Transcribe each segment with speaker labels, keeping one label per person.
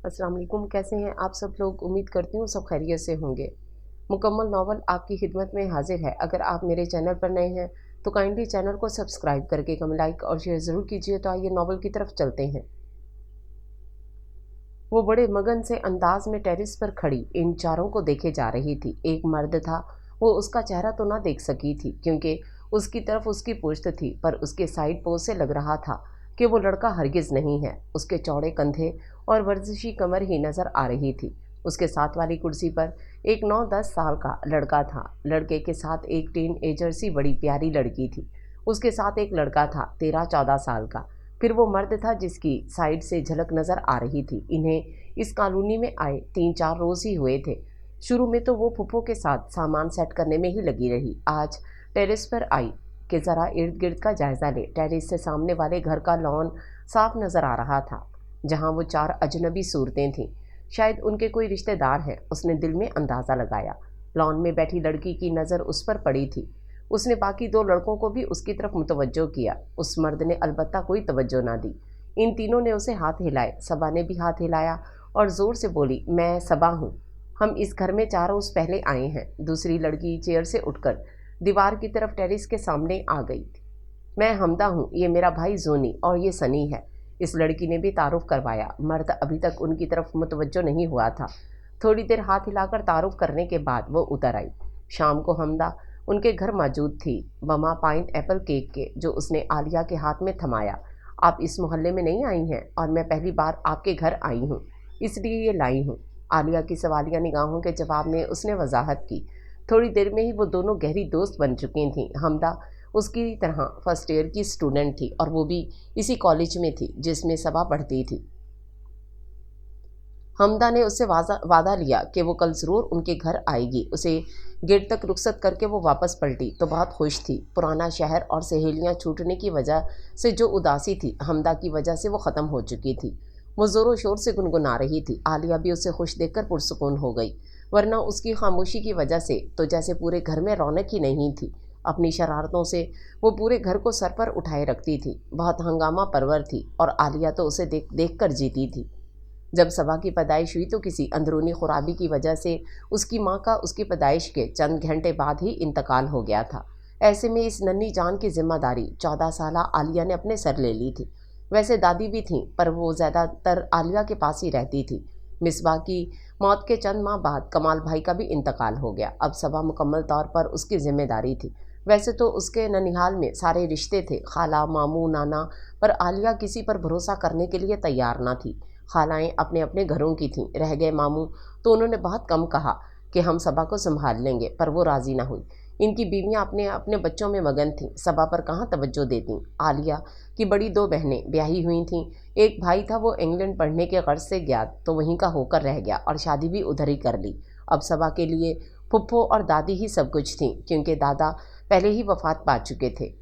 Speaker 1: अस्सलाम वालेकुम। कैसे हैं आप सब लोग? उम्मीद करती हूँ सब खैरियत से होंगे। मुकम्मल नावल आपकी खिदमत में हाजिर है। अगर आप मेरे चैनल पर नए हैं तो काइंडली चैनल को सब्सक्राइब करके कमेंट, लाइक और शेयर ज़रूर कीजिए। तो आइए नावल की तरफ चलते हैं। वो बड़े मगन से अंदाज में टेरिस पर खड़ी इन चारों को देखे जा रही थी। एक मर्द था। वो उसका चेहरा तो ना देख सकी थी क्योंकि उसकी तरफ उसकी पुश्त थी, पर उसके साइड पोज से लग रहा था कि वो लड़का हरगिज नहीं है। उसके चौड़े कंधे और वर्जिशी कमर ही नजर आ रही थी। उसके साथ वाली कुर्सी पर एक 9-10 साल का लड़का था। लड़के के साथ एक टीन एजर सी बड़ी प्यारी लड़की थी। उसके साथ एक लड़का था 13-14 साल का। फिर वो मर्द था जिसकी साइड से झलक नजर आ रही थी। इन्हें इस कॉलोनी में आए 3-4 रोज ही हुए थे। शुरू में तो वो फूफो के साथ सामान सेट करने में ही लगी रही। आज टेरेस पर आई कि ज़रा इर्द गिर्द का जायज़ा ले। टेरेस से सामने वाले घर का लॉन साफ नज़र आ रहा था, जहाँ वो 4 अजनबी सूरतें थीं। शायद उनके कोई रिश्तेदार हैं, उसने दिल में अंदाज़ा लगाया। लॉन में बैठी लड़की की नज़र उस पर पड़ी थी। उसने बाकी 2 लड़कों को भी उसकी तरफ मुतवज्जो किया। उस मर्द ने अलबत्ता कोई तवज्जो ना दी। इन तीनों ने उसे हाथ हिलाए। सबा ने भी हाथ हिलाया और ज़ोर से बोली, मैं सबा हूँ। हम इस घर में 4 रोज़ पहले आए हैं। दूसरी लड़की चेयर से उठकर दीवार की तरफ टेरिस के सामने आ गई। मैं हमदा हूँ, ये मेरा भाई जोनी और ये सनी है। इस लड़की ने भी तारुफ करवाया। मर्द अभी तक उनकी तरफ मुतवज्जो नहीं हुआ था। थोड़ी देर हाथ हिलाकर तारुफ करने के बाद वो उतर आई। शाम को हमदा उनके घर मौजूद थी, बमा पाइन एप्पल केक के, जो उसने आलिया के हाथ में थमाया। आप इस मोहल्ले में नहीं आई हैं और मैं पहली बार आपके घर आई हूँ, इसलिए ये लाई हूँ। आलिया की सवालिया निगाहों के जवाब में उसने वजाहत की। थोड़ी देर में ही वो दोनों गहरी दोस्त बन चुकी थीं। हमदा उसकी तरह फर्स्ट ईयर की स्टूडेंट थी और वो भी इसी कॉलेज में थी जिसमें सबा पढ़ती थी। हमदा ने उससे वादा लिया कि वो कल ज़रूर उनके घर आएगी। उसे गेट तक रुखसत करके वो वापस पलटी तो बहुत खुश थी। पुराना शहर और सहेलियां छूटने की वजह से जो उदासी थी, हमदा की वजह से वो ख़त्म हो चुकी थी। वो ज़ोरों शोर से गुनगुना रही थी। आलिया भी उसे खुश देखकर पुरसुकून हो गई, वरना उसकी खामोशी की वजह से तो जैसे पूरे घर में रौनक ही नहीं थी। अपनी शरारतों से वो पूरे घर को सर पर उठाए रखती थी। बहुत हंगामा परवर थी और आलिया तो उसे देख कर जीती थी। जब सबा की पैदाइश हुई तो किसी अंदरूनी खराबी की वजह से उसकी माँ का उसकी पैदाइश के चंद घंटे बाद ही इंतकाल हो गया था। ऐसे में इस नन्ही जान की जिम्मेदारी 14 साला आलिया ने अपने सर ले ली थी। वैसे दादी भी थीं, पर वो ज़्यादातर आलिया के पास ही रहती थी। मिसबा की मौत के चंद माह बाद कमाल भाई का भी इंतकाल हो गया। अब सबा मुकम्मल तौर पर उसकी जिम्मेदारी थी। वैसे तो उसके ननिहाल में सारे रिश्ते थे, खाला, मामू, नाना, पर आलिया किसी पर भरोसा करने के लिए तैयार ना थी। खालाएं अपने अपने घरों की थीं। रह गए मामू तो उन्होंने बहुत कम कहा कि हम सबा को संभाल लेंगे, पर वो राज़ी ना हुई। इनकी बीवियां अपने अपने बच्चों में मगन थीं, सबा पर कहाँ तवज्जो देती। आलिया की बड़ी 2 बहनें ब्याही हुई थीं। एक भाई था, वो इंग्लैंड पढ़ने के गर्ज से गया तो वहीं का होकर रह गया और शादी भी उधर ही कर ली। अब सबा के लिए फुफ्फो और दादी ही सब कुछ थीं, क्योंकि दादा पहले ही वफात पा चुके थे।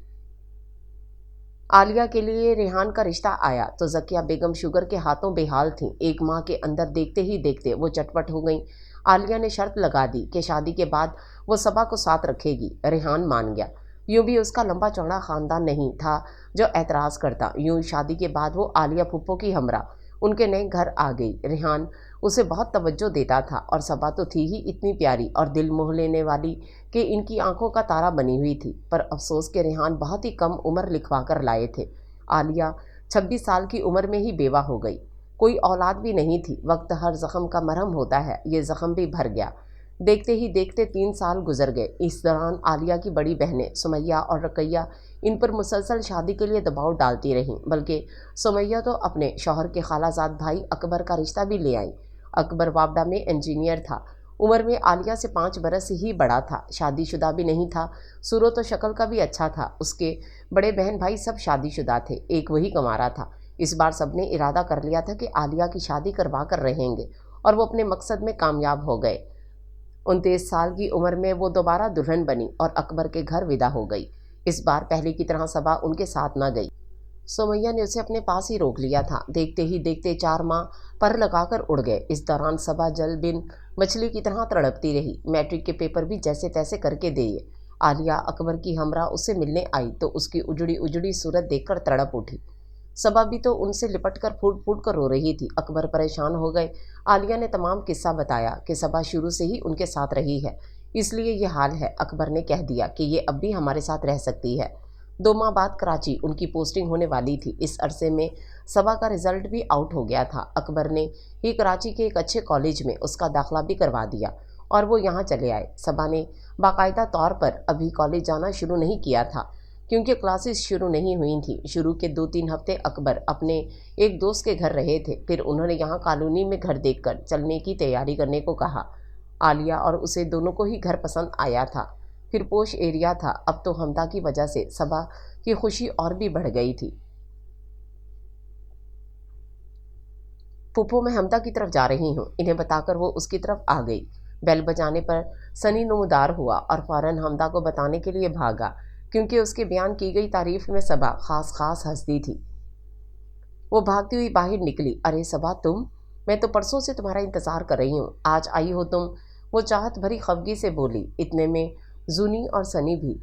Speaker 1: आलिया के लिए रेहान का रिश्ता आया तो ज़किया बेगम शुगर के हाथों बेहाल थीं। एक माह के अंदर देखते ही देखते वो चटपट हो गईं। आलिया ने शर्त लगा दी कि शादी के बाद वो सबा को साथ रखेगी। रेहान मान गया। यूँ भी उसका लंबा चौड़ा ख़ानदान नहीं था जो एतराज़ करता। यूँ शादी के बाद वो आलिया फुप्पो की हमरा उनके नए घर आ गई। रेहान उसे बहुत तवज्जो देता था और सबा तो थी ही इतनी प्यारी और दिल मोह लेने वाली कि इनकी आंखों का तारा बनी हुई थी। पर अफसोस के रेहान बहुत ही कम उम्र लिखवा कर लाए थे। आलिया 26 साल की उम्र में ही बेवा हो गई। कोई औलाद भी नहीं थी। वक्त हर जख्म का मरहम होता है, ये जख्म भी भर गया। देखते ही देखते 3 साल गुजर गए। इस दौरान आलिया की बड़ी बहनें सुमैया और रकैया इन पर मुसलसल शादी के लिए दबाव डालती रहीं, बल्कि सुमैया तो अपने शौहर के खालाजाद भाई अकबर का रिश्ता भी ले आई। अकबर वापडा में इंजीनियर था। उम्र में आलिया से 5 बरस ही बड़ा था। शादीशुदा भी नहीं था। सूरत और शक्ल का भी अच्छा था। उसके बड़े बहन भाई सब शादीशुदा थे, एक वही कंवारा था। इस बार सबने इरादा कर लिया था कि आलिया की शादी करवा कर रहेंगे और वो अपने मकसद में कामयाब हो गए। 29 साल की उम्र में वो दोबारा दुल्हन बनी और अकबर के घर विदा हो गई। इस बार पहले की तरह सबा उनके साथ न गई। सुमैया ने उसे अपने पास ही रोक लिया था। देखते ही देखते 4 माह पर लगाकर उड़ गए। इस दौरान सबा जल बिन मछली की तरह तड़पती रही। मैट्रिक के पेपर भी जैसे तैसे करके दिए। आलिया अकबर की हमरा उससे मिलने आई तो उसकी उजड़ी उजड़ी सूरत देखकर तड़प उठी। सबा भी तो उनसे लिपट कर फूट फूट कर रो रही थी। अकबर परेशान हो गए। आलिया ने तमाम किस्सा बताया कि सबा शुरू से ही उनके साथ रही है, इसलिए ये हाल है। अकबर ने कह दिया कि ये अब भी हमारे साथ रह सकती है। 2 माह बाद कराची उनकी पोस्टिंग होने वाली थी। इस अरसे में सबा का रिजल्ट भी आउट हो गया था। अकबर ने ही कराची के एक अच्छे कॉलेज में उसका दाखिला भी करवा दिया और वो यहाँ चले आए। सबा ने बाकायदा तौर पर अभी कॉलेज जाना शुरू नहीं किया था, क्योंकि क्लासेस शुरू नहीं हुई थी। शुरू के 2-3 हफ्ते अकबर अपने एक दोस्त के घर रहे थे, फिर उन्होंने यहाँ कॉलोनी में घर देखकर चलने की तैयारी करने को कहा। आलिया और उसे दोनों को ही घर पसंद आया था। फिर पोश एरिया था। अब तो हमदा की वजह से सबा की खुशी और भी बढ़ गई थी। फूफो, मैं हमदा की तरफ जा रही हूँ, इन्हें बताकर वो उसकी तरफ आ गई। बेल बजाने पर सनी नमदार हुआ और फौरन हमदा को बताने के लिए भागा, क्योंकि उसके बयान की गई तारीफ में सबा खास हंसती थी। वो भागती हुई बाहर निकली। अरे सबा, तुम? मैं तो परसों से तुम्हारा इंतज़ार कर रही हूँ, आज आई हो तुम? वो चाहत भरी खफगी से बोली। इतने में जूनी और सनी भी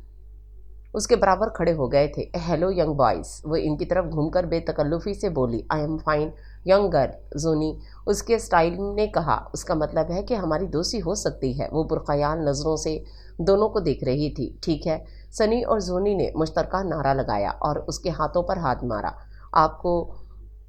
Speaker 1: उसके बराबर खड़े हो गए थे। हेलो यंग बॉयज़, वो इनकी तरफ घूमकर बेतकल्लुफ़ी से बोली। I am fine young girl, जूनी उसके स्टाइल ने कहा। उसका मतलब है कि हमारी दोस्ती हो सकती है। वो पुरख्याल नज़रों से दोनों को देख रही थी। ठीक है, सनी और जूनी ने मुश्तरका नारा लगाया और उसके हाथों पर हाथ मारा। आपको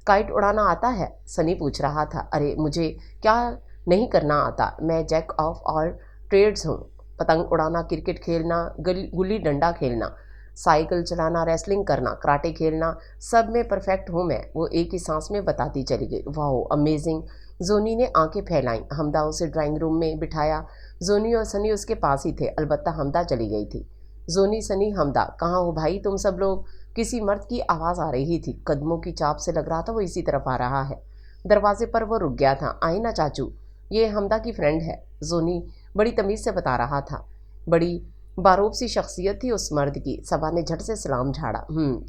Speaker 1: काइट उड़ाना आता है? सनी पूछ रहा था। अरे मुझे क्या नहीं करना आता, मैं जैक ऑफ ऑल ट्रेड्स हूँ। पतंग उड़ाना, क्रिकेट खेलना, गुल्ली डंडा खेलना, साइकिल चलाना, रेसलिंग करना, कराटे खेलना, सब में परफेक्ट हूँ मैं, वो एक ही सांस में बताती चली गई। Wow amazing. जोनी ने आंखें फैलाईं। हमदा उसे ड्राइंग रूम में बिठाया। जोनी और सनी उसके पास ही थे, अलबत्ता हमदा चली गई थी। जोनी, सनी, हमदा, कहाँ हो भाई तुम सब लोग? किसी मर्द की आवाज़ आ रही थी। कदमों की चाप से लग रहा था वो इसी तरफ आ रहा है। दरवाजे पर वो रुक गया था। आई ना चाचू, ये हमदा की फ्रेंड है, जोनी बड़ी तमीज़ से बता रहा था। बड़ी बारूब सी शख्सियत थी उस मर्द की। सबा ने झट से सलाम झाड़ा।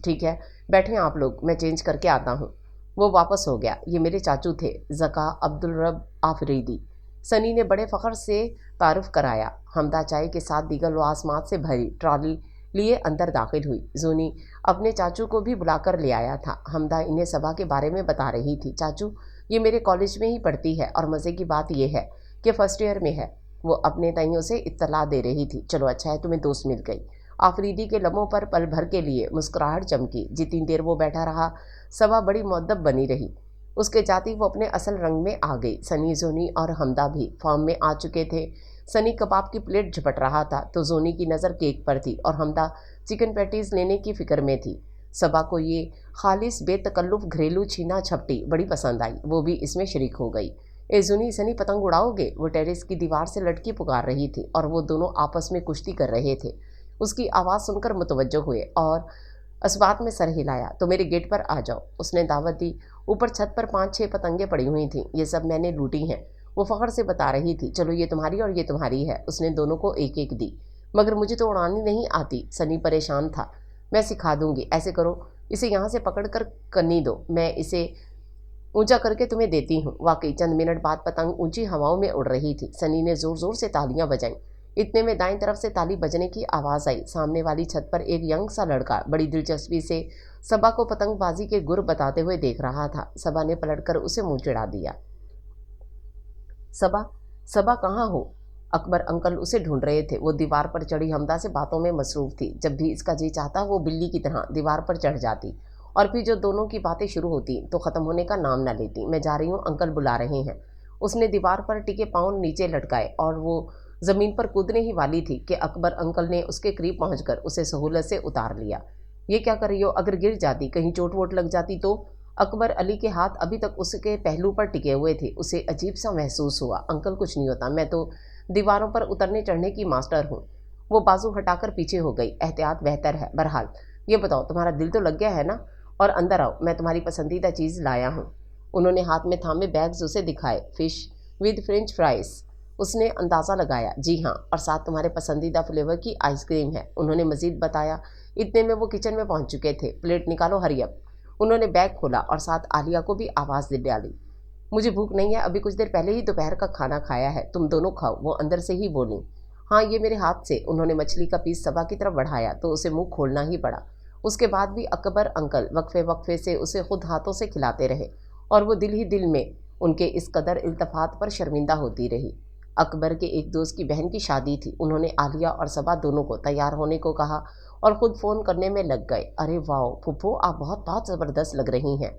Speaker 1: ठीक है, बैठें आप लोग, मैं चेंज करके आता हूँ। वो वापस हो गया। ये मेरे चाचू थे, ज़का अब्दुल रब आफरीदी। सनी ने बड़े फ़ख्र से तारुफ कराया। हमदा चाय के साथ दीगर लवाज़मात से भरी ट्रॉली लिए अंदर दाखिल हुई। जूनी अपने चाचू को भी बुलाकर ले आया था। हमदा इन्हें सबा के बारे में बता रही थी। चाचू, ये मेरे कॉलेज में ही पढ़ती है और मज़े की बात यह है कि फ़र्स्ट ईयर में है। वो अपने तइयों से इत्तला दे रही थी। चलो अच्छा है तुम्हें दोस्त मिल गई। आफरीदी के लबों पर पल भर के लिए मुस्कुराहट चमकी। जितनी देर वो बैठा रहा, सबा बड़ी मुअद्दब बनी रही। उसके जाती वो अपने असल रंग में आ गई। सनी, जोनी और हमदा भी फॉर्म में आ चुके थे। सनी कबाब की प्लेट झपट रहा था तो जोनी की नज़र केक पर थी और हमदा चिकन पैटीज़ लेने की फ़िक्र में थी। सबा को ये खालिस बेतकल्लुफ़ घरेलू छीना झपटी बड़ी पसंद आई। वो भी इसमें शरीक हो गई। ए जुनी, सनी, पतंग उड़ाओगे? वो टेरेस की दीवार से लटकी पुकार रही थी और वो दोनों आपस में कुश्ती कर रहे थे। उसकी आवाज़ सुनकर मुतवज्जो हुए और अस्बात में सर हिलाया। तो मेरे गेट पर आ जाओ, उसने दावत दी। ऊपर छत पर 5-6 पतंगें पड़ी हुई थीं। ये सब मैंने लूटी हैं, वो फ़ख्र से बता रही थी। चलो ये तुम्हारी और ये तुम्हारी है। उसने दोनों को एक एक दी। मगर मुझे तो उड़ानी नहीं आती, सनी परेशान था। मैं सिखा दूंगी, ऐसे करो, इसे यहाँ से पकड़ कर कन्नी दो, मैं इसे ऊंचा करके तुम्हें देती हूँ। वाकई चंद मिनट बाद पतंग ऊंची हवाओं में उड़ रही थी। सनी ने ज़ोर ज़ोर से तालियां बजाईं। इतने में दाईं तरफ से ताली बजने की आवाज़ आई। सामने वाली छत पर एक यंग सा लड़का बड़ी दिलचस्पी से सबा को पतंगबाजी के गुर बताते हुए देख रहा था। सबा ने पलटकर उसे मुंह चिढ़ा दिया। सबा, सबा कहाँ हो? अकबर अंकल उसे ढूंढ रहे थे। वो दीवार पर चढ़ी हमदा से बातों में मसरूफ़ थी। जब भी इसका जी चाहता वो बिल्ली की तरह दीवार पर चढ़ जाती और फिर जो दोनों की बातें शुरू होती तो ख़त्म होने का नाम न लेती। मैं जा रही हूँ, अंकल बुला रहे हैं। उसने दीवार पर टिके पाँव नीचे लटकाए और वो ज़मीन पर कूदने ही वाली थी कि अकबर अंकल ने उसके करीब पहुंचकर उसे सहूलत से उतार लिया। ये क्या कर रही हो? अगर गिर जाती, कहीं चोट वोट लग जाती तो? अकबर अली के हाथ अभी तक उसके पहलू पर टिके हुए थे। उसे अजीब सा महसूस हुआ। अंकल कुछ नहीं होता, मैं तो दीवारों पर उतरने चढ़ने की मास्टर हूँ। वो बाजू हटाकर पीछे हो गई। एहतियात बेहतर है। बहरहाल ये बताओ, तुम्हारा दिल तो लग गया है ना? और अंदर आओ, मैं तुम्हारी पसंदीदा चीज़ लाया हूँ। उन्होंने हाथ में थामे बैग्स उसे दिखाए। Fish with French fries. उसने अंदाज़ा लगाया। जी हाँ, और साथ तुम्हारे पसंदीदा फ्लेवर की आइसक्रीम है, उन्होंने मज़ीद बताया। इतने में वो किचन में पहुँच चुके थे। प्लेट निकालो, हरियप। उन्होंने बैग खोला और साथ आलिया को भी आवाज़ दे डाली। मुझे भूख नहीं है, अभी कुछ देर पहले ही दोपहर का खाना खाया है, तुम दोनों खाओ, वो अंदर से ही बोली। हाँ, ये मेरे हाथ से। उन्होंने मछली का पीस सबा की तरफ बढ़ाया तो उसे मुंह खोलना ही पड़ा। اس کے بعد بھی اکبر انکل وقفے وقفے سے اسے خود ہاتھوں سے کھلاتے رہے اور وہ دل ہی دل میں ان کے اس قدر التفات پر شرمندہ ہوتی رہی۔ اکبر کے ایک دوست کی بہن کی شادی تھی، انہوں نے عالیہ اور صبا دونوں کو تیار ہونے کو کہا اور خود فون کرنے میں لگ گئے۔ ارے واؤ پھپھو، آپ بہت زبردست لگ رہی ہیں۔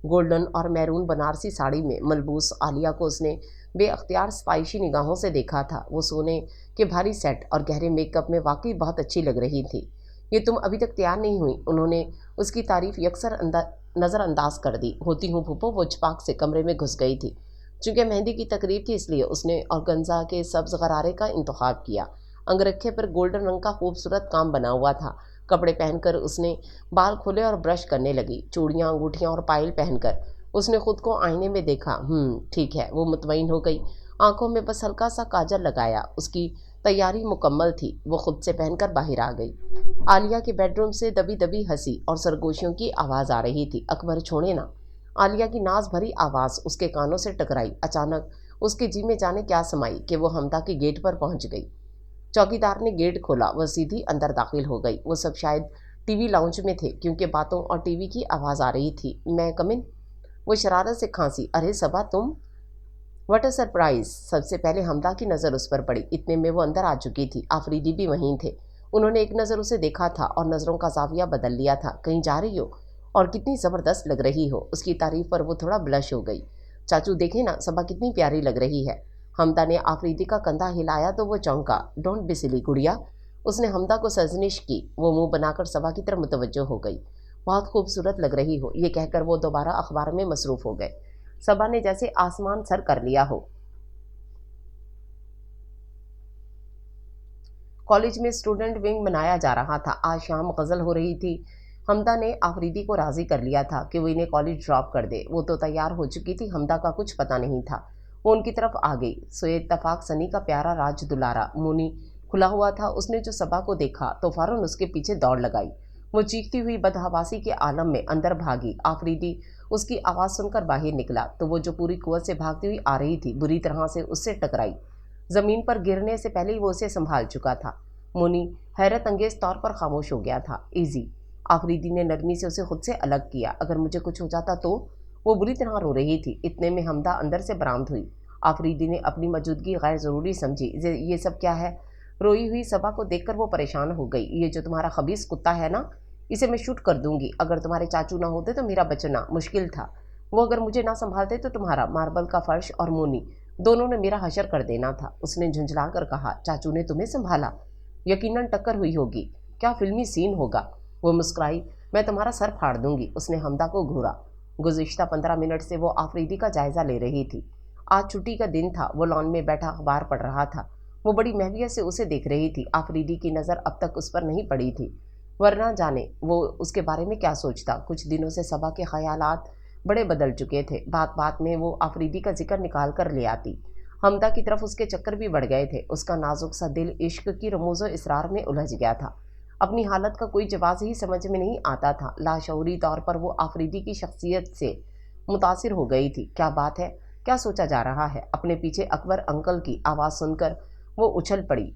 Speaker 1: گولڈن اور میرون بنارسی ساڑی میں ملبوس عالیہ کو اس نے بے اختیار سپائشی نگاہوں سے دیکھا تھا۔ وہ سونے کے بھاری سیٹ اور گہرے میک اپ میں واقعی بہت اچھی لگ رہی تھی۔ یہ تم ابھی تک تیار نہیں ہوئی؟ انہوں نے اس کی تعریف یکسر نظر انداز کر دی۔ ہوتی ہوں پھپھو، وہ چپاک سے کمرے میں گھس گئی تھی۔ چونکہ مہندی کی تقریب تھی اس لیے اس نے اورگنزا کے سبز غرارے کا انتخاب کیا۔ انگرکھے پر گولڈن رنگ کا خوبصورت کام بنا ہوا تھا۔ کپڑے پہن کر اس نے بال کھولے اور برش کرنے لگی۔ چوڑیاں، انگوٹھیاں اور پائل پہن کر اس نے خود کو آئینے میں دیکھا۔ ٹھیک ہے، وہ مطمئن ہو گئی۔ آنکھوں میں بس ہلکا سا کاجل لگایا۔ اس کی تیاری مکمل تھی۔ وہ خود سے پہن کر باہر آ گئی۔ عالیہ کے بیڈ روم سے دبی دبی ہنسی اور سرگوشیوں کی آواز آ رہی تھی۔ اکبر چھوڑے نا۔ عالیہ کی ناز بھری آواز اس کے کانوں سے ٹکرائی۔ اچانک اس کے جی میں جانے کیا سمائی کہ وہ حمدہ کے گیٹ پر پہنچ گئی۔ چوکیدار نے گیٹ کھولا، وہ سیدھی اندر داخل ہو گئی۔ وہ سب شاید ٹی وی لاؤنج میں تھے کیونکہ باتوں اور ٹی وی کی آواز آ رہی تھی۔ میں کم ان؟ وہ شرارت سے کھانسی۔ ارے صبا تم! What a surprise! سب سے پہلے حمدہ کی نظر اس پر پڑی۔ اتنے میں وہ اندر آ چکی تھی۔ آفریدی بھی وہیں تھے۔ انہوں نے ایک نظر اسے دیکھا تھا اور نظروں کا زاویہ بدل لیا تھا۔ کہیں جا رہی ہو؟ اور کتنی زبردست لگ رہی ہو! اس کی تعریف پر وہ تھوڑا بلش ہو گئی۔ چاچو دیکھیں نا، صبا کتنی پیاری لگ رہی ہے۔ حمدہ نے آفریدی کا کندھا ہلایا تو وہ چونکا۔ ڈونٹ بی سلی گڑیا، اس نے حمدہ کو سرزنش کی۔ وہ منہ بنا کر صبا کی طرف متوجہ ہو گئی۔ بہت خوبصورت لگ رہی ہو، یہ کہہ کر وہ دوبارہ اخبار میں مصروف ہو گئے۔ صبا نے جیسے آسمان سر کر لیا ہو۔ کالج میں اسٹوڈنٹ ونگ بنایا جا رہا تھا۔ آج شام غزل ہو رہی تھی۔ حمدہ نے آفریدی کو راضی کر لیا تھا کہ وہ انہیں کالج ڈراپ کر دے۔ وہ تو تیار ہو چکی تھی، حمدہ کا کچھ پتہ نہیں تھا۔ وہ ان کی طرف آ گئی۔ سوئے اتفاق سنی کا پیارا راج دلارا مونی کھلا ہوا تھا۔ اس نے جو صبا کو دیکھا تو فوراً اس کے پیچھے دوڑ لگائی۔ وہ چیختی ہوئی بدحواسی کے عالم میں اندر بھاگی۔ آفریدی اس کی آواز سن کر باہر نکلا تو وہ جو پوری قوت سے بھاگتی ہوئی آ رہی تھی بری طرح سے اس سے ٹکرائی۔ زمین پر گرنے سے پہلے ہی وہ اسے سنبھال چکا تھا۔ مونی حیرت انگیز طور پر خاموش ہو گیا تھا۔ ایزی، آفریدی نے نرمی سے اسے خود سے الگ کیا۔ اگر مجھے کچھ ہو جاتا تو؟ وہ بری طرح رو رہی تھی۔ اتنے میں حمدہ اندر سے برآمد ہوئی۔ آفریدی نے اپنی موجودگی غیر ضروری سمجھی۔ یہ سب کیا ہے؟ روئی ہوئی صبا کو دیکھ کر وہ پریشان ہو گئی۔ یہ جو تمہارا خبیث کتا ہے نا، اسے میں شوٹ کر دوں گی۔ اگر تمہارے چاچو نہ ہوتے تو میرا بچنا مشکل تھا۔ وہ اگر مجھے نہ سنبھالتے تو تمہارا ماربل کا فرش اور مونی دونوں نے میرا حشر کر دینا تھا۔ اس نے جھنجھلا کر کہا۔ چاچو نے تمہیں سنبھالا؟ یقیناً ٹکر ہوئی ہوگی۔ کیا فلمی سین ہوگا۔ وہ مسکرائی۔ میں تمہارا سر پھاڑ دوں گی۔ اس نے حمدہ کو گھورا۔ گزشتہ 15 منٹ سے وہ آفریدی کا جائزہ لے رہی تھی۔ آج چھٹی کا دن تھا۔ وہ لان میں بیٹھا اخبار پڑھ رہا تھا۔ وہ بڑی محویت سے اسے دیکھ رہی تھی۔ آفریدی کی نظر اب تک اس پر نہیں پڑی تھی، ورنہ جانے وہ اس کے بارے میں کیا سوچتا۔ کچھ دنوں سے صبا کے خیالات بڑے بدل چکے تھے۔ بات بات میں وہ آفریدی کا ذکر نکال کر لے آتی۔ حمدہ کی طرف اس کے چکر بھی بڑھ گئے تھے۔ اس کا نازک سا دل عشق کی رموز و اسرار میں الجھ گیا تھا۔ اپنی حالت کا کوئی جواز ہی سمجھ میں نہیں آتا تھا۔ لاشعوری طور پر وہ آفریدی کی شخصیت سے متاثر ہو گئی تھی۔ کیا بات ہے؟ کیا سوچا جا رہا ہے؟ اپنے پیچھے اکبر انکل کی آواز سن کر وہ اچھل پڑی۔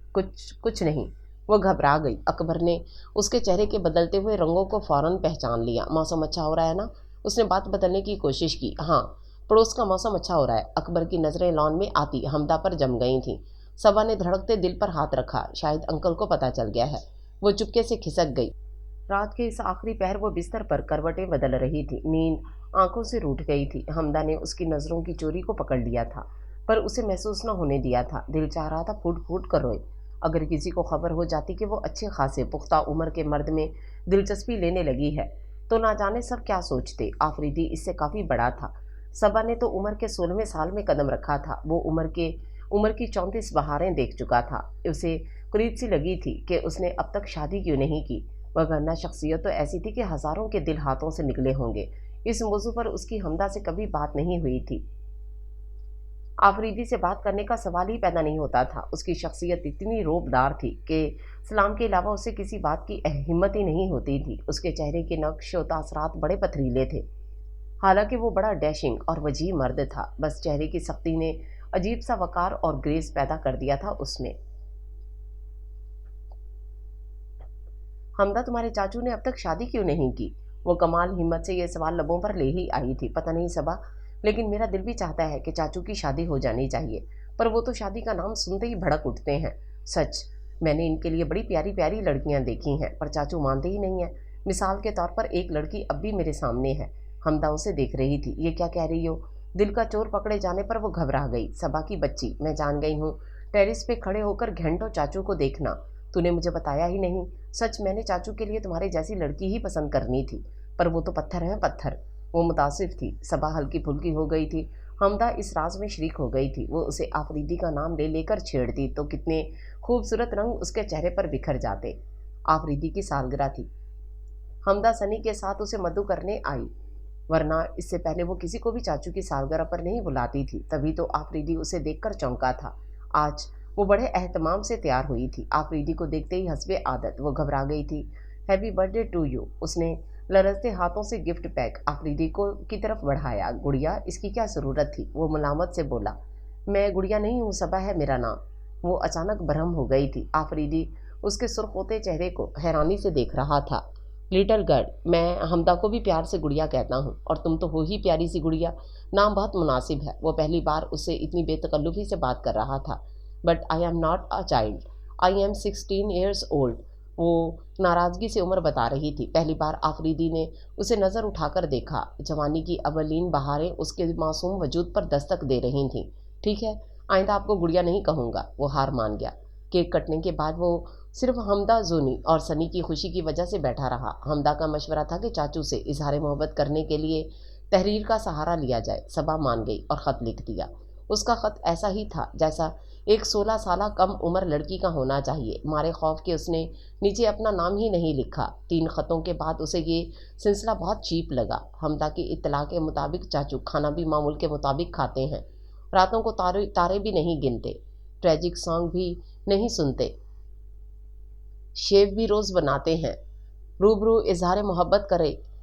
Speaker 1: کچھ نہیں۔ وہ گھبرا گئی۔ اکبر نے اس کے چہرے کے بدلتے ہوئے رنگوں کو فوراً پہچان لیا۔ موسم اچھا ہو رہا ہے نا؟ اس نے بات بدلنے کی کوشش کی۔ ہاں، پڑوس کا موسم اچھا ہو رہا ہے۔ اکبر کی نظریں لان میں آتی حمدہ پر جم گئی تھیں۔ صبا نے دھڑکتے دل پر ہاتھ رکھا۔ شاید انکل کو پتہ چل گیا ہے۔ وہ چپکے سے کھسک گئی۔ رات کے اس آخری پہر وہ بستر پر کروٹیں بدل رہی تھی۔ نیند آنکھوں سے روٹھ گئی تھی۔ حمدہ نے اس کی نظروں کی چوری کو پکڑ لیا تھا، پر اسے محسوس نہ ہونے دیا تھا۔ دل چاہ رہا تھا پھوٹ پھوٹ کر روئے۔ اگر کسی کو خبر ہو جاتی کہ وہ اچھے خاصے پختہ عمر کے مرد میں دلچسپی لینے لگی ہے تو نہ جانے سب کیا سوچتے۔ آفریدی اس سے کافی بڑا تھا۔ صبا نے تو عمر کے 16ویں سال میں قدم رکھا تھا۔ وہ عمر کی 34 بہاریں دیکھ چکا تھا۔ اسے قریب سی لگی تھی کہ اس نے اب تک شادی کیوں نہیں کی، وگرنہ شخصیت تو ایسی تھی کہ ہزاروں کے دل ہاتھوں سے نکلے ہوں گے۔ اس موضوع پر اس کی حمدہ سے کبھی بات نہیں ہوئی تھی۔ آفریدی سے بات کرنے کا سوال ہی پیدا نہیں ہوتا تھا۔ اس کی شخصیت اتنی روب دار تھی کہ سلام کے علاوہ اسے کسی بات کی ہمت ہی نہیں ہوتی تھی۔ اس کے چہرے کے نقش و تاثرات بڑے پتھریلے تھے، حالانکہ وہ بڑا ڈیشنگ اور وجیح مرد تھا۔ بس چہرے کی سختی نے عجیب سا وقار اور گریس پیدا کر دیا تھا اس میں۔ हमदा, तुम्हारे चाचू ने अब तक शादी क्यों नहीं की? वो कमाल हिम्मत से ये सवाल लबों पर ले ही आई थी। पता नहीं सबा, लेकिन मेरा दिल भी चाहता है कि चाचू की शादी हो जानी चाहिए, पर वो तो शादी का नाम सुनते ही भड़क उठते हैं। सच, मैंने इनके लिए बड़ी प्यारी प्यारी लड़कियां देखी हैं, पर चाचू मानते ही नहीं है। मिसाल के तौर पर एक लड़की अब भी मेरे सामने है। हमदा उसे देख रही थी। ये क्या कह रही हो? दिल का चोर पकड़े जाने पर वो घबरा गई। सबा की बच्ची, मैं जान गई हूँ। टेरिस पे खड़े होकर घंटों चाचू को देखना, तूने मुझे बताया ही नहीं। सच, मैंने चाचू के लिए तुम्हारी जैसी लड़की ही पसंद करनी थी, पर वो तो पत्थर है पत्थर। वो मुतासिफ थी। सबा हल्की फुल्की हो गई थी। हमदा इस राज में शरीक हो गई थी। वो उसे आफरीदी का नाम ले लेकर छेड़ती तो कितने खूबसूरत रंग उसके चेहरे पर बिखर जाते। आफरीदी की सालगिरह थी। हमदा सनी के साथ उसे मद्दू करने आई, वरना इससे पहले वो किसी को भी चाचू की सालगिरह पर नहीं बुलाती थी। तभी तो आफरीदी उसे देखकर चौंका था। आज वो बड़े एहतमाम से तैयार हुई थी। आफरीदी को देखते ही हस्बे आदत वो घबरा गई थी। Happy birthday to you. उसने लरजते हाथों से गिफ्ट पैक आफरीदी को की तरफ बढ़ाया। गुड़िया, इसकी क्या ज़रूरत थी? वो मुलामत से बोला। मैं गुड़िया नहीं हूँ, सबा है मेरा नाम। वो अचानक बरहम हो गई थी। आफरीदी उसके सुर्ख होते चेहरे को हैरानी से देख रहा था। लिटिल गर्ल, मैं हमदा को भी प्यार से गुड़िया कहता हूँ, और तुम तो हो ही प्यारी सी गुड़िया। नाम बहुत मुनासिब है। वो पहली बार उससे इतनी बेतकल्लुफ़ी से बात कर रहा था। But I am not a child, I am 16 years old. वो नाराज़गी से उम्र बता रही थी। पहली बार आफरीदी ने उसे नज़र उठाकर देखा। जवानी की अवलीन बहारें उसके मासूम वजूद पर दस्तक दे रही थीं। ठीक है, आइंदा आपको गुड़िया नहीं कहूँगा। वो हार मान गया। केक कटने के बाद वो सिर्फ हमदा, जोनी और सनी की खुशी की वजह से बैठा रहा। हमदा का मशवरा था कि चाचू से इजहार मोहब्बत करने के लिए तहरीर का सहारा लिया जाए। सबा मान गई और ख़त लिख दिया। उसका ख़त ऐसा ही था जैसा एक 16 साल कम उम्र लड़की का होना चाहिए। मारे खौफ के उसने नीचे अपना नाम ही नहीं लिखा। 3 ख़तों के बाद उसे ये सिलसिला बहुत चीप लगा। हमदा की इत्तला के मुताबिक चाचू खाना भी मामूल के मुताबिक खाते हैं, रातों को तारे भी नहीं गिनते, ट्रेजिक सॉन्ग भी नहीं सुनते, शेव भी रोज़ बनाते हैं। रूबरू इजहार मोहब्बत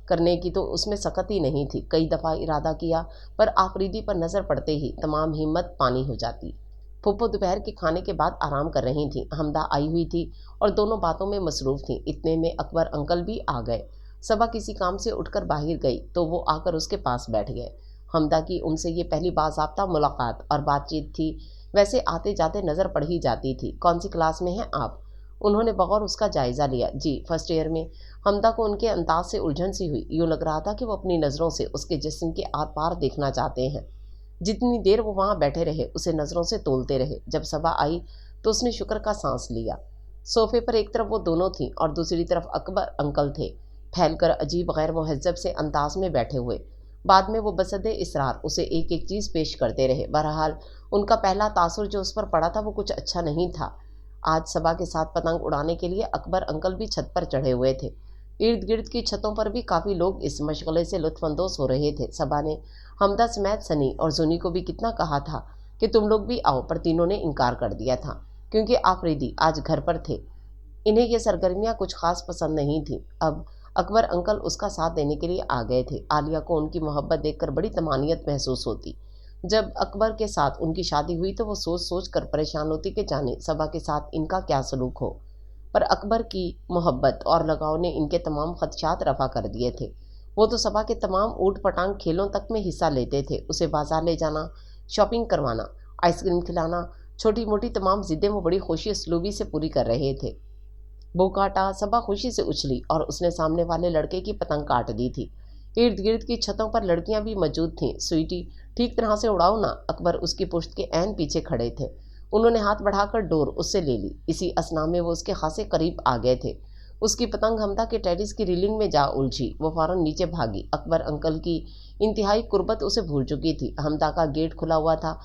Speaker 1: करने की तो उसमें सकत ही नहीं थी। कई दफ़ा इरादा किया, पर आफरीदी पर नज़र पड़ते ही तमाम हिम्मत पानी हो जाती। फूफो दोपहर के खाने के बाद आराम कर रही थी। हमदा आई हुई थी और दोनों बातों में मसरूफ़ थी। इतने में अकबर अंकल भी आ गए। सबा किसी काम से उठकर बाहर गई तो वो आकर उसके पास बैठ गए। हमदा की उनसे ये पहली बाज़ाब्ता मुलाकात और बातचीत थी। वैसे आते जाते नज़र पड़ ही जाती थी। कौन सी क्लास में हैं आप? उन्होंने बगौर उसका जायज़ा लिया। जी, फर्स्ट ईयर में। हमदा को उनके अंदाज से उलझन सी हुई। यूँ लग रहा था कि वो अपनी नज़रों से उसके जिस्म के आर पार देखना चाहते हैं। जितनी देर वो वहाँ बैठे रहे उसे नज़रों से तोलते रहे। जब सबा आई तो उसने शुक्र का सांस लिया। सोफे पर एक तरफ वो दोनों थीं और दूसरी तरफ अकबर अंकल थे, फैलकर अजीब गैर मुहज्जब से अंदाज में बैठे हुए। बाद में वो बसदे इसरार उसे एक एक चीज़ पेश करते रहे। बहरहाल उनका पहला तासुर जो उस पर पड़ा था वो कुछ अच्छा नहीं था। आज सबा के साथ पतंग उड़ाने के लिए अकबर अंकल भी छत पर चढ़े हुए थे। इर्द गिर्द की छतों पर भी काफ़ी लोग इस मशगले से लुत्फानंदोज़ हो रहे थे। सबा ने हमदा समेत सनी और जुनी को भी कितना कहा था कि तुम लोग भी आओ, पर तीनों ने इनकार कर दिया था क्योंकि आफरीदी आज घर पर थे। इन्हें ये सरगर्मियाँ कुछ खास पसंद नहीं थीं। अब अकबर अंकल उसका साथ देने के लिए आ गए थे। आलिया को उनकी मोहब्बत देखकर बड़ी तमानियत महसूस होती। जब अकबर के साथ उनकी शादी हुई तो वो सोच सोच कर परेशान होती कि जाने सबा के साथ इनका क्या सलूक हो। पर अकबर की मोहब्बत और लगाव ने इनके तमाम खदशात रफ़ा कर दिए थे। वो तो सबा के तमाम ऊट पटांग खेलों तक में हिस्सा लेते थे। उसे बाजार ले जाना, शॉपिंग करवाना, आइसक्रीम खिलाना, छोटी मोटी तमाम ज़िद्दें वो बड़ी खुशी उसलूबी से पूरी कर रहे थे। बोकाटा सबा खुशी से उछली और उसने सामने वाले लड़के की पतंग काट दी थी। इर्द गिर्द की छतों पर लड़कियां भी मौजूद थीं। स्वीटी, ठीक तरह से उड़ाओ ना। अकबर उसकी पुश्त के ऐन पीछे खड़े थे। उन्होंने हाथ बढ़ाकर डोर उससे ले ली। इसी असना में वो उसके खासे करीब आ गए थे। उसकी पतंग हमदा के टेरिस की रीलिंग में जा उलझी। वो फौरन नीचे भागी। अकबर अंकल की इंतहाई कुर्बत उसे भूल चुकी थी। हमदा का गेट खुला हुआ था।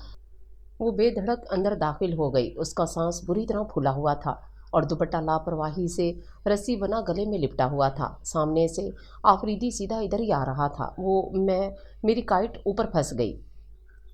Speaker 1: वो बेधड़क अंदर दाखिल हो गई। उसका सांस बुरी तरह फूला हुआ था और दुपट्टा लापरवाही से रस्सी बना गले में लिपटा हुआ था। सामने से आफरीदी सीधा इधर ही आ रहा था। मेरी काइट ऊपर फंस गई।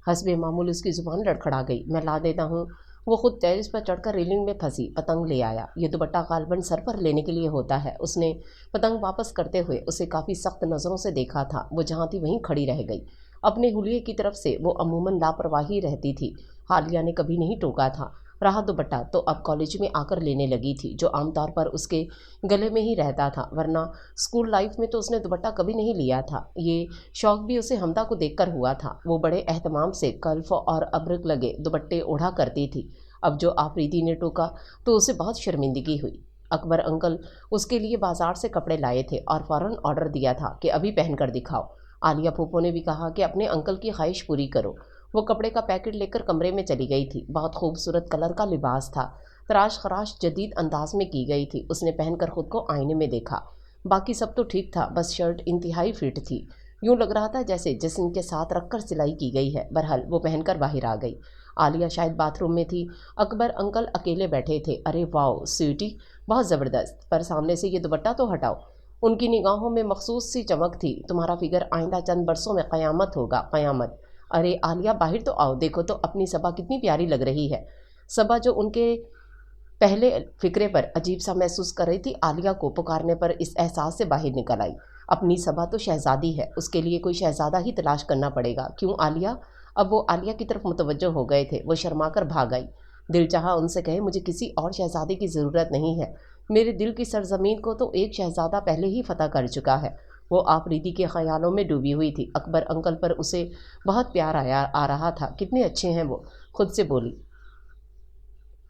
Speaker 1: हस्बे मामूल उसकी ज़ुबान लड़खड़ा गई। मैं ला देता हूँ। वो खुद टेरिस पर चढ़कर रेलिंग में फंसी पतंग ले आया। ये दुपट्टा गालबन सर पर लेने के लिए होता है। उसने पतंग वापस करते हुए उसे काफ़ी सख्त नज़रों से देखा था। वो जहाँ थी वहीं खड़ी रह गई। अपने हुलिये की तरफ से वो अमूमन लापरवाही रहती थी। हालिया ने कभी नहीं टोका था। रहा दुपट्टा तो अब कॉलेज में आकर लेने लगी थी, जो आमतौर पर उसके गले में ही रहता था, वरना स्कूल लाइफ में तो उसने दुपट्टा कभी नहीं लिया था। ये शौक भी उसे हमदा को देखकर हुआ था। वो बड़े एहतमाम से कल्फ और अब्रक लगे दुपट्टे ओढ़ा करती थी। अब जो आफरीदी ने टोका तो उसे बहुत शर्मिंदगी हुई। अकबर अंकल उसके लिए बाजार से कपड़े लाए थे और फ़ौरन ऑर्डर दिया था कि अभी पहन कर दिखाओ। आलिया फूफो ने भी कहा कि अपने अंकल की ख्वाहिश पूरी करो। वो कपड़े का पैकेट लेकर कमरे में चली गई थी। बहुत खूबसूरत कलर का लिबास था, तराश खराश जदीद अंदाज में की गई थी। उसने पहनकर खुद को आईने में देखा। बाकी सब तो ठीक था, बस शर्ट इंतहाई फिट थी। यूं लग रहा था जैसे जिस्म के साथ रखकर सिलाई की गई है। बहरहाल वो पहनकर बाहर आ गई। आलिया शायद बाथरूम में थी। अकबर अंकल अकेले बैठे थे। अरे वाओ स्वीटी, बहुत ज़बरदस्त, पर सामने से ये दुपट्टा तो हटाओ। उनकी निगाहों में मखसूस सी चमक थी। तुम्हारा फिगर आइंदा चंद बरसों में क़यामत होगा, क़यामत। अरे आलिया, बाहर तो आओ, देखो तो अपनी सबा कितनी प्यारी लग रही है। सबा जो उनके पहले फिक्रे पर अजीब सा महसूस कर रही थी, आलिया को पुकारने पर इस एहसास से बाहर निकल आई। अपनी सबा तो शहजादी है, उसके लिए कोई शहजादा ही तलाश करना पड़ेगा। क्यों आलिया? अब वो आलिया की तरफ मुतवज्जो हो गए थे। वो शर्मा कर भाग आई। दिल चाहा उनसे कहे, मुझे किसी और शहजादे की ज़रूरत नहीं है। मेरे दिल की सरजमीन को तो एक शहजादा पहले ही फतह कर चुका है। वो आफरीदी के ख्यालों में डूबी हुई थी। अकबर अंकल पर उसे बहुत प्यार आ रहा था। कितने अच्छे हैं वो, खुद से बोली।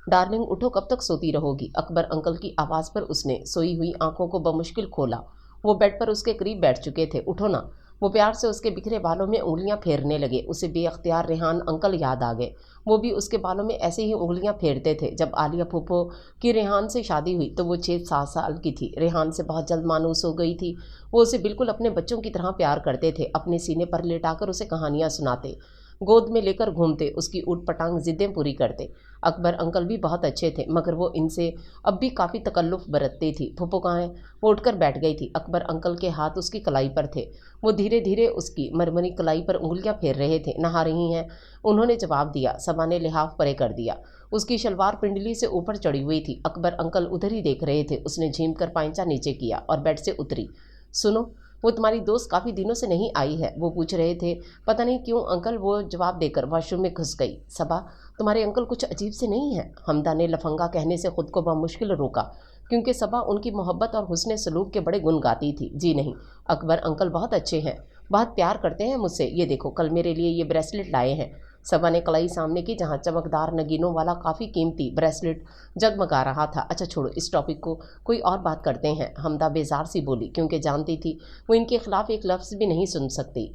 Speaker 1: डार्लिंग उठो, कब तक सोती रहोगी? अकबर अंकल की आवाज़ पर उसने सोई हुई आंखों को बमुश्किल खोला। वो बेड पर उसके करीब बैठ चुके थे। उठो ना। वो प्यार से उसके बिखरे बालों में उंगलियां फेरने लगे। उसे बेअख्तियार रेहान अंकल याद आ गए। वो भी उसके बालों में ऐसे ही उंगलियां फेरते थे। जब आलिया फूफो की रेहान से शादी हुई तो वो 6-7 साल की थी। रेहान से बहुत जल्द मानूस हो गई थी। वो उसे बिल्कुल अपने बच्चों की तरह प्यार करते थे। अपने सीने पर लेटाकर उसे कहानियाँ सुनाते, गोद में लेकर घूमते, उसकी ऊट पटांग जिद्दें पूरी करते। अकबर अंकल भी बहुत अच्छे थे, मगर वो इनसे अब भी काफ़ी तकल्लुफ़ बरतती थी। फूफो कहाँ है? वो उठकर बैठ गई थी। अकबर अंकल के हाथ उसकी कलाई पर थे। वो धीरे धीरे उसकी मरमरी कलाई पर उंगलियां फेर रहे थे। नहा रही हैं, उन्होंने जवाब दिया। सबा ने लिहाफ परे कर दिया। उसकी शलवार पिंडली से ऊपर चढ़ी हुई थी। अकबर अंकल उधर ही देख रहे थे। उसने झीम कर पाइंचा नीचे किया और बेड से उतरी। सुनो, वो तुम्हारी दोस्त काफ़ी दिनों से नहीं आई है, वो पूछ रहे थे। पता नहीं क्यों अंकल, वो जवाब देकर वॉशरूम में घुस गई। सबा, तुम्हारे अंकल कुछ अजीब से नहीं हैं? हमदा ने लफंगा कहने से खुद को बामुश्किल रोका, क्योंकि सबा उनकी मोहब्बत और हुस्न सलूक के बड़े गुण गाती थी। जी नहीं, अकबर अंकल बहुत अच्छे हैं, बहुत प्यार करते हैं मुझसे। ये देखो, कल मेरे लिए ये ब्रेसलेट लाए हैं। सबा ने कलाई सामने की, जहाँ चमकदार नगीनों वाला काफ़ी कीमती ब्रेसलेट जगमगा रहा था। अच्छा छोड़ो, इस टॉपिक को कोई और बात करते हैं। हमदा बेजार सी बोली, क्योंकि जानती थी वो इनके खिलाफ एक लफ्ज़ भी नहीं सुन सकती।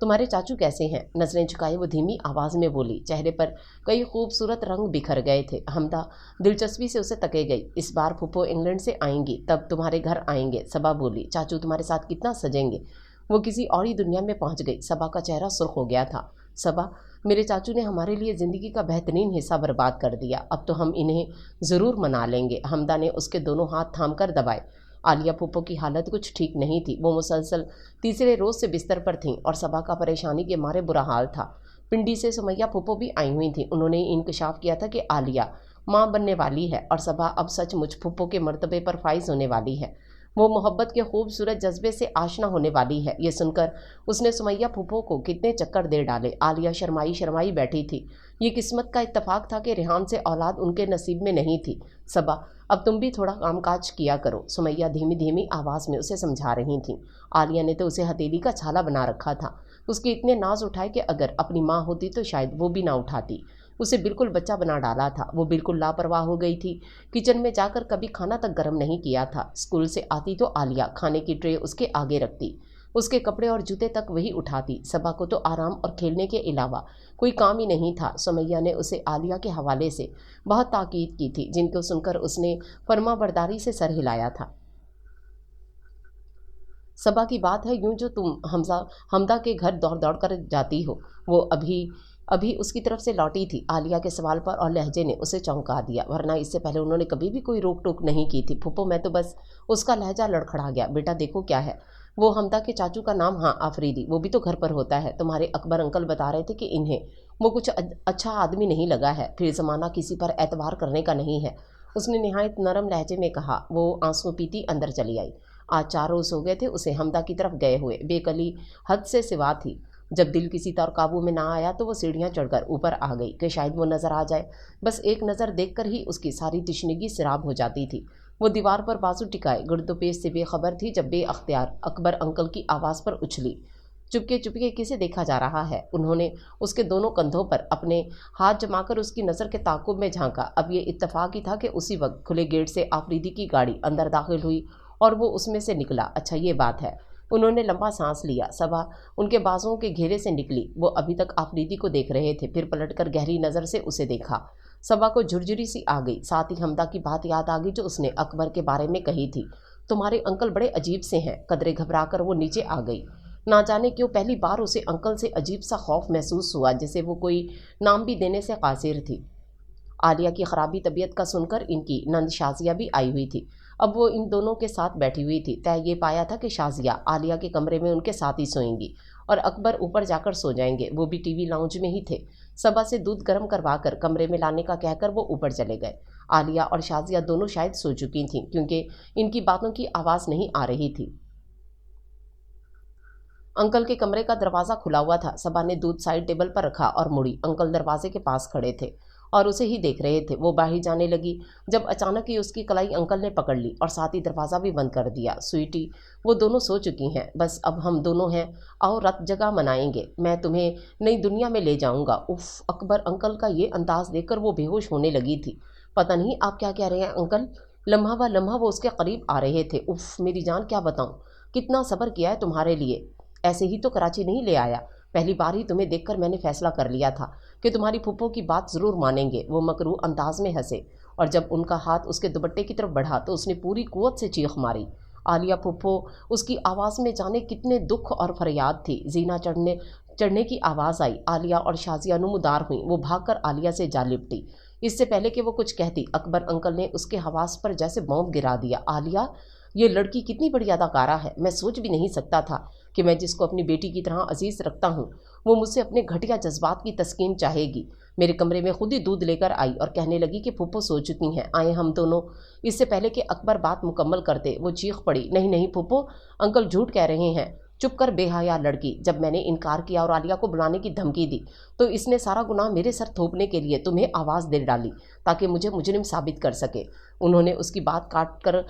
Speaker 1: तुम्हारे चाचू कैसे हैं? नज़रें झुकाए वो धीमी आवाज़ में बोली। चेहरे पर कई खूबसूरत रंग बिखर गए थे। हमदा दिलचस्पी से उसे तके गई। इस बार फूफो इंग्लैंड से आएंगी, तब तुम्हारे घर आएंगे। सबा बोली। चाचू तुम्हारे साथ कितना सजेंगे? वो किसी और ही दुनिया में पहुंच गई। सबा का चेहरा सुर्ख हो गया था। सबा, मेरे चाचू ने हमारे लिए ज़िंदगी का बेहतरीन हिस्सा बर्बाद कर दिया। अब तो हम इन्हें ज़रूर मना लेंगे। हमदा ने उसके दोनों हाथ थाम कर दबाए। आलिया फूफो की हालत कुछ ठीक नहीं थी। वो मुसलसल तीसरे रोज़ से बिस्तर पर थीं और सबा का परेशानी के मारे बुरा हाल था। पिंडी से सुमैया फूफो भी आई हुई थी। उन्होंने इंकशाफ किया था कि आलिया माँ बनने वाली है और सबा अब सचमुच फूफो के मर्तबे पर फाइज होने वाली है। वो मोहब्बत के खूबसूरत जज्बे से आशना होने वाली है। ये सुनकर उसने सुमैया फूफो को कितने चक्कर दे डाले। आलिया शर्माई शर्माई बैठी थी। ये किस्मत का इत्तफाक था कि रेहान से औलाद उनके नसीब में नहीं थी। सबा, अब तुम भी थोड़ा कामकाज किया करो, सुमैया धीमी धीमी आवाज़ में उसे समझा रही थी। आलिया ने तो उसे हथेली का छाला बना रखा था। उसके इतने नाज उठाए कि अगर अपनी माँ होती तो शायद वो भी ना उठाती। उसे बिल्कुल बच्चा बना डाला था। वो बिल्कुल लापरवाह हो गई थी। किचन में जाकर कभी खाना तक गर्म नहीं किया था। स्कूल से आती तो आलिया खाने की ट्रे उसके आगे रखती, उसके कपड़े और जूते तक वही उठाती। सबा को तो आराम और खेलने के अलावा कोई काम ही नहीं था। सुमैया ने उसे आलिया के हवाले से बहुत ताकीद की थी, जिनको सुनकर उसने फर्माबरदारी से सर हिलाया था। सबा की बात है, यूं जो तुम हमदा के घर दौड़ दौड़ कर जाती हो, वो अभी अभी उसकी तरफ से लौटी थी। आलिया के सवाल पर और लहजे ने उसे चौंका दिया, वरना इससे पहले उन्होंने कभी भी कोई रोक टोक नहीं की थी। फूफो, मैं तो बस, उसका लहजा लड़खड़ा गया। बेटा देखो क्या है, वो हमदा के चाचू का नाम, हाँ आफरीदी, वो भी तो घर पर होता है। तुम्हारे अकबर अंकल बता रहे थे कि इन्हें वो कुछ अच्छा आदमी नहीं लगा है। फिर ज़माना किसी पर एतबार करने का नहीं है, उसने नहायत नरम लहजे में कहा। वो आंसू पीती अंदर चली आई। आज 4 रोज़ हो गए थे उसे हमदा की तरफ गए हुए। बेकली हद से सिवा थी। जब दिल किसी तरह काबू में ना आया तो वो सीढ़ियाँ चढ़कर ऊपर आ गई कि शायद वो नज़र आ जाए। बस एक नज़र देखकर ही उसकी सारी तशनगी सराब हो जाती थी। वो दीवार पर बाजू टिकाए गुर्दोपेश से बेखबर थी जब बेअख्तियार अकबर अंकल की आवाज़ पर उछली। चुपके चुपके किसे देखा जा रहा है? उन्होंने उसके दोनों कंधों पर अपने हाथ जमाकर उसकी नज़र के ताक़ुब में झांका। अब ये इत्तेफाक ही था कि उसी वक्त खुले गेट से आफरीदी की गाड़ी अंदर दाखिल हुई और वो उसमें से निकला। अच्छा ये बात है। उन्होंने लंबा सांस लिया। सबा उनके बाजुओं के घेरे से निकली। वो अभी तक आफरीदी को देख रहे थे, फिर पलटकर गहरी नज़र से उसे देखा। सबा को झुरझुरी सी आ गई। साथ ही हमदा की बात याद आ गई जो उसने अकबर के बारे में कही थी। तुम्हारे अंकल बड़े अजीब से हैं। कदरे घबरा कर वो नीचे आ गई। ना जाने क्यों पहली बार उसे अंकल से अजीब सा खौफ महसूस हुआ, जैसे वो कोई नाम भी देने से कासिर थी। आलिया की ख़राबी तबीयत का सुनकर इनकी नंद शाजिया भी आई हुई थी। अब वो इन दोनों के साथ बैठी हुई थी। तय ये पाया था कि शाजिया आलिया के कमरे में उनके साथ ही सोएंगी और अकबर ऊपर जाकर सो जाएंगे। वो भी टीवी लाउंज में ही थे। सबा से दूध गर्म करवा कर कमरे में लाने का कहकर वो ऊपर चले गए। आलिया और शाजिया दोनों शायद सो चुकी थीं क्योंकि इनकी बातों की आवाज़ नहीं आ रही थी। अंकल के कमरे का दरवाज़ा खुला हुआ था। सबा ने दूध साइड टेबल पर रखा और मुड़ी। अंकल दरवाजे के पास खड़े थे और उसे ही देख रहे थे। वो बाहर जाने लगी जब अचानक ही उसकी कलाई अंकल ने पकड़ ली और साथ ही दरवाज़ा भी बंद कर दिया। स्वीटी, वो दोनों सो चुकी हैं, बस अब हम दोनों हैं। आओ रात जगह मनाएंगे, मैं तुम्हें नई दुनिया में ले जाऊंगा। उफ, अकबर अंकल का ये अंदाज देखकर वो बेहोश होने लगी थी। पता नहीं आप क्या कह रहे हैं अंकल। लम्हा व लम्हा वो उसके करीब आ रहे थे। उफ मेरी जान, क्या बताऊँ, कितना सब्र किया है तुम्हारे लिए। ऐसे ही तो कराची नहीं ले आया। पहली बार ही तुम्हें देखकर मैंने फैसला कर लिया था कि तुम्हारी फूफो की बात ज़रूर मानेंगे। वो मकरूह अंदाज में हंसे और जब उनका हाथ उसके दुपट्टे की तरफ बढ़ा तो उसने पूरी कुव्वत से चीख मारी। आलिया फूफो। उसकी आवाज़ में जाने कितने दुख और फरियाद थी। जीना चढ़ने की आवाज़ आई। आलिया और शाजिया नुमुदार हुई। वो भागकर आलिया से जा लिपटी। इससे पहले कि वो कुछ कहती, अकबर अंकल ने उसके हवास पर जैसे बॉम्ब गिरा दिया। आलिया, ये लड़की कितनी बड़ी अदाकारा है। मैं सोच भी नहीं सकता था कि मैं जिसको अपनी बेटी की तरह अजीज़ रखता हूँ वो मुझसे अपने घटिया जज्बात की तस्कीन चाहेगी। मेरे कमरे में खुद ही दूध लेकर आई और कहने लगी कि फूफो सो चुकी हैं, आए हम दोनों। इससे पहले कि अकबर बात मुकम्मल करते वो चीख पड़ी, नहीं नहीं फूफो, अंकल झूठ कह रहे हैं। चुप कर बेहया लड़की। जब मैंने इनकार किया और आलिया को बुलाने की धमकी दी तो इसने सारा गुनाह मेरे सर थोपने के लिए तुम्हें आवाज़ दे डाली ताकि मुझे मुजरिम साबित कर सके। उन्होंने उसकी बात काट कर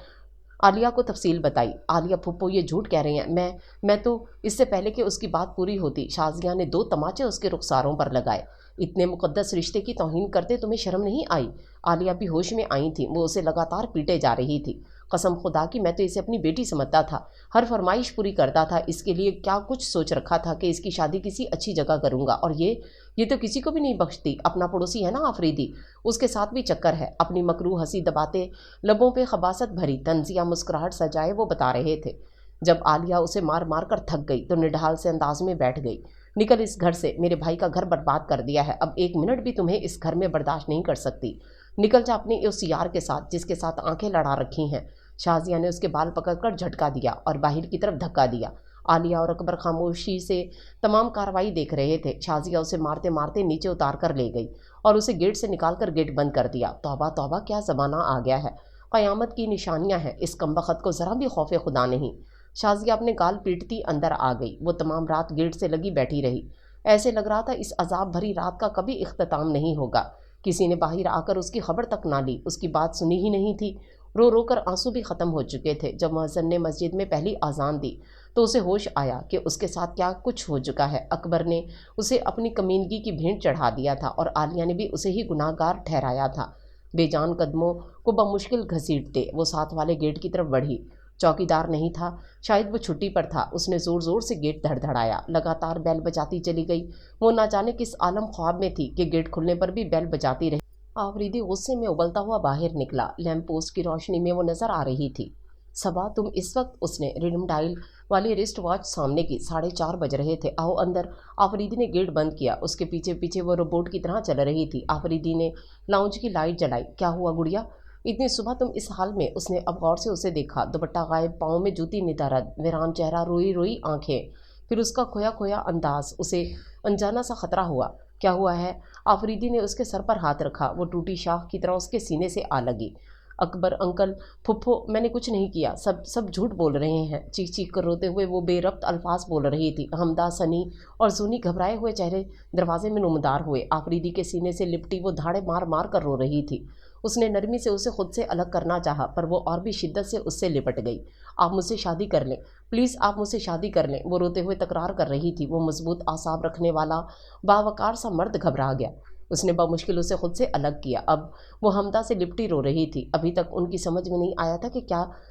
Speaker 1: आलिया को तफसील बताई। आलिया फूफो, ये झूठ कह रही हैं। मैं तो इससे पहले कि उसकी बात पूरी होती शाजिया ने 2 तमाचे उसके रुखसारों पर लगाए। इतने मुकद्दस रिश्ते की तौहीन करते तुम्हें शर्म नहीं आई? आलिया भी होश में आई थी। वो उसे लगातार पीटे जा रही थी। कसम खुदा की, मैं तो इसे अपनी बेटी समझता था, हर फरमाइश पूरी करता था, इसके लिए क्या कुछ सोच रखा था कि इसकी शादी किसी अच्छी जगह करूँगा। और ये तो किसी को भी नहीं बख्शती। अपना पड़ोसी है ना आफरीदी, उसके साथ भी चक्कर है। अपनी मकरू हंसी दबाते लबों पे खबासत भरी तंजिया मुस्कुराहट सजाए वो बता रहे थे। जब आलिया उसे मार मार कर थक गई तो निढाल से अंदाज में बैठ गई। निकल इस घर से, मेरे भाई का घर बर्बाद कर दिया है, अब 1 मिनट भी तुम्हें इस घर में बर्दाश्त नहीं कर सकती। निकल जा अपने उस यार के साथ जिसके साथ आंखें लड़ा रखी हैं। शाजिया ने उसके बाल पकड़कर झटका दिया और बाहर की तरफ धक्का दिया। आलिया और अकबर खामोशी से तमाम कार्रवाई देख रहे थे। शाजिया उसे मारते मारते नीचे उतार कर ले गई और उसे गेट से निकाल कर गेट बंद कर दिया। तौबा तौबा, क्या ज़माना आ गया है। क़यामत की निशानियां हैं। इस कमबख्त को ज़रा भी खौफ खुदा नहीं। शाजिया अपने गाल पीटती अंदर आ गई। वो तमाम रात गेट से लगी बैठी रही। ऐसे लग रहा था इस अजाब भरी रात का कभी इख्तिताम नहीं होगा। किसी ने बाहर आकर उसकी खबर तक ना ली, उसकी बात सुनी ही नहीं थी। रो रो कर आंसू भी ख़त्म हो चुके थे। जब मुअज्जिन ने मस्जिद में पहली आज़ान दी तो उसे होश आया कि उसके साथ क्या कुछ हो चुका है। अकबर ने उसे अपनी कमीनगी की भेंट चढ़ा दिया था और आलिया ने भी उसे ही गुनाहगार ठहराया था। बेजान कदमों को बमुश्किल घसीटते वो साथ वाले गेट की तरफ बढ़ी। चौकीदार नहीं था, शायद वो छुट्टी पर था। उसने ज़ोर ज़ोर से गेट धड़धड़ाया। लगातार बैल बजाती चली गई। वो ना जाने किस आलम ख्वाब में थी कि गेट खुलने पर भी बैल बजाती रही। आफरीदी गुस्से में उबलता हुआ बाहर निकला। लैंप पोस्ट की रोशनी में वो नज़र आ रही थी। सबा, तुम इस वक्त? उसने रिडम डायल वाली रिस्ट वॉच सामने की। 4:30 बज रहे थे। आओ अंदर। आफरीदी ने गेट बंद किया। उसके पीछे पीछे वो रोबोट की तरह चल रही थी। आफरीदी ने लाउंज की लाइट जलाई। क्या हुआ गुड़िया, इतनी सुबह तुम इस हाल में? उसने अब गौर से उसे देखा। दुपट्टा गायब, पाँव में जूती निदारद, वीरान चेहरा, रोई रोई आंखें, फिर उसका खोया खोया अंदाज। उसे अनजाना सा खतरा हुआ। क्या हुआ है? आफरीदी ने उसके सर पर हाथ रखा। वो टूटी शाख की तरह उसके सीने से आ लगी। अकबर अंकल, फुफ्फो, मैंने कुछ नहीं किया, सब झूठ बोल रहे हैं। चीख चीख कर रोते हुए वो बेरब्त अल्फाज बोल रही थी। हमदा, सनी और जूनी घबराए हुए चेहरे दरवाजे में नुमदार हुए। आफरीदी के सीने से लिपटी वो धाड़े मार मार कर रो रही थी। उसने नरमी से उसे खुद से अलग करना चाहा, पर वो और भी शिद्दत से उससे लिपट गई। आप मुझसे शादी कर लें, प्लीज़ आप मुझसे शादी कर लें, वो रोते हुए तकरार कर रही थी। वो मजबूत आसाब रखने वाला बावकार सा मर्द घबरा गया। उसने बमुश्किल उसे खुद से अलग किया। अब वो हमदा से लिपटी रो रही थी। अभी तक उनकी समझ में नहीं आया था कि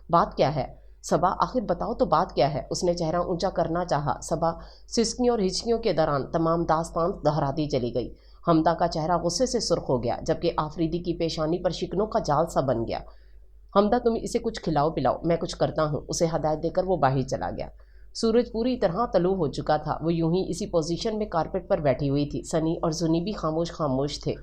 Speaker 1: बात क्या है। सबा, आखिर बताओ तो बात क्या है। उसने चेहरा ऊंचा करना चाहा। सबा सिसकियों और हिचकियों के दौरान तमाम दास्तान दोहराती चली गई। हमदा का चेहरा गुस्से से सुर्ख हो गया, जबकि आफरीदी की पेशानी पर शिकनों का जाल सा बन गया। हमदा, तुम इसे कुछ खिलाओ पिलाओ, मैं कुछ करता हूँ, उसे हदायत देकर वो बाहर चला गया। सूरज पूरी तरह तलू हो चुका था। वो यूं ही इसी पोजीशन में कारपेट पर बैठी हुई थी। सनी और जुनी भी खामोश खामोश थे।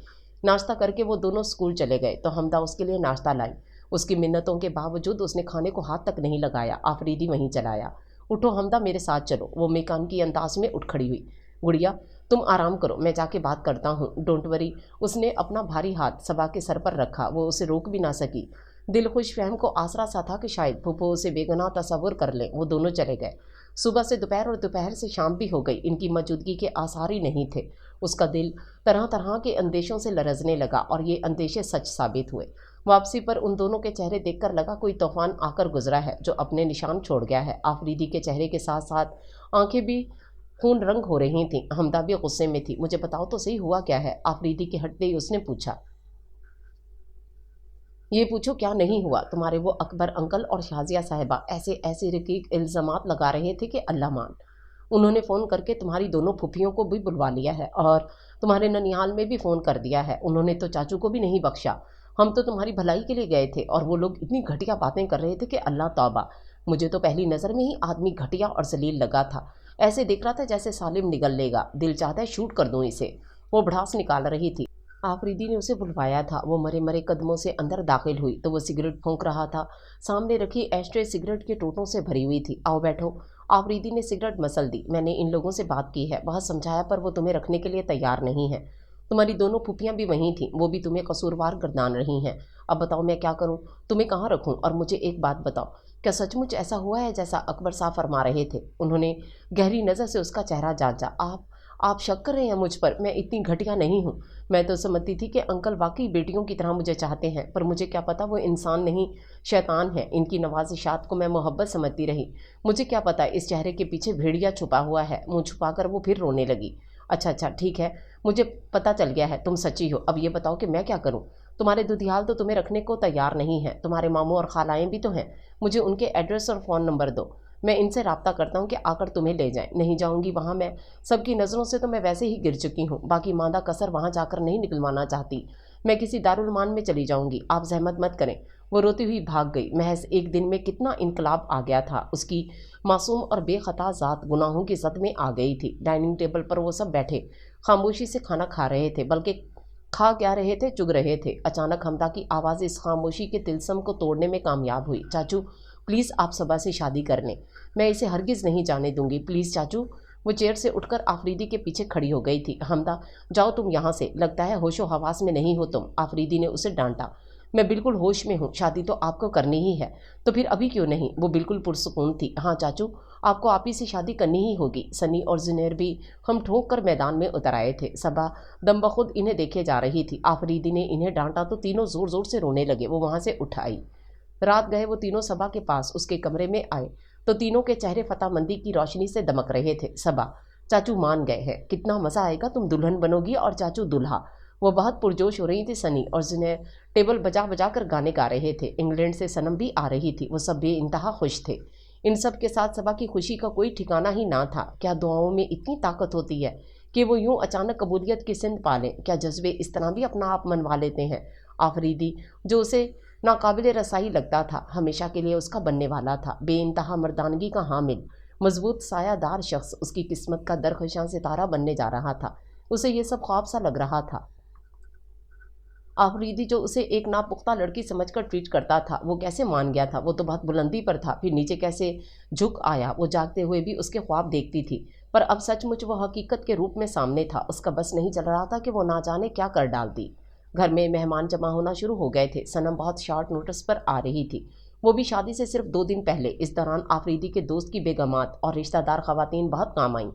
Speaker 1: नाश्ता करके वो दोनों स्कूल चले गए तो हमदा उसके लिए नाश्ता लाई। उसकी मिन्नतों के बावजूद उसने खाने को हाथ तक नहीं लगाया। आफरीदी वहीं चलाया। उठो हमदा, मेरे साथ चलो, वो मेकान की अंदाज में उठ खड़ी हुई। गुड़िया, तुम आराम करो, मैं जाके बात करता हूँ, डोंट वरी। उसने अपना भारी हाथ सबा के सर पर रखा। वो उसे रोक भी ना सकी। दिल खुश फहम को आसरा सा था कि शायद फूफो उसे बेगुनाह तस्वुर कर ले। वो दोनों चले गए। सुबह से दोपहर और दोपहर से शाम भी हो गई। इनकी मौजूदगी के आसार ही नहीं थे। उसका दिल तरह तरह के अंदेशों से लरजने लगा और ये अंदेशे सच साबित हुए। वापसी पर उन दोनों के चेहरे देखकर लगा कोई तूफान आकर गुजरा है जो अपने निशान छोड़ गया है। आफरीदी के चेहरे के साथ साथ आंखें भी खून रंग हो रही थीं। हमदा भी गुस्से में थी। मुझे बताओ तो सही हुआ क्या है, आफरीदी के हटते ही उसने पूछा। ये पूछो क्या नहीं हुआ। तुम्हारे वो अकबर अंकल और शाजिया साहिबा ऐसे ऐसे रकीक इल्ज़ामात लगा रहे थे कि अल्लाह मान। उन्होंने फ़ोन करके तुम्हारी दोनों फूफियों को भी बुलवा लिया है और तुम्हारे ननिहाल में भी फ़ोन कर दिया है। उन्होंने तो चाचू को भी नहीं बख्शा। हम तो तुम्हारी भलाई के लिए गए थे और वो लोग इतनी घटिया बातें कर रहे थे कि अल्लाह तौबा। मुझे तो पहली नज़र में ही आदमी घटिया और जलील लगा था। ऐसे दिख रहा था जैसे सालिम निगल लेगा। दिल चाहता है शूट कर दूँ इसे। वो भड़ास निकाल रही थी। आफरीदी ने उसे बुलवाया था। वो मरे मरे कदमों से अंदर दाखिल हुई तो वो सिगरेट फूंक रहा था। सामने रखी एस्ट्रे सिगरेट के टोटों से भरी हुई थी। आओ बैठो। आफरीदी ने सिगरेट मसल दी। मैंने इन लोगों से बात की है, बहुत समझाया, पर वो तुम्हें रखने के लिए तैयार नहीं है। तुम्हारी दोनों फूफियाँ भी वहीं थीं, वो भी तुम्हें कसूरवार गर्दान रही हैं। अब बताओ मैं क्या करूँ, तुम्हें कहाँ रखूँ। और मुझे एक बात बताओ, क्या सचमुच ऐसा हुआ है जैसा अकबर साहब फरमा रहे थे। उन्होंने गहरी नज़र से उसका चेहरा जांचा। आप शक कर रहे हैं मुझ पर, मैं इतनी घटिया नहीं हूँ। मैं तो समझती थी कि अंकल वाकई बेटियों की तरह मुझे चाहते हैं, पर मुझे क्या पता वो इंसान नहीं शैतान है। इनकी नवाजिशात को मैं मोहब्बत समझती रही। मुझे क्या पता इस चेहरे के पीछे भेड़िया छुपा हुआ है। मुँह छुपाकर वो फिर रोने लगी। अच्छा ठीक है, मुझे पता चल गया है तुम सच्ची हो। अब ये बताओ कि मैं क्या करूँ। तुम्हारे दुधियाल तो तुम्हें रखने को तैयार नहीं है। तुम्हारे मामू और खालाएँ भी तो हैं। मुझे उनके एड्रेस और फ़ोन नंबर दो, मैं इनसे रब्ता करता हूँ कि आकर तुम्हें ले जाएं। नहीं जाऊँगी वहाँ मैं, सबकी नज़रों से तो मैं वैसे ही गिर चुकी हूँ। बाकी मादा कसर वहाँ जाकर नहीं निकलवाना चाहती। मैं किसी दारुल मान में चली जाऊँगी, आप जहमत मत करें। वो रोती हुई भाग गई। महज एक दिन में कितना इनकलाब आ गया था। उसकी मासूम और बेखता ज़ात गुनाहों की ज़द में आ गई थी। डाइनिंग टेबल पर वो सब बैठे खामोशी से खाना खा रहे थे, बल्कि खा क्या रहे थे, चुग रहे थे। अचानक हमदा की आवाज़ इस खामोशी के तिलस्म को तोड़ने में कामयाब हुई। चाचू प्लीज़ आप सबा से शादी कर लें, मैं इसे हरगिज़ नहीं जाने दूंगी, प्लीज़ चाचू। वो चेयर से उठकर आफरीदी के पीछे खड़ी हो गई थी। हमदा, जाओ तुम यहाँ से, लगता है होशो हवास में नहीं हो तुम, आफरीदी ने उसे डांटा। मैं बिल्कुल होश में हूँ, शादी तो आपको करनी ही है, तो फिर अभी क्यों नहीं। वो बिल्कुल पुरसुकून थी। हाँ चाचू, आपको आप ही से शादी करनी ही होगी। सनी और जुनैर भी हम ठोक कर मैदान में उतर आए थे। सबा दम बखुद इन्हें देखे जा रही थी। आफरीदी ने इन्हें डांटा तो तीनों ज़ोर ज़ोर से रोने लगे। वो वहाँ से उठ आई। रात गए वो तीनों सबा के पास उसके कमरे में आए तो तीनों के चेहरे फतामंदी की रोशनी से दमक रहे थे। सबा, चाचू मान गए हैं, कितना मज़ा आएगा, तुम दुल्हन बनोगी और चाचू दूल्हा। वो बहुत पुरजोश हो रही थी। सनी और जुनैर टेबल बजा बजा कर गाने गा रहे थे। इंग्लैंड से सनम भी आ रही थी। वो सब बेइंतहा खुश थे। इन सब के साथ सबा की खुशी का कोई ठिकाना ही ना था। क्या दुआओं में इतनी ताकत होती है कि वो यूं अचानक कबूलियत की सिंध पालें। क्या जज्बे इस तरह भी अपना आप मनवा लेते हैं। आफरीदी, जो उसे नाकाबिल रसाई लगता था, हमेशा के लिए उसका बनने वाला था। बेइंतहा मर्दानगी का हामिल, मजबूत सायादार शख्स उसकी किस्मत का दरख्शां सितारा बनने जा रहा था। उसे ये सब ख्वाब सा लग रहा था। आफरीदी जो उसे एक नापुख्ता लड़की समझकर ट्रीट करता था, वो कैसे मान गया था। वो तो बहुत बुलंदी पर था, फिर नीचे कैसे झुक आया। वो जागते हुए भी उसके ख्वाब देखती थी, पर अब सचमुच वो हकीकत के रूप में सामने था। उसका बस नहीं चल रहा था कि वो ना जाने क्या कर डालती। घर में मेहमान जमा होना शुरू हो गए थे। सनम बहुत शॉर्ट नोटिस पर आ रही थी, वो भी शादी से सिर्फ 2 दिन पहले। इस दौरान आफरीदी के दोस्त की बेगमात और रिश्तेदार खवातीन बहुत काम आईं।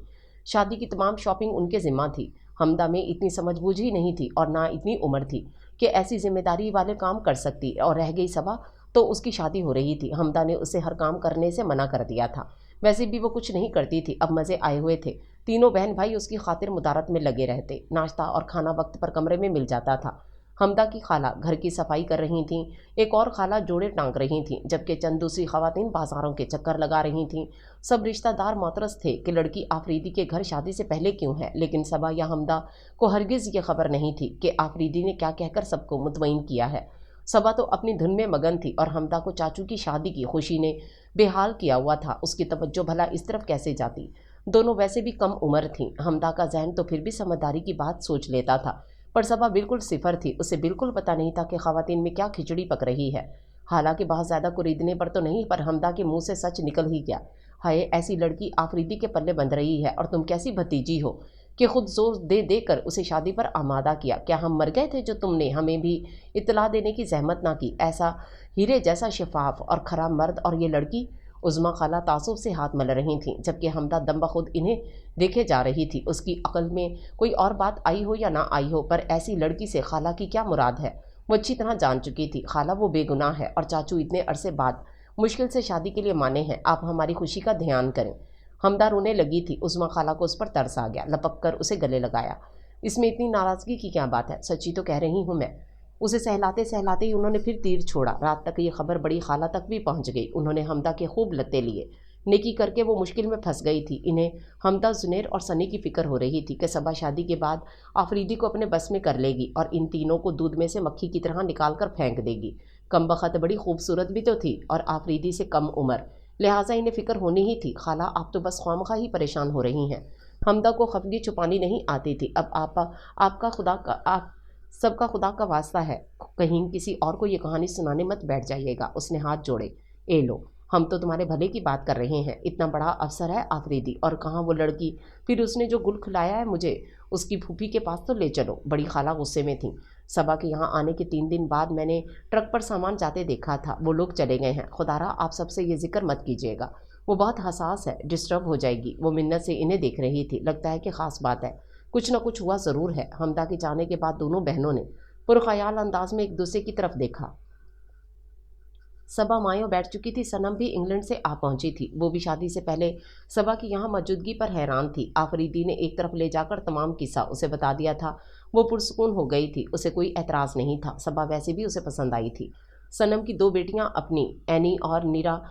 Speaker 1: शादी की तमाम शॉपिंग उनके जिम्मा थी। हमदा में इतनी समझबूझ ही नहीं थी और ना इतनी उम्र थी कि ऐसी जिम्मेदारी वाले काम कर सकती। और रह गई सबा, तो उसकी शादी हो रही थी। हमदा ने उसे हर काम करने से मना कर दिया था। वैसे भी वो कुछ नहीं करती थी, अब मज़े आए हुए थे। तीनों बहन भाई उसकी खातिर मुदारत में लगे रहते। नाश्ता और खाना वक्त पर कमरे में मिल जाता था। हमदा की खाला घर की सफाई कर रही थीं, एक और खाला जोड़े टांग रही थीं, जबकि चंद दूसरी खवातीन बाजारों के चक्कर लगा रही थीं। सब रिश्तेदार मोतरस थे कि लड़की आफरीदी के घर शादी से पहले क्यों है, लेकिन सबा या हमदा को हरगिज़ ये खबर नहीं थी कि आफरीदी ने क्या कहकर सबको मुतमईन किया है। सबा तो अपनी धुन में मगन थी और हमदा को चाचू की शादी की खुशी ने बेहाल किया हुआ था। उसकी तवज्जो भला इस तरफ कैसे जाती। दोनों वैसे भी कम उम्र थीं। हमदा का जहन तो फिर भी समझदारी की बात सोच लेता था, पर सबा बिल्कुल सिफर थी। उसे बिल्कुल पता नहीं था कि खवातीन में क्या खिचड़ी पक रही है। हालांकि बहुत ज़्यादा कुरीदने पर तो नहीं, पर हमदा के मुंह से सच निकल ही गया। हाय, ऐसी लड़की आफरीदी के पल्ले बंध रही है और तुम कैसी भतीजी हो कि खुद जोर दे दे कर उसे शादी पर आमादा किया। क्या हम मर गए थे जो तुमने हमें भी इत्तला देने की जहमत ना की। ऐसा हीरे जैसा शफाफ और खरा मर्द और ये लड़की। उज़्मा खाला तासुब से हाथ मल रही थीं, जबकि हमदा दम बखुद इन्हें देखे जा रही थी। उसकी अक्ल में कोई और बात आई हो या ना आई हो, पर ऐसी लड़की से खाला की क्या मुराद है वो अच्छी तरह जान चुकी थी। खाला वो बेगुनाह है और चाचू इतने अरसे बाद मुश्किल से शादी के लिए माने हैं। आप हमारी खुशी का ध्यान करें। हमदा रोने लगी थी। उज़्मा खाला को उस पर तरस आ गया। लपक कर उसे गले लगाया। इसमें इतनी नाराज़गी की क्या बात है, सच्ची तो कह रही हूँ मैं। उसे सहलाते सहलाते ही उन्होंने फिर तीर छोड़ा। रात तक ये खबर बड़ी खाला तक भी पहुँच गई। उन्होंने हमदा के खूब लत्ते लिए। नेकी करके वो मुश्किल में फंस गई थी। इन्हें हमदा, जुनैर और सनी की फिक्र हो रही थी कि सबा शादी के बाद आफरीदी को अपने बस में कर लेगी और इन तीनों को दूध में से मक्खी की तरह निकाल कर फेंक देगी। कमबख्त बड़ी खूबसूरत भी तो थी और आफरीदी से कम उम्र, लिहाजा इन्हें फिक्र होनी ही थी। खाला, आप तो बस ख्वामखा ही परेशान हो रही हैं। हमदा को खफगी छुपानी नहीं आती थी। अब आप सबका खुदा का वास्ता है, कहीं किसी और को ये कहानी सुनाने मत बैठ जाइएगा। उसने हाथ जोड़े। ए लो, हम तो तुम्हारे भले की बात कर रहे हैं। इतना बड़ा अफसर है आफरीदी, और कहाँ वो लड़की। फिर उसने जो गुल खिलाया है मुझे, उसकी फूफी के पास तो ले चलो। बड़ी खाला गुस्से में थी। सबा के यहाँ आने के 3 दिन बाद मैंने ट्रक पर सामान जाते देखा था। वो लोग चले गए हैं। खुदारा आप सबसे ये जिक्र मत कीजिएगा, वो बहुत हसास है, डिस्टर्ब हो जाएगी। वो मिन्नत से इन्हें देख रही थी। लगता है कि ख़ास बात है, कुछ न कुछ हुआ ज़रूर है। हमदा के जाने के बाद दोनों बहनों ने पुरख्याल अंदाज में एक दूसरे की तरफ देखा। सबा मायों बैठ चुकी थी। सनम भी इंग्लैंड से आ पहुंची थी। वो भी शादी से पहले सबा की यहाँ मौजूदगी पर हैरान थी। आफरीदी ने एक तरफ ले जाकर तमाम किस्सा उसे बता दिया था। वो पुरसुकून हो गई थी। उसे कोई एतराज़ नहीं था। सबा वैसे भी उसे पसंद आई थी। सनम की 2 बेटियां अपनी एनी और नीरा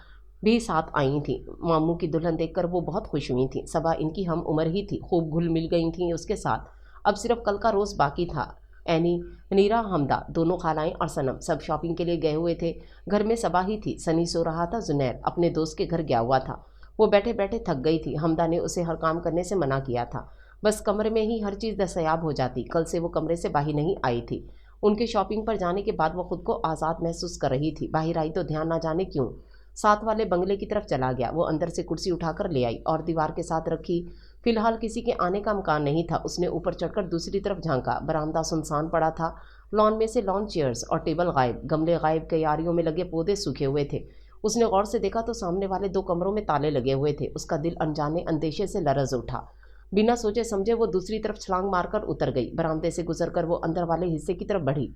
Speaker 1: भी साथ आई थीं। मामू की दुल्हन देखकर वो बहुत खुश हुई थी। सबा इनकी हम उम्र ही थी, खूब घुल मिल गई थी उसके साथ। अब सिर्फ कल का रोज़ बाकी था। एनी, नीरा, हमदा, दोनों खालाएं और सनम सब शॉपिंग के लिए गए हुए थे। घर में सबा ही थी। सनी सो रहा था। जुनैर अपने दोस्त के घर गया हुआ था। वो बैठे बैठे थक गई थी। हमदा ने उसे हर काम करने से मना किया था। बस कमरे में ही हर चीज़ दस्तयाब हो जाती। कल से वो कमरे से बाहर नहीं आई थी। उनके शॉपिंग पर जाने के बाद वो खुद को आज़ाद महसूस कर रही थी। बाहर आई तो ध्यान ना जाने क्यों साथ वाले बंगले की तरफ चला गया। वो अंदर से कुर्सी उठाकर ले आई और दीवार के साथ रखी। फिलहाल किसी के आने का मकान नहीं था। उसने ऊपर चढ़कर दूसरी तरफ झांका। बरामदा सुनसान पड़ा था। लॉन में से लॉन चेयर्स और टेबल गायब, गमले गायब, क्यारियों में लगे पौधे सूखे हुए थे। उसने गौर से देखा तो सामने वाले 2 कमरों में ताले लगे हुए थे। उसका दिल अनजाने अंदेशे से लरज़ उठा। बिना सोचे समझे वो दूसरी तरफ छलांग मारकर उतर गई। बरामदे से गुजरकर वो अंदर वाले हिस्से की तरफ बढ़ी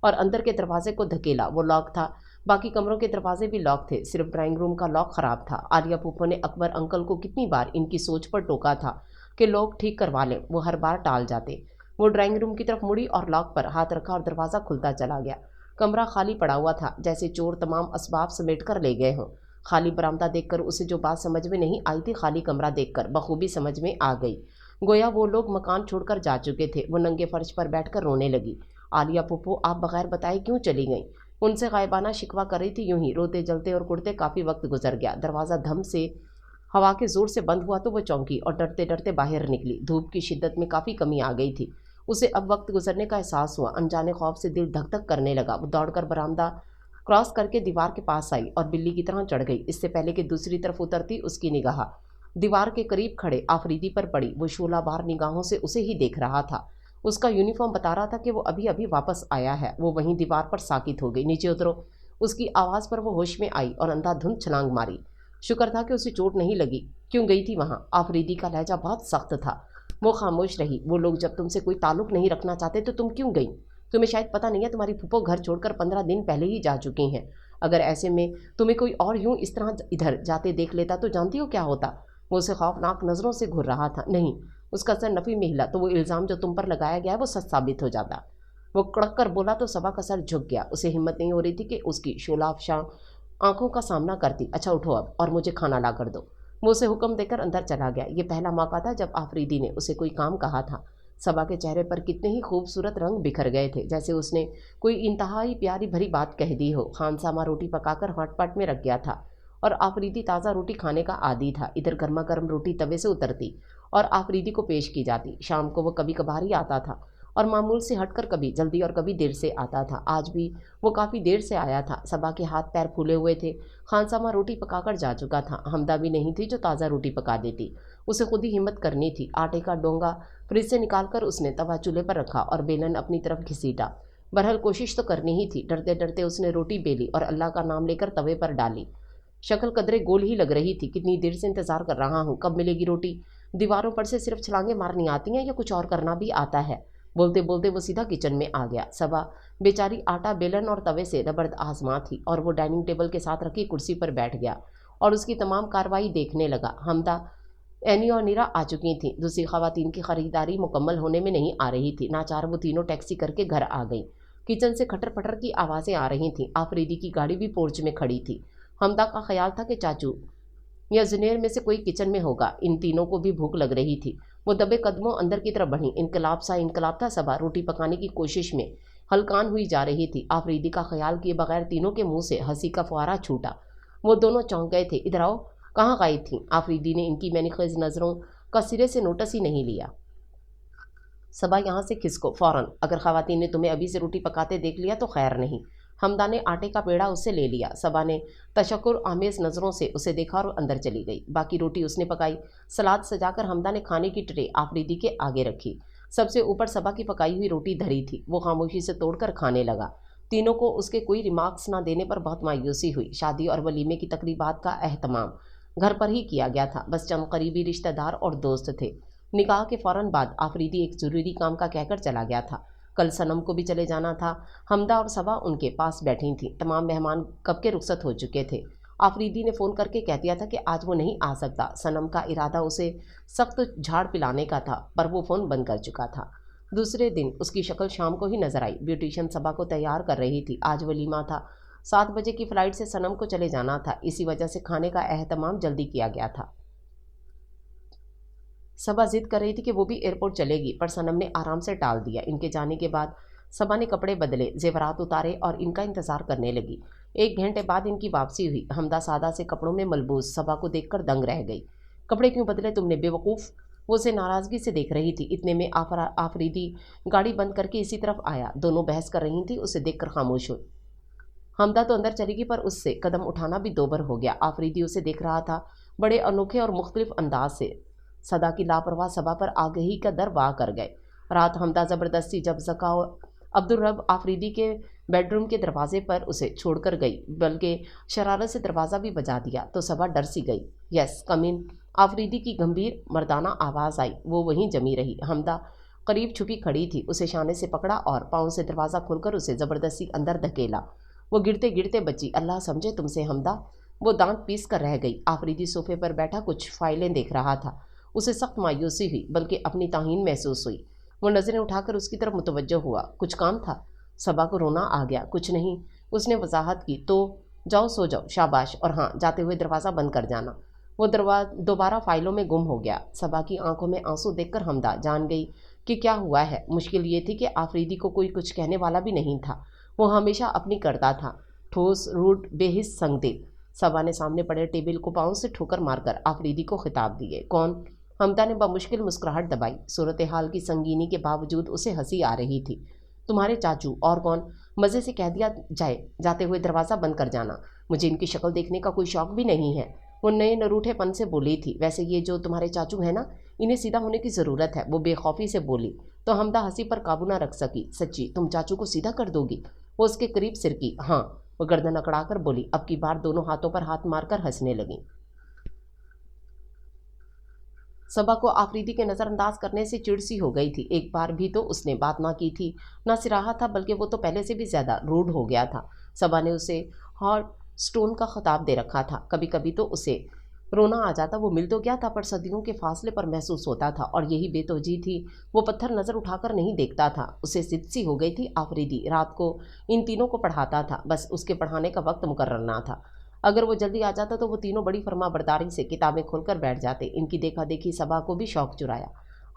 Speaker 1: और अंदर के दरवाजे को धकेला। वो लॉक था। बाकी कमरों के दरवाजे भी लॉक थे। सिर्फ ड्राइंग रूम का लॉक ख़राब था। आलिया फूफो ने अकबर अंकल को कितनी बार इनकी सोच पर टोका था कि लोग ठीक करवा लें। वो हर बार टाल जाते। वो ड्राइंग रूम की तरफ मुड़ी और लॉक पर हाथ रखा और दरवाज़ा खुलता चला गया। कमरा खाली पड़ा हुआ था, जैसे चोर तमाम असबाब समेट कर ले गए हों। खाली बरामदा देखकर उसे जो बात समझ में नहीं आई थी, खाली कमरा देखकर बखूबी समझ में आ गई। गोया वो लोग मकान छोड़कर जा चुके थे। वो नंगे फर्श पर बैठकर रोने लगी। आलिया फूफो आप बगैर बताए क्यों चली गईं? उनसे गायबाना शिकवा कर रही थी। यूं ही रोते जलते और कुड़ते काफ़ी वक्त गुजर गया। दरवाज़ा धम से हवा के ज़ोर से बंद हुआ तो वो चौंकी और डरते डरते बाहर निकली। धूप की शिद्दत में काफ़ी कमी आ गई थी। उसे अब वक्त गुजरने का एहसास हुआ। अनजाने खौफ से दिल धक धक करने लगा। वो दौड़कर बरामदा क्रॉस करके दीवार के पास आई और बिल्ली की तरह चढ़ गई। इससे पहले कि दूसरी तरफ उतरती, उसकी निगाह दीवार के करीब खड़े आफरीदी पर पड़ी। वो शोलाबार निगाहों से उसे ही देख रहा था। उसका यूनिफॉर्म बता रहा था कि वो अभी अभी वापस आया है। वो वहीं दीवार पर साकित हो गई। नीचे उतरो। उसकी आवाज़ पर वो होश में आई और अंधाधुंध छलांग मारी। शुक्र था कि उसे चोट नहीं लगी। क्यों गई थी वहाँ? आफरीदी का लहजा बहुत सख्त था। वो खामोश रही। वो लोग जब तुमसे कोई ताल्लुक नहीं रखना चाहते तो तुम क्यों गई? तुम्हें शायद पता नहीं है, तुम्हारी फूफो घर छोड़कर 15 दिन पहले ही जा चुकी हैं। अगर ऐसे में तुम्हें कोई और यूं इस तरह इधर जाते देख लेता तो जानती हो क्या होता? वो उसे खौफनाक नज़रों से घूर रहा था। नहीं, उसका सर नफ़ी में हिला तो वो इल्ज़ाम जो तुम पर लगाया गया है वो सच साबित हो जाता। वो कड़क कर बोला तो सबा का सर झुक गया। उसे हिम्मत नहीं हो रही थी कि उसकी शोलाफशां आंखों का सामना करती। अच्छा उठो अब और मुझे खाना ला कर दो। वो उसे हुक्म देकर अंदर चला गया। ये पहला मौका था जब आफरीदी ने उसे कोई काम कहा था। सबा के चेहरे पर कितने ही खूबसूरत रंग बिखर गए थे, जैसे उसने कोई इंतहाई प्यारी भरी बात कह दी हो। खानसामा रोटी पकाकर हॉटपॉट में रख गया था और आफरीदी ताज़ा रोटी खाने का आदी था। इधर गर्मा गर्म रोटी तवे से उतरती और आफरीदी को पेश की जाती। शाम को वो कभी कभार ही आता था और मामूल से हटकर कभी जल्दी और कभी देर से आता था। आज भी वो काफ़ी देर से आया था। सबा के हाथ पैर फूले हुए थे। खानसामा रोटी पकाकर जा चुका था। हमदा भी नहीं थी जो ताज़ा रोटी पका देती। उसे खुद ही हिम्मत करनी थी। आटे का डोंगा फ्रिज से निकालकर उसने तवा चूल्हे पर रखा और बेलन अपनी तरफ घसीटा। बहरहाल कोशिश तो करनी ही थी। डरते डरते उसने रोटी बेली और अल्लाह का नाम लेकर तवे पर डाली। शक्ल कदरे गोल ही लग रही थी। कितनी देर से इंतज़ार कर रहा हूँ, कब मिलेगी रोटी? दीवारों पर से सिर्फ छलांगे मारनी आती हैं या कुछ और करना भी आता है? बोलते बोलते वो सीधा किचन में आ गया। सबा बेचारी आटा बेलन और तवे से रबड़ आजमा थी और वो डाइनिंग टेबल के साथ रखी कुर्सी पर बैठ गया और उसकी तमाम कार्रवाई देखने लगा। हमदा, एनी और नीरा आ चुकी थीं। दूसरी खवातीन की खरीदारी मुकम्मल होने में नहीं आ रही थी। नाचार वो तीनों टैक्सी करके घर आ गई। किचन से खटर पटर की आवाज़ें आ रही थीं। आफरीदी की गाड़ी भी पोर्च में खड़ी थी। हमदा का ख्याल था कि चाचू या जुनेर में से कोई किचन में होगा। इन तीनों को भी भूख लग रही थी। वो दबे कदमों अंदर की तरफ बढ़ी। इनकलाब सा इनकलाब था। सबा रोटी पकाने की कोशिश में हलकान हुई जा रही थी। आफरीदी का ख्याल किए बगैर तीनों के मुंह से हंसी का फुहारा छूटा। वो दोनों चौंक गए थे। इधर आओ। कहाँ गायब थी? आफरीदी ने इनकी मैनिखेज नज़रों का सिरे से नोटिस ही नहीं लिया। सबा यहाँ से खिसको फ़ौरन। अगर ख़वातीन ने तुम्हें अभी से रोटी पकाते देख लिया तो खैर नहीं। हमदा ने आटे का पेड़ा उससे ले लिया। सबा ने तशक्कुर आमेज़ नज़रों से उसे देखा और अंदर चली गई। बाकी रोटी उसने पकाई। सलाद सजाकर हमदा ने खाने की ट्रे आफरीदी के आगे रखी। सबसे ऊपर सबा की पकाई हुई रोटी धरी थी। वो खामोशी से तोड़कर खाने लगा। तीनों को उसके कोई रिमार्क्स ना देने पर बहुत मायूसी हुई। शादी और वलीमे की तकरीबात का एहतमाम घर पर ही किया गया था। बस चंद करीबी रिश्तेदार और दोस्त थे। निकाह के फ़ौरन बाद आफरीदी एक ज़रूरी काम का कहकर चला गया था। कल सनम को भी चले जाना था। हमदा और सबा उनके पास बैठी थीं। तमाम मेहमान कब के रुखसत हो चुके थे। आफरीदी ने फ़ोन करके कह दिया था कि आज वो नहीं आ सकता। सनम का इरादा उसे सख्त झाड़ पिलाने का था, पर वो फ़ोन बंद कर चुका था। दूसरे दिन उसकी शक्ल शाम को ही नजर आई। ब्यूटिशियन सबा को तैयार कर रही थी। आज वलीमा था। 7 बजे की फ़्लाइट से सनम को चले जाना था। इसी वजह से खाने का एहतमाम जल्दी किया गया था। सबा जिद कर रही थी कि वो भी एयरपोर्ट चलेगी, पर सनम ने आराम से टाल दिया। इनके जाने के बाद सबा ने कपड़े बदले, जेवरात उतारे और इनका इंतज़ार करने लगी। 1 घंटे बाद इनकी वापसी हुई। हमदा सादा से कपड़ों में मलबूस सबा को देखकर दंग रह गई। कपड़े क्यों बदले तुमने, बेवकूफ़? वो उसे नाराज़गी से देख रही थी। इतने में आफरीदी गाड़ी बंद करके इसी तरफ आया। दोनों बहस कर रही थी। उसे देखकर खामोश हुई। हमदा तो अंदर चली गई, पर उससे कदम उठाना भी दोबर हो गया। आफरीदी उसे देख रहा था, बड़े अनोखे और मुख्तलिफ अंदाज से। सदा की लापरवाह सबा पर आगही का दर वाह कर गए। रात हमदा ज़बरदस्ती जब ज़का अब्दुल रब आफरीदी के बेडरूम के दरवाजे पर उसे छोड़कर गई, बल्कि शरारत से दरवाज़ा भी बजा दिया, तो सबा डर सी गई। यस कम इन। आफरीदी की गंभीर मर्दाना आवाज़ आई। वो वहीं जमी रही। हमदा करीब छुपी खड़ी थी। उसे शाने से पकड़ा और पाँव से दरवाज़ा खोलकर उसे ज़बरदस्ती अंदर धकेला। वो गिरते गिरते बची। अल्लाह समझे तुमसे हमदा। वो दांत पीस कर रह गई। आफरीदी सोफे पर बैठा कुछ फाइलें देख रहा था। उसे सख्त मायूसी हुई, बल्कि अपनी ताहीन महसूस हुई। वो नज़रें उठाकर उसकी तरफ मुतवज्जो हुआ। कुछ काम था? सबा को रोना आ गया। कुछ नहीं, उसने वजाहत की। तो जाओ सो जाओ। शाबाश। और हाँ, जाते हुए दरवाज़ा बंद कर जाना। वो दोबारा फाइलों में गुम हो गया। सबा की आंखों में आंसू देखकर हमदा जान गई कि क्या हुआ है। मुश्किल ये थी कि आफरीदी को कोई कुछ कहने वाला भी नहीं था। वो हमेशा अपनी करता था, ठोस, रूट, बेहिस, संगदिल। सबा ने सामने पड़े टेबल को पाँव से ठोकर मारकर आफरीदी को खिताब दिए। कौन? हमदा ने बमुश्किल मुस्कुराहट दबाई। सूरत हाल की संगीनी के बावजूद उसे हंसी आ रही थी। तुम्हारे चाचू। और कौन? मज़े से कह दिया जाए, जाते हुए दरवाज़ा बंद कर जाना। मुझे इनकी शक्ल देखने का कोई शौक भी नहीं है। वो नए नरूठेपन से बोली थी। वैसे ये जो तुम्हारे चाचू हैं ना, इन्हें सीधा होने की ज़रूरत है। वो बेखौफी से बोली। तो हमदा हंसी पर काबू ना रख सकी। सच्ची तुम चाचू को सीधा कर दोगी? वो उसके करीब सिरकी। हाँ, वो गर्दन अकड़ाकर बोली। अब की बार दोनों हाथों पर हाथ मारकर हंसने लगी। सबा को आफरीदी के नज़रअंदाज करने से चिढ़ सी हो गई थी। एक बार भी तो उसने बात ना की थी, ना सिराहा था, बल्कि वो तो पहले से भी ज़्यादा रूड हो गया था। सबा ने उसे हॉट स्टोन का खिताब दे रखा था। कभी कभी तो उसे रोना आ जाता। वो मिल तो गया था पर सदियों के फासले पर महसूस होता था, और यही बेतौजी थी। वो पत्थर नज़र उठाकर नहीं देखता था। उसे जिद सी हो गई थी। आफरीदी रात को इन तीनों को पढ़ाता था, बस उसके पढ़ाने का वक्त मुकर्रर ना था। अगर वो जल्दी आ जाता तो वो तीनों बड़ी फरमाबरदारी से किताबें खोलकर बैठ जाते। इनकी देखा देखी सबा को भी शौक चुराया।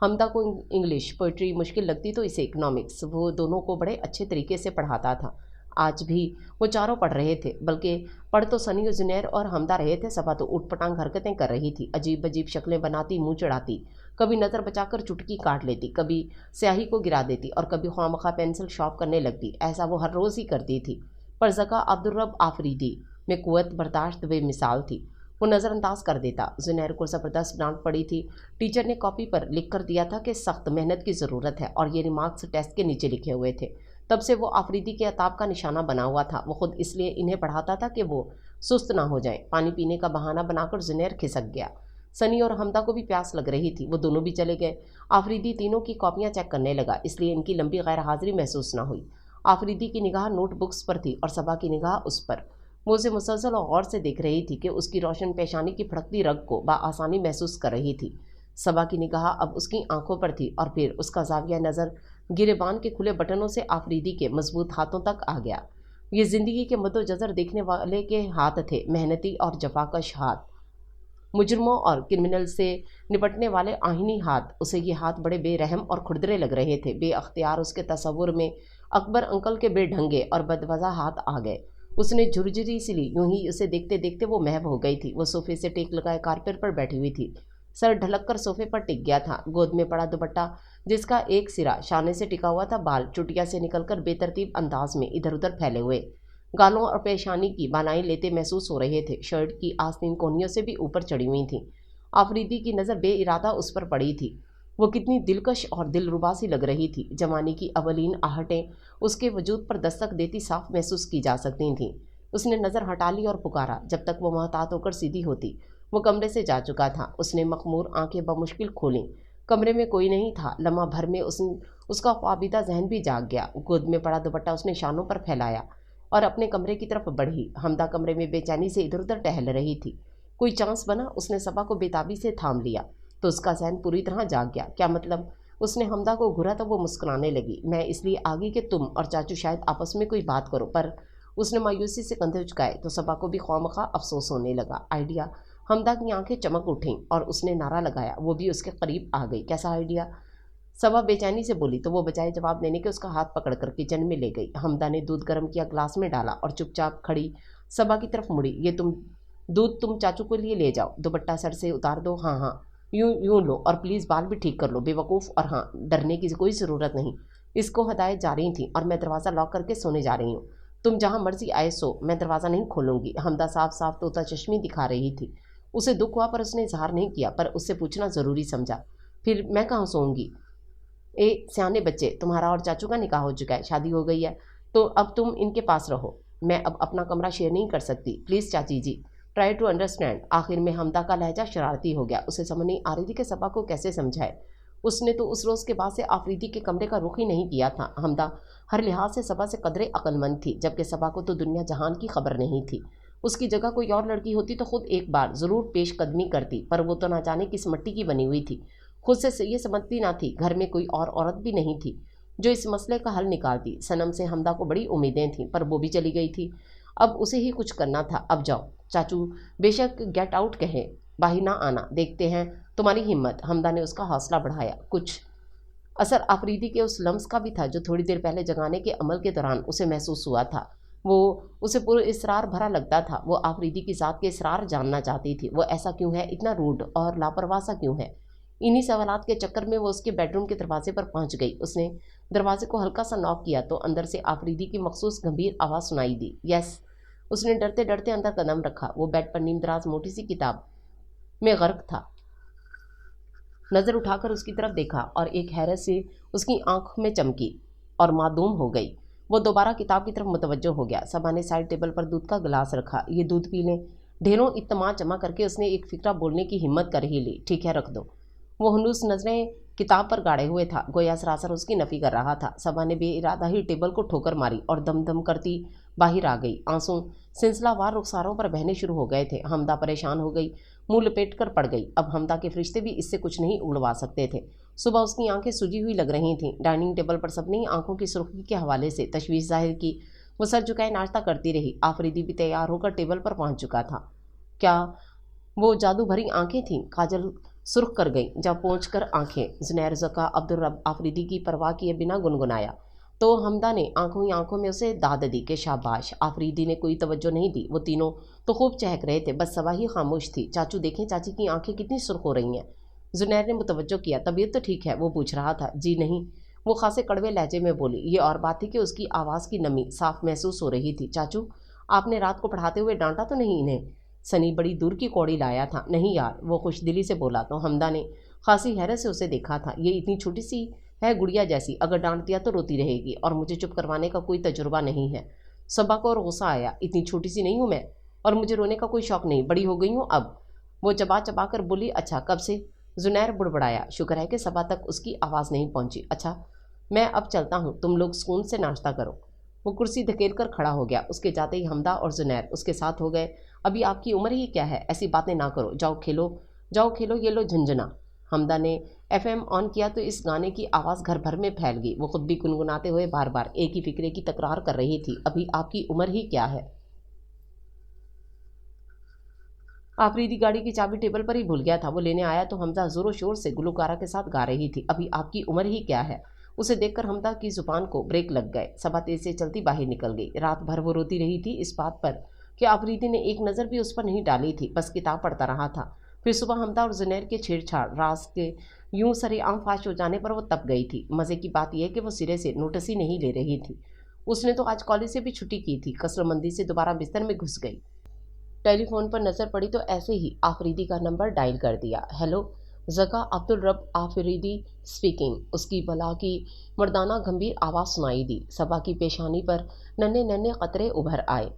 Speaker 1: हमदा को इंग्लिश पोइट्री मुश्किल लगती तो इसे इकनॉमिक्स। वो दोनों को बड़े अच्छे तरीके से पढ़ाता था। आज भी वो चारों पढ़ रहे थे, बल्कि पढ़ तो सनी, जुनैर और हमदा रहे थे। सबा तो ऊटपटांग हरकतें कर रही थी, अजीब अजीब शक्लें बनाती, मुंह चढ़ाती, कभी नज़र बचाकर चुटकी काट लेती, कभी स्याही को गिरा देती और कभी ख्वामखा पेंसिल शॉर्प करने लगती। ऐसा वो हर रोज़ ही करती थी। पर ज़का अब्दुर्रब आफरीदी में कुव्वत बर्दाश्त बेमिसाल थी। वो नज़रअंदाज कर देता। जुनैर को ज़बरदस्त डांट पड़ी थी। टीचर ने कॉपी पर लिख कर दिया था कि सख्त मेहनत की ज़रूरत है, और ये रिमार्क्स टेस्ट के नीचे लिखे हुए थे। तब से वो आफरीदी के अताब का निशाना बना हुआ था। वो खुद इसलिए इन्हें पढ़ाता था कि वो सुस्त ना हो जाए। पानी पीने का बहाना बनाकर जुनैर खिसक गया। सनी और हमदा को भी प्यास लग रही थी। वो दोनों भी चले गए। आफरीदी तीनों की कॉपियाँ चेक करने लगा, इसलिए इनकी लंबी गैर हाजिरी महसूस ना हुई। आफरीदी की निगाह नोटबुक्स पर थी और सबा की निगाह उस पर। वो उसे मुसलसल और गौर से देख रही थी कि उसकी रोशन पेशानी की फड़कती रग को बआसानी महसूस कर रही थी। सबा की निगाह अब उसकी आंखों पर थी, और फिर उसका जाविया नज़र गिरेबान के खुले बटनों से आफरीदी के मजबूत हाथों तक आ गया। ये ज़िंदगी के मद्दोजज़र देखने वाले के हाथ थे, मेहनती और जफाकश हाथ, मुजरमों और क्रिमिनल से निपटने वाले आहिनी हाथ। उसे ये हाथ बड़े बेरहम और खुरदरे लग रहे थे। बेअख्तियार उसके तसव्वुर में अकबर अंकल के बेढंगे और बदवज़ा हाथ आ गए। उसने झुरझुरी सी ली। यूं ही उसे देखते देखते वो महव हो गई थी। वो सोफे से टेक लगाए कारपेट पर बैठी हुई थी। सर ढलक कर सोफे पर टिक गया था। गोद में पड़ा दुपट्टा, जिसका एक सिरा शाने से टिका हुआ था, बाल चुटिया से निकलकर बेतरतीब अंदाज में इधर उधर फैले हुए, गालों और पेशानी की बालाएं लेते महसूस हो रहे थे। शर्ट की आस्तीन कोहनियों से भी ऊपर चढ़ी हुई थी। आफरीदी की नज़र बेइरादा उस पर पड़ी थी। वो कितनी दिलकश और दिलरुबा सी लग रही थी। जवानी की अवलीन आहटें उसके वजूद पर दस्तक देती साफ महसूस की जा सकती थीं। उसने नज़र हटा ली और पुकारा। जब तक वो मोहतात होकर सीधी होती, वो कमरे से जा चुका था। उसने मखमूर आंखें बमुश्किल खोलीं। कमरे में कोई नहीं था। लम्हा भर में उसका ख्वाबीदा जहन भी जाग गया। गोद में पड़ा दुपट्टा उसने शानों पर फैलाया और अपने कमरे की तरफ बढ़ी। हमदा कमरे में बेचैनी से इधर उधर टहल रही थी। कोई चांस बना, उसने सबा को बेताबी से थाम लिया तो उसका जहन पूरी तरह जाग गया। क्या मतलब? उसने हमदा को घूरा तो वो मुस्कुराने लगी। मैं इसलिए आ गई कि तुम और चाचू शायद आपस में कोई बात करो। पर उसने मायूसी से कंधे झुकाए तो सबा को भी ख्वामखा अफसोस होने लगा। आइडिया? हमदा की आंखें चमक उठीं और उसने नारा लगाया। वो भी उसके करीब आ गई। कैसा आइडिया? सबा बेचैनी से बोली तो वो बजाय जवाब देने के उसका हाथ पकड़कर किचन में ले गई। हमदा ने दूध गर्म किया, ग्लास में डाला और चुपचाप खड़ी सबा की तरफ मुड़ी। ये दूध तुम चाचू के लिए ले जाओ, दुपट्टा सर से उतार दो। हाँ हाँ, यूं यूं लो, और प्लीज़ बाल भी ठीक कर लो बेवकूफ़। और हाँ, डरने की कोई ज़रूरत नहीं। इसको हदायत जा रही थी और मैं दरवाज़ा लॉक करके सोने जा रही हूँ। तुम जहाँ मर्जी आए सो, मैं दरवाज़ा नहीं खोलूँगी। हमदा साफ साफ तोता चश्मी दिखा रही थी। उसे दुख हुआ पर उसने इजहार नहीं किया, पर उससे पूछना ज़रूरी समझा। फिर मैं कहाँ सोऊंगी? ए सियाने बच्चे, तुम्हारा और चाचू का निकाह हो चुका है, शादी हो गई है, तो अब तुम इनके पास रहो। मैं अब अपना कमरा शेयर नहीं कर सकती। प्लीज़ चाची जी, ट्राई टू अंडरस्टैंड। आखिर में हमदा का लहजा शरारती हो गया। उसे समझ नहीं आ रही थी कि सबा को कैसे समझाए। उसने तो उस रोज़ के बाद से आफरीदी के कमरे का रुख ही नहीं किया था। हमदा हर लिहाज से सबा से कदरे अक्लमंद थी, जबकि सबा को तो दुनिया जहान की खबर नहीं थी। उसकी जगह कोई और लड़की होती तो खुद एक बार ज़रूर पेशकदमी करती, पर वो तो ना जाने किस मिट्टी की बनी हुई थी। खुद से ये समझती ना थी। घर में कोई और औरत भी नहीं थी जो इस मसले का हल निकालती। सनम से हमदा को बड़ी उम्मीदें थीं, पर वो भी चली गई थी। अब उसे ही कुछ करना था। अब जाओ चाचू बेशक गेट आउट कहें, बाही ना आना, देखते हैं तुम्हारी हिम्मत। हमदा ने उसका हौसला बढ़ाया। कुछ असर आफरीदी के उस लम्स का भी था जो थोड़ी देर पहले जगाने के अमल के दौरान उसे महसूस हुआ था। वो उसे पूरे इसरार भरा लगता था। वो आफरीदी की ज़ात के इसरार जानना चाहती थी। वो ऐसा क्यों है, इतना रूड और लापरवाह सा क्यों है? इन्हीं सवालात के चक्कर में वो उसके बेडरूम के दरवाजे पर पहुंच गई। उसने दरवाजे को हल्का सा नॉक किया तो अंदर से आफरीदी की मखसूस गंभीर आवाज़ सुनाई दी। यस। उसने डरते डरते अंदर कदम रखा। वो बेड पर नीम दराज मोटी सी किताब में गर्क था। नज़र उठाकर उसकी तरफ देखा और एक हैरत से उसकी आंख में चमकी और मासूम हो गई। वो दोबारा किताब की तरफ मुतवज्जो हो गया। सबा ने साइड टेबल पर दूध का गिलास रखा। ये दूध पी लें। ढेरों इत्तमा जमा करके उसने एक फिक्रा बोलने की हिम्मत कर ही ली। ठीक है, रख दो। वो हनूस नजरें किताब पर गाड़े हुए था, गोया सरासर उसकी नफी कर रहा था। सबा ने बेइरादा ही टेबल को ठोकर मारी और दम दम करती बाहर आ गई। आंसू सिलसिलावार रुखसारों पर बहने शुरू हो गए थे। हमदा परेशान हो गई, मुंह लपेट कर पड़ गई। अब हमदा के फरिश्ते भी इससे कुछ नहीं उड़वा सकते थे। सुबह उसकी आंखें सूजी हुई लग रही थीं। डाइनिंग टेबल पर सबने ही आंखों की सुर्खी के हवाले से तशवीश जाहिर की। वो सर झुकाए नाश्ता करती रही। आफरीदी भी तैयार होकर टेबल पर पहुंच चुका था। क्या वो जादू भरी आंखें थीं? काजल सुर्ख कर गई जब पहुंचकर आंखें। जुनैर ज़का अब्दुल रब आफरीदी की परवाह किए बिना गुनगुनाया तो हमदा ने आंखों ही आंखों में उसे दाद दी कि शाबाश। आफरीदी ने कोई तवज्जो नहीं दी। वो तीनों तो खूब चहक रहे थे, बस सबा ही खामोश थी। चाचू देखें, चाची की आंखें कितनी सुर्ख हो रही हैं। जुनैर ने मुतवज्जो किया। तबीयत तो ठीक है? वो पूछ रहा था। जी नहीं, वो खासे कड़वे लहजे में बोली। ये और बात थी कि उसकी आवाज़ की नमी साफ महसूस हो रही थी। चाचू, आपने रात को पढ़ाते हुए डांटा तो नहीं इन्हें? सनी बड़ी दूर की कौड़ी लाया था। नहीं यार, वो खुशदिली से बोला। तो हमदा ने खासी हैरत से उसे देखा था। ये इतनी छोटी सी है, गुड़िया जैसी, अगर डांट दिया तो रोती रहेगी और मुझे चुप करवाने का कोई तजुर्बा नहीं है। सबा को और गुस्सा आया। इतनी छोटी सी नहीं हूँ मैं, और मुझे रोने का कोई शौक नहीं, बड़ी हो गई हूँ अब। वो चबा चबा कर बोली। अच्छा, कब से? जुनैर बुड़बड़ाया। शुक्र है कि सबा तक उसकी आवाज़ नहीं पहुंची। अच्छा, मैं अब चलता हूँ, तुम लोग सुकून से नाश्ता करो। वो कुर्सी धकेल कर खड़ा हो गया। उसके जाते ही हमदा और जुनैर उसके साथ हो गए। अभी आपकी उम्र ही क्या है, ऐसी बातें ना करो, जाओ खेलो, जाओ खेलो, ये लो झुंझुना। हमदा ने एफएम ऑन किया तो इस गाने की आवाज़ घर भर में फैल गई। वो खुद भी गुनगुनाते हुए बार बार एक ही फिक्रे की तकरार कर रही थी। अभी आपकी उम्र ही क्या है। आफरीदी गाड़ी की चाबी टेबल पर ही भूल गया था। वो लेने आया तो हमदा जोरों शोर से गुलकारा के साथ गा रही थी। अभी आपकी उम्र ही क्या है। उसे देखकर हमदा की जुबान को ब्रेक लग गए। सबा तेज से चलती बाहर निकल गई। रात भर वो रोती रही थी इस बात पर कि आफरीदी ने एक नज़र भी उस पर नहीं डाली थी, बस किताब पढ़ता रहा था। फिर सुबह हमदा और जुनैर के छेड़छाड़ राज के यूं सरेआम फाश हो जाने पर वो तप गई थी। मज़े की बात यह कि वो सिरे से नोटिस ही नहीं ले रही थी। उसने तो आज कॉलेज से भी छुट्टी की थी। कसरमंदी से दोबारा बिस्तर में घुस गई। टेलीफोन पर नज़र पड़ी तो ऐसे ही आफरीदी का नंबर डायल कर दिया। हेलो, ज़का अब्दुल रब आफरीदी स्पीकिंग। उसकी बला की मर्दाना गंभीर आवाज़ सुनाई दी। सबा की पेशानी पर नन्हे नन्हे कतरे उभर आए।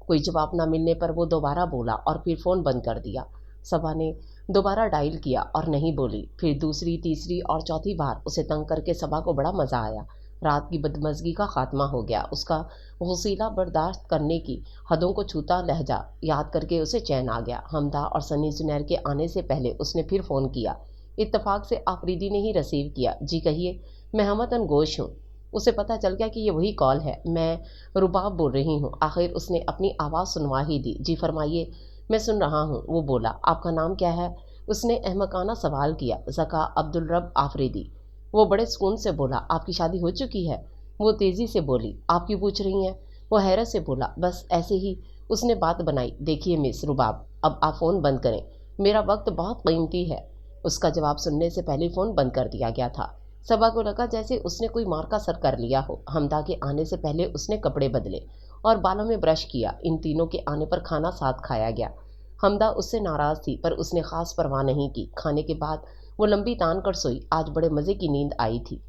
Speaker 1: कोई जवाब न मिलने पर वो दोबारा बोला और फिर फ़ोन बंद कर दिया। सबा ने दोबारा डायल किया और नहीं बोली। फिर दूसरी, तीसरी और चौथी बार उसे तंग करके सबा को बड़ा मज़ा आया। रात की बदमज़गी का खात्मा हो गया। उसका गसीला बर्दाश्त करने की हदों को छूता लहजा याद करके उसे चैन आ गया। हमदा और सनी जुनैर के आने से पहले उसने फिर फ़ोन किया। इत्तफाक से आफरीदी ने ही रिसीव किया। जी कहिए, मैं हमतन गोश हूँ। उसे पता चल गया कि ये वही कॉल है। मैं रुबाब बोल रही हूँ। आखिर उसने अपनी आवाज़ सुनवा ही दी। जी फरमाइए, मैं सुन रहा हूँ। वो बोला। आपका नाम क्या है? उसने अहमकाना सवाल किया। ज़का अब्दुल रब आफरीदी। वो बड़े सुकून से बोला। आपकी शादी हो चुकी है? वो तेज़ी से बोली। आप क्यों पूछ रही हैं? वो हैरत से बोला। बस ऐसे ही। उसने बात बनाई। देखिए मिस रुबाब, अब आप फ़ोन बंद करें, मेरा वक्त बहुत कीमती है। उसका जवाब सुनने से पहले फ़ोन बंद कर दिया गया था। सबा को लगा जैसे उसने कोई मार का सर कर लिया हो। हमदा के आने से पहले उसने कपड़े बदले और बालों में ब्रश किया। इन तीनों के आने पर खाना साथ खाया गया। हमदा उससे नाराज़ थी पर उसने ख़ास परवाह नहीं की। खाने के बाद वो लंबी तान कर सोई। आज बड़े मज़े की नींद आई थी।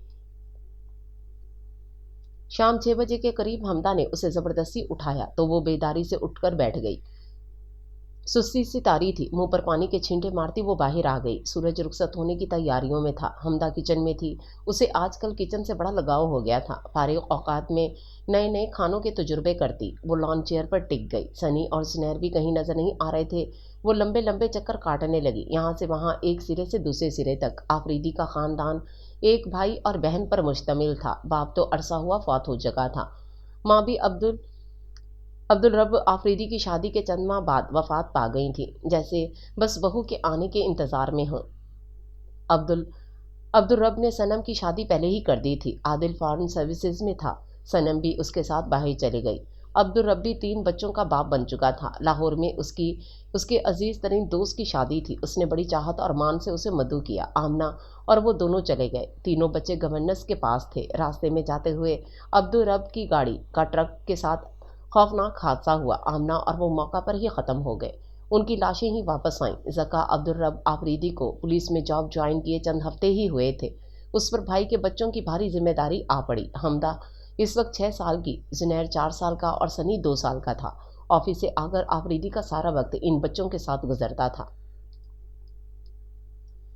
Speaker 1: शाम 6 बजे के करीब हमदा ने उसे ज़बरदस्ती उठाया तो वो बेदारी से उठकर बैठ गई। सुस्ती सी तारी थी। मुंह पर पानी के छींटे मारती वो बाहर आ गई। सूरज रुखसत होने की तैयारियों में था। हमदा किचन में थी। उसे आजकल किचन से बड़ा लगाव हो गया था। फारिग औकात में नए नए खानों के तजुर्बे करती। वो लॉन चेयर पर टिक गई। सनी और जुनैर भी कहीं नज़र नहीं आ रहे थे। वो लंबे लंबे चक्कर काटने लगी, यहाँ से वहाँ, एक सिरे से दूसरे सिरे तक। आफरीदी का ख़ानदान एक भाई और बहन पर मुश्तमिल था। बाप तो अरसा हुआ फौत हो चुका था। माँ भी अब्दुल रब आफरीदी की शादी के चंद माह बाद वफात पा गई थी। जैसे बस बहू के आने के इंतज़ार में हों। अब्दुल रब ने सनम की शादी पहले ही कर दी थी। आदिल फॉरेन सर्विसेज में था। सनम भी उसके साथ बाहर चली गई। अब्दुल रब भी 3 बच्चों का बाप बन चुका था। लाहौर में उसके अजीज़ तरीन दोस्त की शादी थी। उसने बड़ी चाहत और मान से उसे मदऊ किया। आमना और वो दोनों चले गए। तीनों बच्चे गवर्नर्स के पास थे। रास्ते में जाते हुए अब्दुल रब की गाड़ी का ट्रक के साथ खौफनाक हादसा हुआ। आमना और वो मौका पर ही ख़त्म हो गए। उनकी लाशें ही वापस आईं। ज़का अब्दुल-रब आफरीदी को पुलिस में जॉब ज्वाइन किए चंद हफ्ते ही हुए थे। उस पर भाई के बच्चों की भारी जिम्मेदारी आ पड़ी। हमदा इस वक्त 6 साल की, जुनैर 4 साल का और सनी 2 साल का था। ऑफिस से आकर आफरीदी का सारा वक्त इन बच्चों के साथ गुजरता था।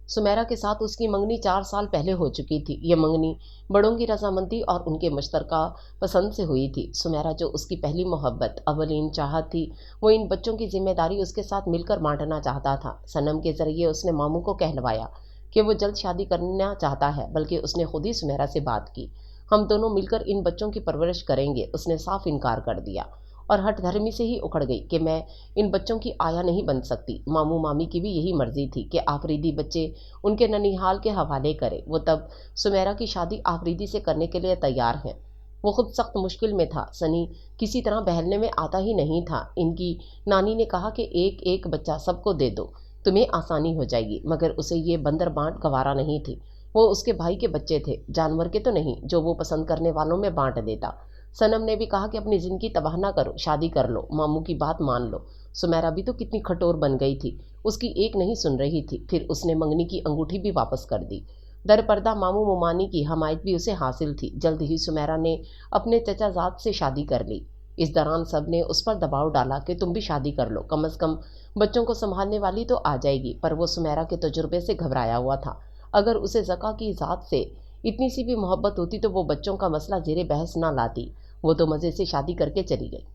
Speaker 1: सुमेरा के साथ उसकी मंगनी 4 साल पहले हो चुकी थी। ये मंगनी बड़ों की रजामंदी और उनके मुश्तरका पसंद से हुई थी। सुमेरा जो उसकी पहली मोहब्बत, अवलीन चाहत थी, वो इन बच्चों की जिम्मेदारी उसके साथ मिलकर बांटना चाहता था। सनम के जरिए उसने मामू को कहलवाया कि वो जल्द शादी करना चाहता है, बल्कि उसने खुद ही सुमेरा से बात की। हम दोनों मिलकर इन बच्चों की परवरिश करेंगे। उसने साफ इनकार कर दिया और हठ धर्मी से ही उखड़ गई कि मैं इन बच्चों की आया नहीं बन सकती। मामू मामी की भी यही मर्जी थी कि आफरीदी बच्चे उनके ननिहाल के हवाले करे। वो तब सुमेरा की शादी आफरीदी से करने के लिए तैयार हैं। वो खुद सख्त मुश्किल में था। सनी किसी तरह बहलने में आता ही नहीं था। इनकी नानी ने कहा कि एक एक बच्चा सबको दे दो, तुम्हें आसानी हो जाएगी, मगर उसे ये बंदर बांट गवारा नहीं थी। वो उसके भाई के बच्चे थे, जानवर के तो नहीं, जो वो पसंद करने वालों में बांट देता। सनम ने भी कहा कि अपनी ज़िंदगी तबाह ना करो, शादी कर लो, मामू की बात मान लो। सुमेरा भी तो कितनी खटोर बन गई थी, उसकी एक नहीं सुन रही थी। फिर उसने मंगनी की अंगूठी भी वापस कर दी। दरपर्दा मामू मुमानी की हमायत भी उसे हासिल थी। जल्द ही सुमेरा ने अपने चचाजाद से शादी कर ली। इस दौरान सब ने उस पर दबाव डाला कि तुम भी शादी कर लो, कम अज़ कम बच्चों को संभालने वाली तो आ जाएगी। पर वो सुमेरा के तजुर्बे से घबराया हुआ था। अगर उसे ज़का की ज़ात से इतनी सी भी मोहब्बत होती तो वो बच्चों का मसला ज़ेरे बहस ना लाती। वो तो मज़े से शादी करके चली गई।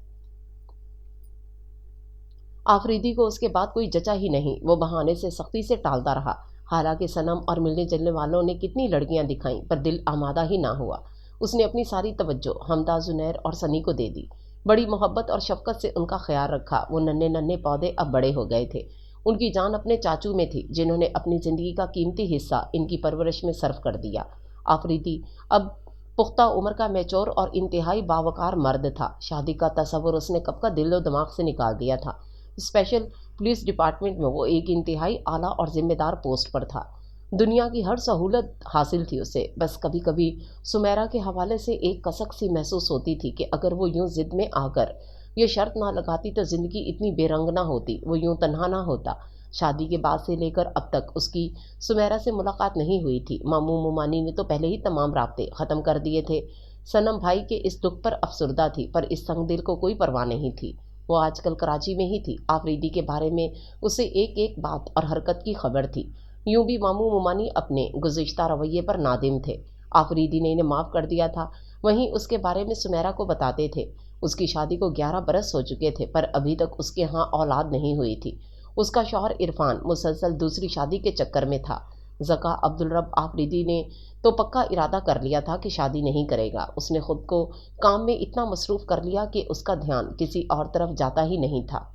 Speaker 1: आफरीदी को उसके बाद कोई जचा ही नहीं। वो बहाने से सख्ती से टालता रहा। हालांकि सनम और मिलने जुलने वालों ने कितनी लड़कियां दिखाईं, पर दिल आमादा ही ना हुआ। उसने अपनी सारी तवज्जो हमदा, जुनैर और सनी को दे दी। बड़ी मोहब्बत और शफकत से उनका ख्याल रखा। वो नन्हे नन्हे पौधे अब बड़े हो गए थे। उनकी जान अपने चाचू में थी, जिन्होंने अपनी ज़िंदगी का कीमती हिस्सा इनकी परवरिश में सर्फ कर दिया। आफरीदी अब पुख्ता उम्र का मैच्योर और इंतहाई बावकार मर्द था। शादी का तसव्वुर उसने कब का दिल व दिमाग से निकाल दिया था। स्पेशल पुलिस डिपार्टमेंट में वो एक इंतहाई आला और जिम्मेदार पोस्ट पर था। दुनिया की हर सहूलत हासिल थी उसे। बस कभी कभी सुमेरा के हवाले से एक कसक सी महसूस होती थी कि अगर वो यूं जिद में आकर ये शर्त ना लगाती तो ज़िंदगी इतनी बेरंग ना होती, वो यूं तन्हा ना होता। शादी के बाद से लेकर अब तक उसकी सुमेरा से मुलाकात नहीं हुई थी। मामू मुमानी ने तो पहले ही तमाम राब्ते ख़त्म कर दिए थे। सनम भाई के इस दुख पर अफसुर्दा थी, पर इस संग दिल को कोई परवाह नहीं थी। वो आजकल कराची में ही थी। आफरीदी के बारे में उसे एक एक बात और हरकत की खबर थी। यूं भी मामू मुमानी अपने गुज़िश्ता रवैये पर नादिम थे। आफरीदी ने इन्हें माफ़ कर दिया था। वहीं उसके बारे में सुमेरा को बताते थे। उसकी शादी को 11 बरस हो चुके थे, पर अभी तक उसके यहाँ औलाद नहीं हुई थी। उसका शौहर इरफान मुसलसल दूसरी शादी के चक्कर में था। ज़का अब्दुल-रब आफरीदी ने तो पक्का इरादा कर लिया था कि शादी नहीं करेगा। उसने खुद को काम में इतना मसरूफ़ कर लिया कि उसका ध्यान किसी और तरफ जाता ही नहीं था।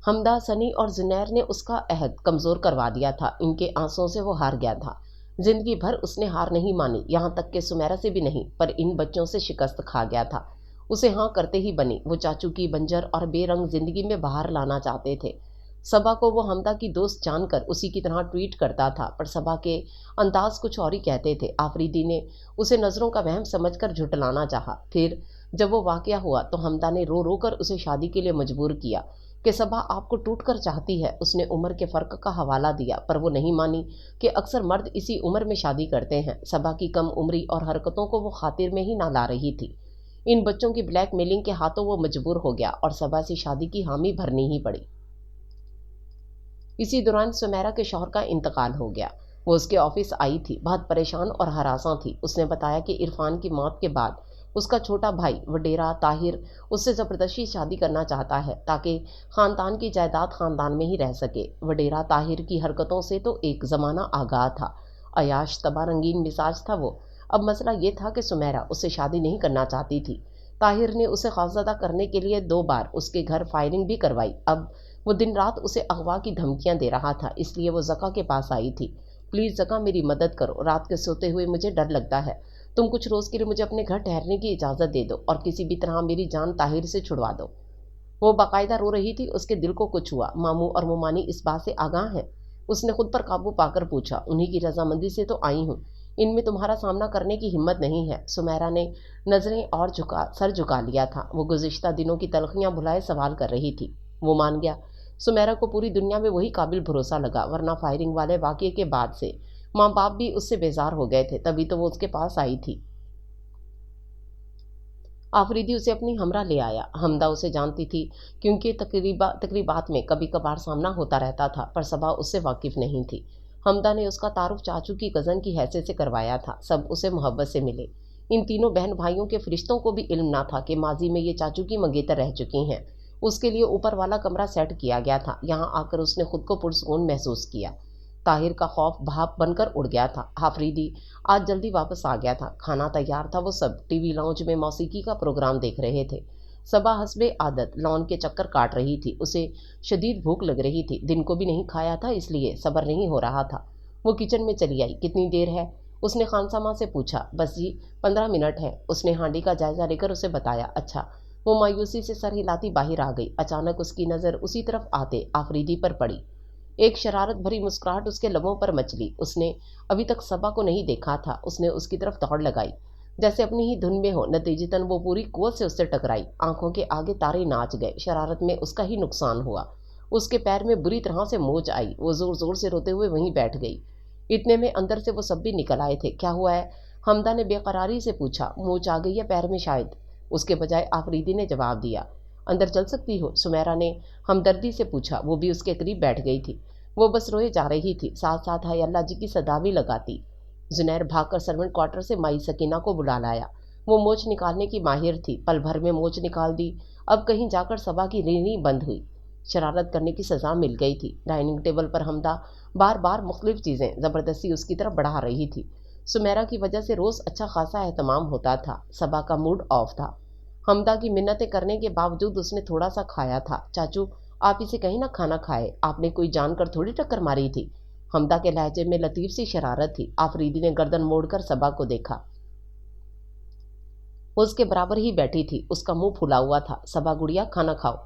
Speaker 1: हमदा, सनी और जुनैर ने उसका अहद कमज़ोर करवा दिया था। इनके आंसुओं से वो हार गया था। ज़िंदगी भर उसने हार नहीं मानी, यहाँ तक कि सुमेरा से भी नहीं, पर इन बच्चों से शिकस्त खा गया था। उसे हाँ करते ही बनी। वो चाचू की बंजर और बेरंग ज़िंदगी में बाहर लाना चाहते थे। सबा को वो हमदा की दोस्त जानकर उसी की तरह ट्रीट करता था, पर सबा के अंदाज कुछ और ही कहते थे। आफरीदी ने उसे नज़रों का वहम समझकर झुटलाना चाहा। फिर जब वो वाक़या हुआ तो हमदा ने रो रो कर उसे शादी के लिए मजबूर किया कि सबा आपको टूट कर चाहती है। उसने उम्र के फ़र्क का हवाला दिया, पर वो नहीं मानी कि अक्सर मर्द इसी उम्र में शादी करते हैं। सबा की कम उम्री और हरकतों को वो खातिर में ही ना ला रही थी। इन बच्चों की ब्लैक मेलिंग के हाथों वो मजबूर हो गया और सबा से शादी की हामी भरनी ही पड़ी। इसी दौरान सुमेरा के शौहर का इंतकाल हो गया। वो उसके ऑफिस आई थी, बहुत परेशान और हरासा थी। उसने बताया कि इरफान की मौत के बाद उसका छोटा भाई वडेरा ताहिर उससे ज़बरदस्ती शादी करना चाहता है ताकि ख़ानदान की जायदाद ख़ानदान में ही रह सके। वडेरा ताहिर की हरकतों से तो एक ज़माना आगाह था। अयाश तबा रंगीन मिजाज था वो। अब मसला ये था कि सुमेरा उससे शादी नहीं करना चाहती थी। ताहिर ने उसे खौफज़दा करने के लिए 2 बार उसके घर फायरिंग भी करवाई। अब वो दिन रात उसे अगवा की धमकियां दे रहा था, इसलिए वो ज़का के पास आई थी। प्लीज़ ज़का, मेरी मदद करो, रात के सोते हुए मुझे डर लगता है। तुम कुछ रोज़ के लिए मुझे अपने घर ठहरने की इजाज़त दे दो और किसी भी तरह मेरी जान ताहिर से छुड़वा दो। वो बाकायदा रो रही थी। उसके दिल को कुछ हुआ। मामू और मुमानी इस बात से आगाह हैं? उसने खुद पर काबू पाकर पूछा। उन्हीं की रजामंदी से तो आई हूँ। इनमें तुम्हारा सामना करने की हिम्मत नहीं है। सुमेरा ने नजरें और सर झुका लिया था। वो गुज़िश्ता दिनों की तलखियां भुलाए सवाल कर रही थी। वो मान गया। सुमेरा को पूरी दुनिया में वही काबिल भरोसा लगा, वरना फायरिंग वाले वाक़ये के बाद से माँ बाप भी उससे बेजार हो गए थे, तभी तो वो उसके पास आई थी। आफरीदी उसे अपनी हमरा ले आया। हमदा उसे जानती थी, क्योंकि तकरीबात में कभी कभार सामना होता रहता था, पर सबा उससे वाकिफ नहीं थी। हमदा ने उसका तारुफ चाचू की कज़न की हैसियत से करवाया था। सब उसे मोहब्बत से मिले। इन तीनों बहन भाइयों के फरिश्तों को भी इल्म ना था कि माजी में ये चाचू की मंगेतर रह चुकी हैं। उसके लिए ऊपर वाला कमरा सेट किया गया था। यहाँ आकर उसने खुद को पुरसकून महसूस किया। ताहिर का खौफ भाप बनकर उड़ गया था। आफरीदी आज जल्दी वापस आ गया था। खाना तैयार था। वो सब टीवी लाउंज में मौसीकी का प्रोग्राम देख रहे थे। सबा हस्बे आदत लॉन के चक्कर काट रही थी। उसे शदीद भूख लग रही थी। दिन को भी नहीं खाया था, इसलिए सब्र नहीं हो रहा था। वो किचन में चली आई। कितनी देर है? उसने खानसामा से पूछा। बस जी 15 मिनट है। उसने हांडी का जायजा लेकर उसे बताया। अच्छा। वो मायूसी से सर हिलाती बाहर आ गई। अचानक उसकी नज़र उसी तरफ आते आफरीदी पर पड़ी। एक शरारत भरी मुस्कुराहट उसके लबों पर मचली। उसने अभी तक सबा को नहीं देखा था। उसने उसकी तरफ दौड़ लगाई, जैसे अपनी ही धुन में हो। नतीजतन वो पूरी कुव्वत से उससे टकराई। आंखों के आगे तारे नाच गए। शरारत में उसका ही नुकसान हुआ। उसके पैर में बुरी तरह से मोच आई। वो जोर जोर से रोते हुए वहीं बैठ गई। इतने में अंदर से वो सब भी निकल आए थे। क्या हुआ है? हमदा ने बेकरारी से पूछा। मोच आ गई है पैर में शायद। उसके बजाय आफरीदी ने जवाब दिया। अंदर चल सकती हो? सुमेरा ने हमदर्दी से पूछा। वो भी उसके करीब बैठ गई थी। वो बस रोए जा रही थी, साथ साथ हाय अल्लाह जी की सदा भी लगाती। जुनैर भागकर सर्वेंट क्वार्टर से माई सकीना को बुला लाया। वो मोच निकालने की माहिर थी। पल भर में मोच निकाल दी। अब कहीं जाकर सबा की रीढ़ी बंद हुई। शरारत करने की सज़ा मिल गई थी। डाइनिंग टेबल पर हमदा बार बार मुख्तलिफ चीज़ें ज़बरदस्ती उसकी तरफ बढ़ा रही थी। सुमेरा की वजह से रोज़ अच्छा खासा एहतमाम होता था। सबा का मूड ऑफ था। हमदा की मिन्नतें करने के बावजूद उसने थोड़ा सा खाया था। चाचू, आप इसे कहीं ना खाना खाए। आपने कोई जानकर थोड़ी टक्कर मारी थी। हमदा के लहजे में लतीफ़ सी शरारत थी। आफरीदी ने गर्दन मोड़कर सबा को देखा। वो उसके बराबर ही बैठी थी। उसका मुंह फुला हुआ था। सबा गुड़िया, खाना खाओ।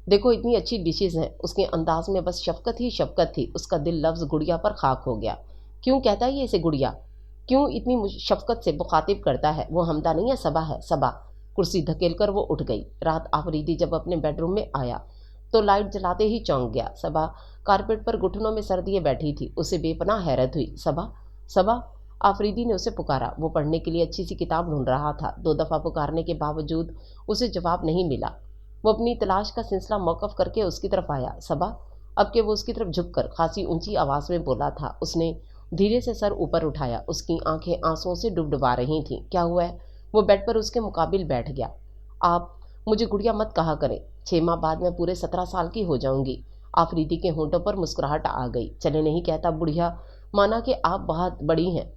Speaker 1: देखो इतनी अच्छी डिशेज हैं। उसके अंदाज में बस शफकत ही शफकत थी। उसका दिल लफ्ज़ गुड़िया पर खाक हो गया। क्यों कहता है ये इसे गुड़िया? क्यों इतनी शफकत से मुखातिब करता है? वो हमदा नहीं है, सबा है, सबा। कुर्सी धकेल कर वो उठ गई। रात आफरीदी जब अपने बेडरूम में आया तो लाइट जलाते ही चौंक गया। सबा कारपेट पर घुटनों में सर दिए बैठी थी। उसे बेपनाह हैरत हुई। सबा, सबा, आफरीदी ने उसे पुकारा। वो पढ़ने के लिए अच्छी सी किताब ढूंढ रहा था। 2 दफ़ा पुकारने के बावजूद उसे जवाब नहीं मिला। वो अपनी तलाश का सिलसिला मौकफ करके उसकी तरफ आया। सबा, अब के वो उसकी तरफ झुककर खासी ऊंची आवाज़ में बोला था। उसने धीरे से सर ऊपर उठाया। उसकी आंखें आंसुओं से डुबडुबा रही थीं। क्या हुआ है? वो बेड पर उसके मुकाबिल बैठ गया। आप मुझे गुड़िया मत कहा करें। 6 माह बाद मैं पूरे 17 साल की हो जाऊंगी। आफरीदी के होंठों पर मुस्कुराहट आ गई। चले नहीं कहता बुढ़िया, माना कि आप बहुत बड़ी हैं।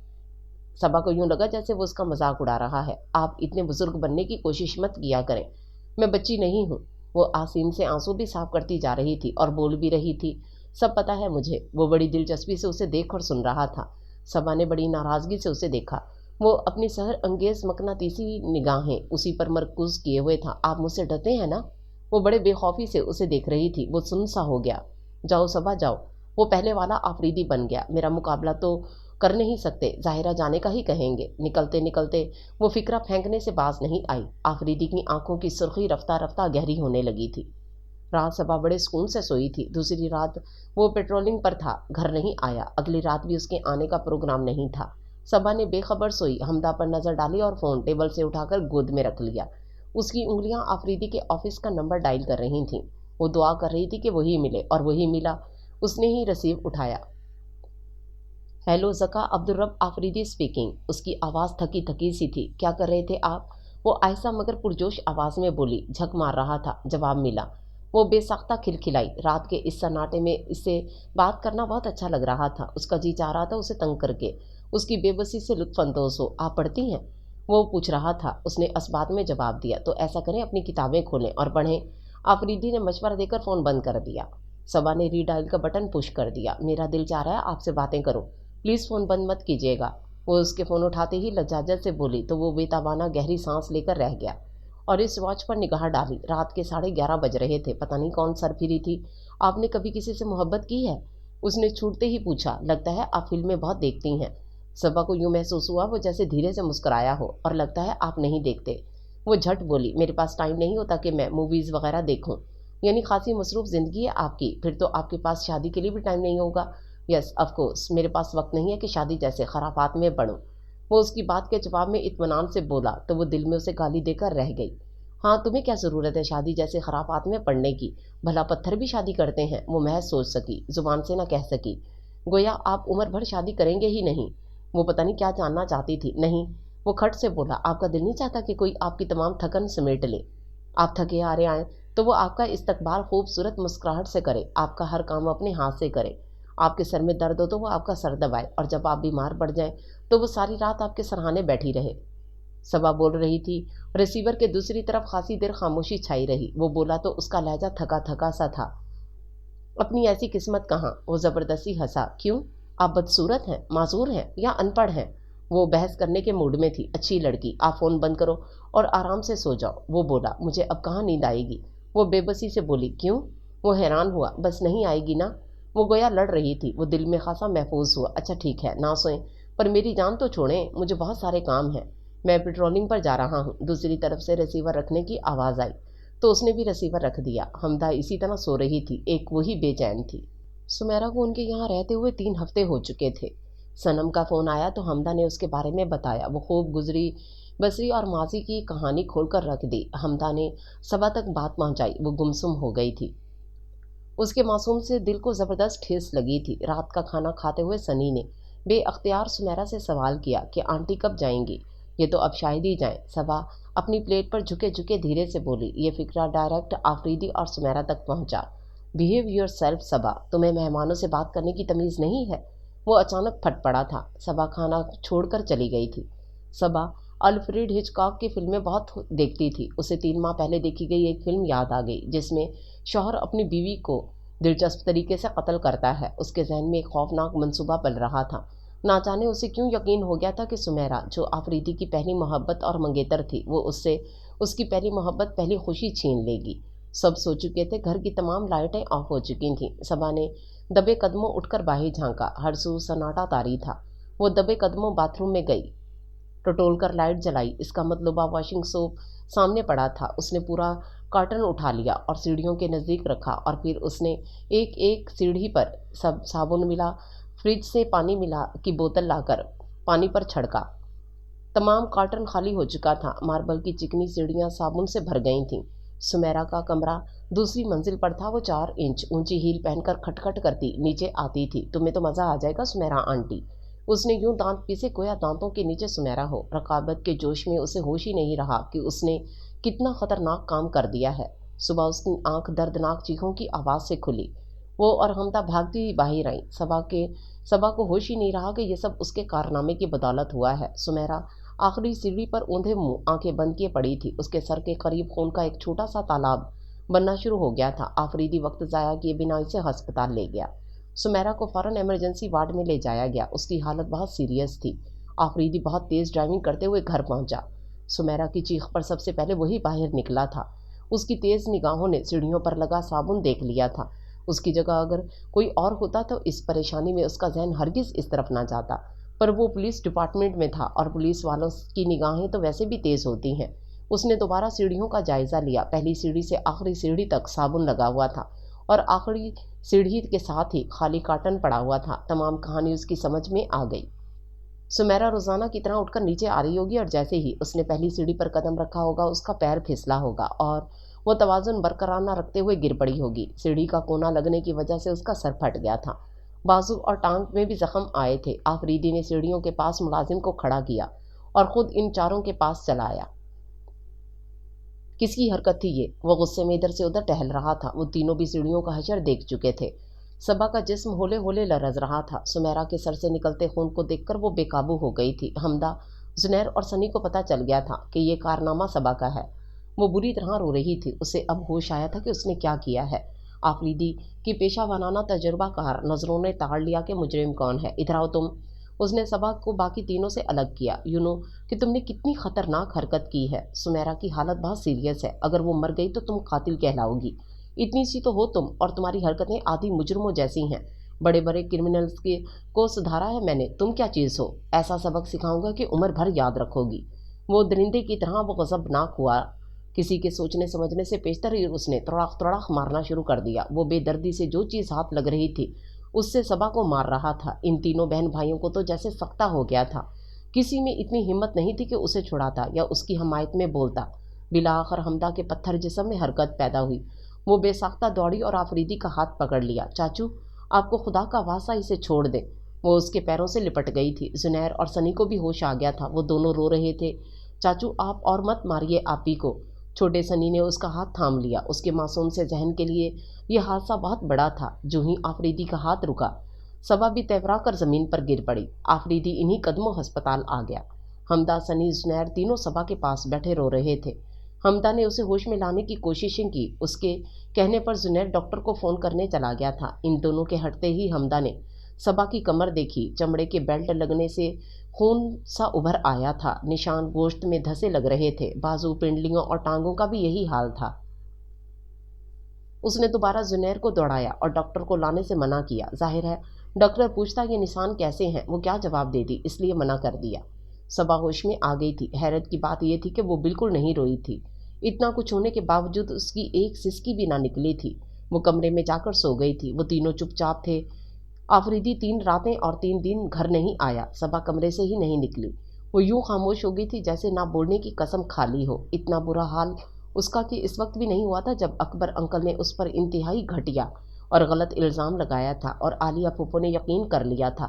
Speaker 1: सबा को यूं लगा जैसे वो उसका मजाक उड़ा रहा है। आप इतने बुजुर्ग बनने की कोशिश मत किया करें। मैं बच्ची नहीं हूँ। वो आसीन से आंसू भी साफ करती जा रही थी और बोल भी रही थी। सब पता है मुझे। वो बड़ी दिलचस्पी से उसे देख और सुन रहा था। सबा ने बड़ी नाराज़गी से उसे देखा। वो अपनी सहर अंगेज मकनातीसी निगाहें उसी पर मरकूज किए हुए था। आप मुझसे डरते हैं ना? वो बड़े बेखौफी से उसे देख रही थी। वो सुन सा हो गया। जाओ सबा जाओ। वो पहले वाला आफरीदी बन गया। मेरा मुकाबला तो कर नहीं सकते। ज़ाहिरा जाने का ही कहेंगे। निकलते निकलते वो फिक्रा फेंकने से बाज नहीं आई। आफरीदी की आंखों की सुर्खी रफ्ता रफ्ता गहरी होने लगी थी। रात सबा बड़े सुकून से सोई थी। दूसरी रात वो पेट्रोलिंग पर था, घर नहीं आया। अगली रात भी उसके आने का प्रोग्राम नहीं था। सबा ने बेखबर सोई हमदा पर नज़र डाली और फ़ोन टेबल से उठाकर गोद में रख लिया। उसकी उंगलियां आफरीदी के ऑफिस का नंबर डायल कर रही थीं। वो दुआ कर रही थी कि वही मिले, और वही मिला। उसने ही रिसीव उठाया। Hello Zaka, Abdurrab Afridi speaking. उसकी आवाज़ थकी थकी सी थी। क्या कर रहे थे आप? वो आहिस्ता मगर पुरजोश आवाज़ में बोली। झक मार रहा था। जवाब मिला। वो बेसाख्ता खिलखिलाई। रात के इस सन्नाटे में इससे बात करना बहुत अच्छा लग रहा था। उसका जी चाह रहा था उसे तंग करके उसकी बेबसी से लुत्फ़अंदोज़ हो। आप पढ़ती हैं? वो पूछ रहा था। उसने असबात में जवाब दिया। तो ऐसा करें, अपनी किताबें खोलें और पढ़ें। आफरीदी ने मशवरा देकर फ़ोन बंद कर दिया। सबा ने रीडायल का बटन पुश कर दिया। मेरा दिल चाह रहा है आपसे बातें करूं। प्लीज़ फ़ोन बंद मत कीजिएगा। वो उसके फ़ोन उठाते ही लज्जाजत से बोली तो वो बेताबाना गहरी सांस लेकर रह गया और इस वॉच पर निगाह डाली। रात के 11:30 बज रहे थे। पता नहीं कौन सरफिरी थी। आपने कभी किसी से मोहब्बत की है? उसने छूटते ही पूछा। लगता है आप फिल्में बहुत देखती हैं। सबा को यूं महसूस हुआ वो जैसे धीरे से मुस्कुराया हो, और लगता है आप नहीं देखते। वो झट बोली, मेरे पास टाइम नहीं होता कि मैं मूवीज़ वगैरह देखूं। यानी खासी मसरूफ ज़िंदगी है आपकी, फिर तो आपके पास शादी के लिए भी टाइम नहीं होगा। यस ऑफ कोर्स, मेरे पास वक्त नहीं है कि शादी जैसे खराबात में पड़ूं। वो उसकी बात के जवाब में इत्मीनान से बोला तो वो दिल में उसे गाली देकर रह गई। हाँ, तुम्हें क्या ज़रूरत है शादी जैसे खराबात में पड़ने की? भला पत्थर भी शादी करते हैं? वो महज सोच सकी, जुबान से न कह सकी। गोया आप उम्र भर शादी करेंगे ही नहीं। वो पता नहीं क्या जानना चाहती थी। नहीं, वो खट से बोला, आपका दिल नहीं चाहता कि कोई आपकी तमाम थकन समेट ले? आप थके हारे आए तो वो आपका इस्तकबाल खूबसूरत मुस्कुराहट से करे, आपका हर काम अपने हाथ से करे। आपके सर में दर्द हो तो वो आपका सर दबाए, और जब आप बीमार पड़ जाएं तो वो सारी रात आपके सराहने बैठी रहे। सबा बोल रही थी। रिसीवर के दूसरी तरफ खासी देर खामोशी छाई रही। वो बोला तो उसका लहजा थका थका सा था। अपनी ऐसी किस्मत कहाँ? वो ज़बरदस्ती हंसा। क्यों? आप बदसूरत हैं, माजूर हैं या अनपढ़ हैं? वो बहस करने के मूड में थी। अच्छी लड़की, आप फ़ोन बंद करो और आराम से सो जाओ। वो बोला, मुझे अब कहाँ नींद आएगी? वो बेबसी से बोली, क्यों? वो हैरान हुआ, बस नहीं आएगी ना? वो गोया लड़ रही थी। वो दिल में खासा महफूज हुआ। अच्छा ठीक है, ना सोएं, पर मेरी जान तो छोड़ें, मुझे बहुत सारे काम हैं। मैं पेट्रोलिंग पर जा रहा हूँ। दूसरी तरफ से रिसीवर रखने की आवाज़ आई तो उसने भी रिसीवर रख दिया। हमदा इसी तरह सो रही थी, एक वही बेचैन थी। सुमेरा को उनके यहाँ रहते हुए 3 हफ्ते हो चुके थे। सनम का फ़ोन आया तो हमदा ने उसके बारे में बताया। वो खूब गुजरी बसरी और माजी की कहानी खोलकर रख दी। हमदा ने सबा तक बात पहुँचाई। वो गुमसुम हो गई थी। उसके मासूम से दिल को ज़बरदस्त ठेस लगी थी। रात का खाना खाते हुए सनी ने बेअख्तियार सुमेरा से सवाल किया कि आंटी कब जाएंगी? ये तो अब शायद ही जाएं। सबा अपनी प्लेट पर झुके झुके धीरे से बोली। ये फिक्रा डायरेक्ट आफरीदी और सुमेरा तक पहुंचा। बिहेव योर सेल्फ सबा, तुम्हें मेहमानों से बात करने की तमीज़ नहीं है? वो अचानक फट पड़ा था। सबा खाना छोड़कर चली गई थी। सबा अल्फ्रेड हिचकॉक की फिल्में बहुत देखती थी। उसे 3 माह पहले देखी गई एक फिल्म याद आ गई जिसमें शौहर अपनी बीवी को दिलचस्प तरीके से कत्ल करता है। उसके जहन में एक खौफनाक मंसूबा पल रहा था। ना जाने उसे क्यों यकीन हो गया था कि सुमेरा, जो आफरीदी की पहली मोहब्बत और मंगेतर थी, वो उससे उसकी पहली मोहब्बत, पहली खुशी छीन लेगी। सब सो चुके थे। घर की तमाम लाइटें ऑफ हो चुकी थीं। सबा ने दबे कदमों उठकर बाहर झांका। हर सू सन्नाटा तारी था। वो दबे कदमों बाथरूम में गई, टटोल कर लाइट जलाई। इसका मतलबा वॉशिंग सोप सामने पड़ा था। उसने पूरा कार्टन उठा लिया और सीढ़ियों के नज़दीक रखा, और फिर उसने एक एक सीढ़ी पर सब साबुन मिला, फ्रिज से पानी मिला की बोतल लाकर पानी पर छिड़का। तमाम कार्टन खाली हो चुका था। मार्बल की चिकनी सीढ़ियाँ साबुन से भर गई थीं। सुमेरा का कमरा दूसरी मंजिल पर था। वो 4 इंच ऊंची हील पहनकर खटखट करती नीचे आती थी। तुम्हें तो मज़ा आ जाएगा सुमेरा आंटी। उसने यूं दांत पीसे गोया दांतों के नीचे सुमेरा हो। रकाबत के जोश में उसे होश ही नहीं रहा कि उसने कितना खतरनाक काम कर दिया है। सुबह उसकी आंख दर्दनाक चीखों की आवाज़ से खुली। वो और हमदा भागती हुई बाहर आई। सबा को होश ही नहीं रहा कि यह सब उसके कारनामे की बदौलत हुआ है। सुमेरा आखिरी सीढ़ी पर ऊंधे मुंह आंखें बंद किए पड़ी थी। उसके सर के करीब खून का एक छोटा सा तालाब बनना शुरू हो गया था। आफरीदी वक्त ज़ाया किए बिना इसे अस्पताल ले गया। सुमेरा को फ़ौरन इमरजेंसी वार्ड में ले जाया गया। उसकी हालत बहुत सीरियस थी। आफरीदी बहुत तेज़ ड्राइविंग करते हुए घर पहुंचा। सुमेरा की चीख पर सबसे पहले वही बाहर निकला था। उसकी तेज़ निगाहों ने सीढ़ियों पर लगा साबुन देख लिया था। उसकी जगह अगर कोई और होता तो इस परेशानी में उसका जहन हरगिज़ इस तरफ ना जाता। पर वो पुलिस डिपार्टमेंट में था और पुलिस वालों की निगाहें तो वैसे भी तेज़ होती हैं। उसने दोबारा सीढ़ियों का जायज़ा लिया। पहली सीढ़ी से आखिरी सीढ़ी तक साबुन लगा हुआ था, और आखिरी सीढ़ी के साथ ही खाली कार्टन पड़ा हुआ था। तमाम कहानी उसकी समझ में आ गई। सुमेरा रोज़ाना की तरह उठकर नीचे आ रही होगी, और जैसे ही उसने पहली सीढ़ी पर कदम रखा होगा उसका पैर फिसला होगा और वो तवाज़ुन बरकरार न रखते हुए गिर पड़ी होगी। सीढ़ी का कोना लगने की वजह से उसका सर फट गया था। बाजू और टांग में भी जख्म आए थे। आफरीदी ने सीढ़ियों के पास मुलाजिम को खड़ा किया और ख़ुद इन चारों के पास चला आया। किसकी हरकत थी ये? वो गुस्से में इधर से उधर टहल रहा था। वो तीनों भी सीढ़ियों का हशर देख चुके थे। सबा का जिस्म होले होले लरज़ रहा था। सुमेरा के सर से निकलते खून को देखकर वो बेकाबू हो गई थी। हमदा, जुनैर और सनी को पता चल गया था कि ये कारनामा सबा का है। वो बुरी तरह रो रही थी। उसे अब होश आया था कि उसने क्या किया है। आफरीदी की पेशा वाराना तजुर्बाकार नज़रों ने ताड़ लिया कि मुजरिम कौन है। इधर आओ तुम। उसने सबा को बाकी तीनों से अलग किया। यूनो कि तुमने कितनी ख़तरनाक हरकत की है। सुमेरा की हालत बहुत सीरियस है। अगर वो मर गई तो तुम कातिल कहलाओगी। इतनी सी तो हो तुम, और तुम्हारी हरकतें आधी मुजरिमों जैसी हैं। बड़े बड़े क्रिमिनल्स को सुधारा है मैंने, तुम क्या चीज़ हो? ऐसा सबक सिखाऊंगा कि उम्र भर याद रखोगी। वो दरिंदे की तरह वो गज़बनाक हुआ। किसी के सोचने समझने से पेशतर ही उसने तड़ाक तड़ाक मारना शुरू कर दिया। वो बेदर्दी से जो चीज़ हाथ लग रही थी उससे सबा को मार रहा था। इन तीनों बहन भाइयों को तो जैसे सख्ता हो गया था। किसी में इतनी हिम्मत नहीं थी कि उसे छुड़ाता या उसकी हमायत में बोलता। बिलाआखिर हमदा के पत्थर जिस्म में हरकत पैदा हुई। वो बेसाख्ता दौड़ी और आफरीदी का हाथ पकड़ लिया। चाचू, आपको खुदा का वास्ता इसे छोड़ दे। वो उसके पैरों से लिपट गई थी। जुनैर और सनी को भी होश आ गया था। वो दोनों रो रहे थे। चाचू, आप और मत मारिए आपी को। छोटे सनी ने उसका हाथ थाम लिया। उसके मासूम से जहन के लिए यह हादसा बहुत बड़ा था। जो ही आफरीदी का हाथ रुका, सबा भी तेवरा कर जमीन पर गिर पड़ी। आफरीदी इन्हीं कदमों अस्पताल आ गया। हमदा, सनी, जुनैर तीनों सबा के पास बैठे रो रहे थे। हमदा ने उसे होश में लाने की कोशिशें की। उसके कहने पर जुनैर डॉक्टर को फ़ोन करने चला गया था। इन दोनों के हटते ही हमदा ने सबा की कमर देखी। चमड़े के बेल्ट लगने से खून सा उभर आया था। निशान गोश्त में धसे लग रहे थे। बाजू, पिंडलियों और टांगों का भी यही हाल था। उसने दोबारा जुनैर को दौड़ाया और डॉक्टर को लाने से मना किया। जाहिर है डॉक्टर पूछता ये निशान कैसे हैं, वो क्या जवाब देती, इसलिए मना कर दिया। सबा होश में आ गई थी। हैरत की बात यह थी कि वो बिल्कुल नहीं रोई थी। इतना कुछ होने के बावजूद उसकी एक सिसकी भी ना निकली थी। वो कमरे में जाकर सो गई थी। वो तीनों चुपचाप थे। आफरीदी 3 रातें और 3 दिन घर नहीं आया। सबा कमरे से ही नहीं निकली। वो यूं खामोश हो गई थी जैसे ना बोलने की कसम खा ली हो। इतना बुरा हाल उसका कि इस वक्त भी नहीं हुआ था जब अकबर अंकल ने उस पर इंतहाई घटिया और गलत इल्ज़ाम लगाया था और आलिया फूफो ने यकीन कर लिया था।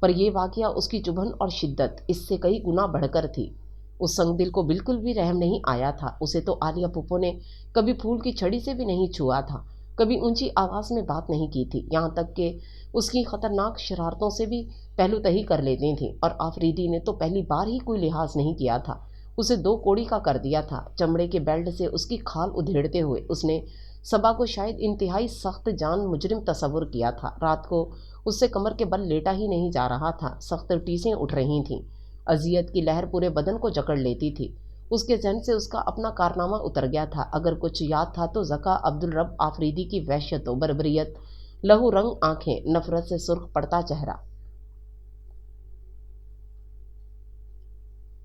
Speaker 1: पर यह वाक़या उसकी चुभन और शिद्दत इससे कई गुना बढ़कर थी। उस संगदिल को बिल्कुल भी रहम नहीं आया था। उसे तो आलिया फूफो ने कभी फूल की छड़ी से भी नहीं छुआ था, कभी ऊंची आवाज़ में बात नहीं की थी, यहाँ तक कि उसकी ख़तरनाक शरारतों से भी पहलूतही कर लेती थी। और आफरीदी ने तो पहली बार ही कोई लिहाज नहीं किया था। उसे 2 कोड़ी का कर दिया था। चमड़े के बेल्ट से उसकी खाल उधेड़ते हुए उसने सबा को शायद इंतहाई सख्त जान मुजरिम तस्वुर किया था। रात को उससे कमर के बल लेटा ही नहीं जा रहा था। सख्त टीसें उठ रही थीं। अजियत की लहर पूरे बदन को जकड़ लेती थी। उसके जहन से उसका अपना कारनामा उतर गया था। अगर कुछ याद था तो ज़का अब्दुल रब आफरीदी की वहशत व बर्बरियत, लहू रंग आंखें, नफरत से सुर्ख पड़ता चेहरा।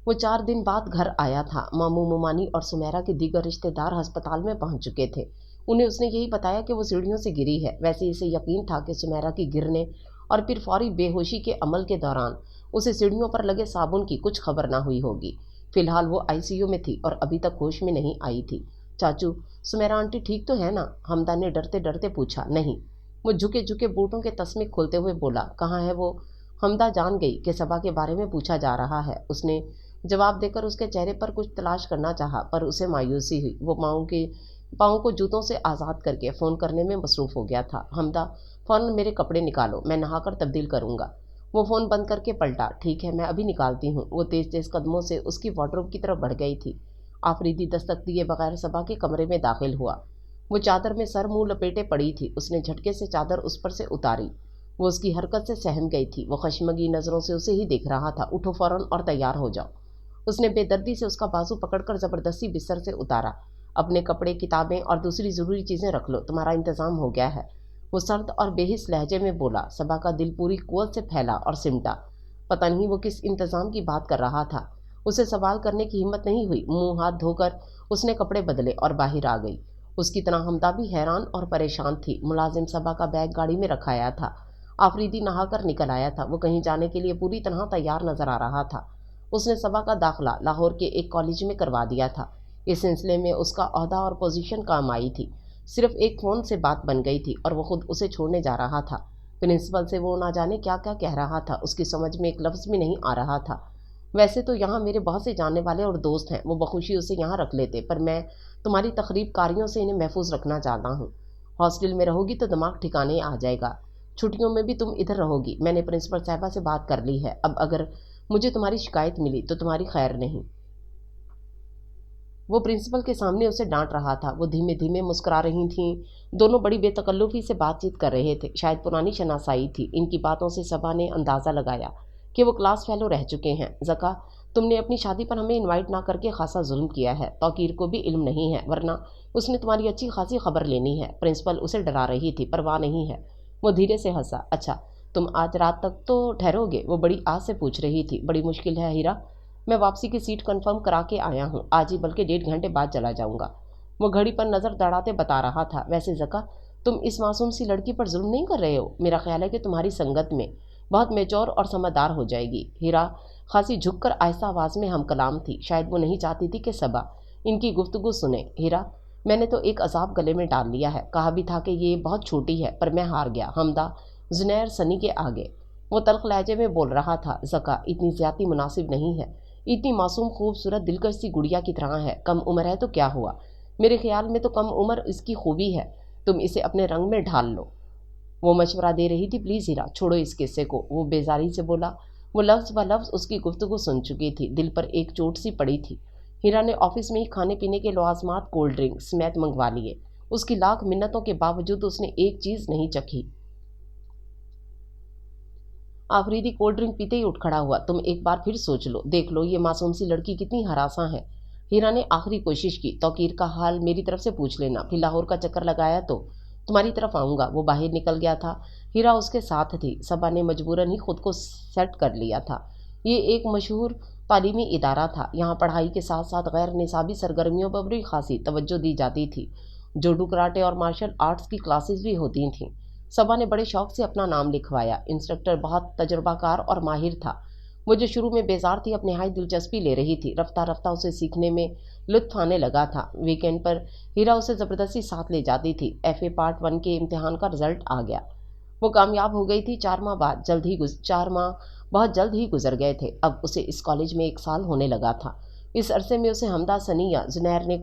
Speaker 1: वो 4 दिन बाद घर आया था। मामू, मुमानी और सुमेरा के दीगर रिश्तेदार अस्पताल में पहुंच चुके थे। उन्हें उसने यही बताया कि वो सीढ़ियों से गिरी है। वैसे इसे यकीन था कि सुमेरा की गिरने और फिर फौरी बेहोशी के अमल के दौरान उसे सीढ़ियों पर लगे साबुन की कुछ खबर ना हुई होगी। फिलहाल वो आईसीयू में थी और अभी तक होश में नहीं आई थी। चाचू, सुमेरा आंटी ठीक तो है ना? हमदा ने डरते डरते पूछा। नहीं। वो झुके झुके बूटों के तस्मे खोलते हुए बोला। कहाँ है वो? हमदा जान गई कि सबा के बारे में पूछा जा रहा है। उसने जवाब देकर उसके चेहरे पर कुछ तलाश करना चाहा, पर उसे मायूसी हुई। वो पाँव को जूतों से आज़ाद करके फ़ोन करने में मसरूफ़ हो गया था। हमदा, फ़ौरन मेरे कपड़े निकालो, मैं नहाकर तब्दील करूँगा। वो फ़ोन बंद करके पलटा। ठीक है, मैं अभी निकालती हूँ। वो तेज़ तेज़ कदमों से उसकी वार्डरोब की तरफ बढ़ गई थी। आफरीदी दस्तक दिए बगैर सबा के कमरे में दाखिल हुआ। वो चादर में सर मुंह लपेटे पड़ी थी। उसने झटके से चादर उस पर से उतारी। वो उसकी हरकत से सहम गई थी। वो खशमगी नज़रों से उसे ही देख रहा था। उठो फ़ौरन और तैयार हो जाओ। उसने बेदर्दी से उसका बाजू पकड़कर ज़बरदस्ती बिस्तर से उतारा। अपने कपड़े, किताबें और दूसरी ज़रूरी चीज़ें रख लो, तुम्हारा इंतज़ाम हो गया है। वो सर्द और बेहिस लहजे में बोला। सबा का दिल पूरी कुव्वत से फैला और सिमटा। पता नहीं वो किस इंतज़ाम की बात कर रहा था। उसे सवाल करने की हिम्मत नहीं हुई। मुंह हाथ धोकर उसने कपड़े बदले और बाहर आ गई। उसकी तरह हमदा भी हैरान और परेशान थी। मुलाजिम सबा का बैग गाड़ी में रखाया था। आफरीदी नहाकर निकल आया था। वो कहीं जाने के लिए पूरी तरह तैयार नजर आ रहा था। उसने सबा का दाखिला लाहौर के एक कॉलेज में करवा दिया था। इस सिलसिले में उसका ओहदा और पोजीशन काम आई थी। सिर्फ एक फ़ोन से बात बन गई थी और वो खुद उसे छोड़ने जा रहा था। प्रिंसिपल से वो ना जाने क्या क्या कह रहा था। उसकी समझ में एक लफ्ज़ भी नहीं आ रहा था। वैसे तो यहाँ मेरे बहुत से जानने वाले और दोस्त हैं, वो बखुशी उसे यहाँ रख लेते, पर मैं तुम्हारी तकरीब कारियों से इन्हें महफूज रखना चाहता हूँ। हॉस्टल में रहोगी तो दिमाग ठिकाने आ जाएगा। छुट्टियों में भी तुम इधर रहोगी। मैंने प्रिंसिपल साहिबा से बात कर ली है। अब अगर मुझे तुम्हारी शिकायत मिली तो तुम्हारी खैर नहीं। वो प्रिंसिपल के सामने उसे डांट रहा था। वो धीमे धीमे मुस्कुरा रही थीं। दोनों बड़ी बेतकल्लुफ़ी से बातचीत कर रहे थे। शायद पुरानी शनासाई थी। इनकी बातों से सबा ने अंदाज़ा लगाया कि वो क्लास फेलो रह चुके हैं। ज़का, तुमने अपनी शादी पर हमें इनवाइट ना करके खासा जुल्म किया है। तौकीर को भी इल्म नहीं है, वरना उसने तुम्हारी अच्छी खासी खबर लेनी है। प्रिंसिपल उसे डरा रही थी। परवाह नहीं है, وہ دھیرے سے ہنسا۔ اچھا تم آج رات تک تو ٹھہروگے؟ وہ بڑی آس سے پوچھ رہی تھی۔ بڑی مشکل ہے ہیرا، میں واپسی کی سیٹ کنفرم کرا کے آیا ہوں، آج ہی بلکہ 1.5 گھنٹے بعد چلا جاؤں گا۔ وہ گھڑی پر نظر دوڑاتے بتا رہا تھا۔ ویسے زکا، تم اس معصوم سی لڑکی پر ظلم نہیں کر رہے ہو؟ میرا خیال ہے کہ تمہاری سنگت میں بہت میچور اور سمجھدار ہو جائے گی۔ ہیرا خاصی جھک کر آہستہ آواز میں ہم کلام تھی، شاید وہ نہیں چاہتی تھی کہ صبا ان کی گفتگو سنے۔ ہیرا، میں نے تو ایک عذاب گلے میں ڈال لیا ہے، کہا بھی تھا کہ یہ بہت چھوٹی ہے، پر میں ہار گیا حمدہ زنیر سنی کے آگے۔ وہ تلخ لہجے میں بول رہا تھا۔ زکا، اتنی زیادتی مناسب نہیں ہے، اتنی معصوم خوبصورت دلکش سی گڑیا کی طرح ہے، کم عمر ہے تو کیا ہوا؟ میرے خیال میں تو کم عمر اس کی خوبی ہے، تم اسے اپنے رنگ میں ڈھال لو۔ وہ مشورہ دے رہی تھی۔ پلیز ہیرا، چھوڑو اس قصے کو، وہ بیزاری سے بولا۔ وہ لفظ بہ لفظ اس کی گفتگو سن چکی تھی، دل پر ایک چوٹ سی پڑی تھی۔ ہیرا نے آفس میں ہی کھانے پینے کے لوازمات، کولڈ ڈرنک سمیت منگوا لیے۔ اس کی لاکھ منتوں کے باوجود اس نے ایک چیز نہیں چکھی۔ آفریدی کولڈ ڈرنک پیتے ہی اٹھ کھڑا ہوا۔ تم ایک بار پھر سوچ لو، دیکھ لو یہ معصوم سی لڑکی کتنی ہراساں ہے۔ ہیرا نے آخری کوشش کی۔ توقیر کا حال میری طرف سے پوچھ لینا، پھر لاہور کا چکر لگایا تو تمہاری طرف آؤں گا۔ وہ باہر نکل گیا تھا۔ ہیرا اس کے ساتھ تھی۔ صبا نے مجبوراً ہی خود کو سیٹ کر لیا تھا۔ یہ ایک مشہور تعلیمی ادارہ تھا، یہاں پڑھائی کے ساتھ ساتھ غیر نصابی سرگرمیوں پر بڑی خاصی توجہ دی جاتی تھی۔ جوڈو، کراٹے اور مارشل آرٹس کی کلاسز بھی ہوتی تھیں۔ صبا نے بڑے شوق سے اپنا نام لکھوایا۔ انسٹرکٹر بہت تجربہ کار اور ماہر تھا۔ وہ جو شروع میں بیزار تھی، اب نہایت دلچسپی لے رہی تھی۔ رفتہ رفتہ اسے سیکھنے میں لطف آنے لگا تھا۔ ویکینڈ پر ہیرا اسے زبردستی ساتھ لے جاتی تھی۔ ایف اے پارٹ 1 کے امتحان کا رزلٹ آ گیا۔ وہ کامیاب ہو گئی تھی۔ 4 ماہ بہت جلد ہی گزر گئے تھے۔ اب اسے اس کالج میں 1 سال ہونے لگا تھا۔ اس عرصے میں اسے حمدہ سنی یا زنیر نے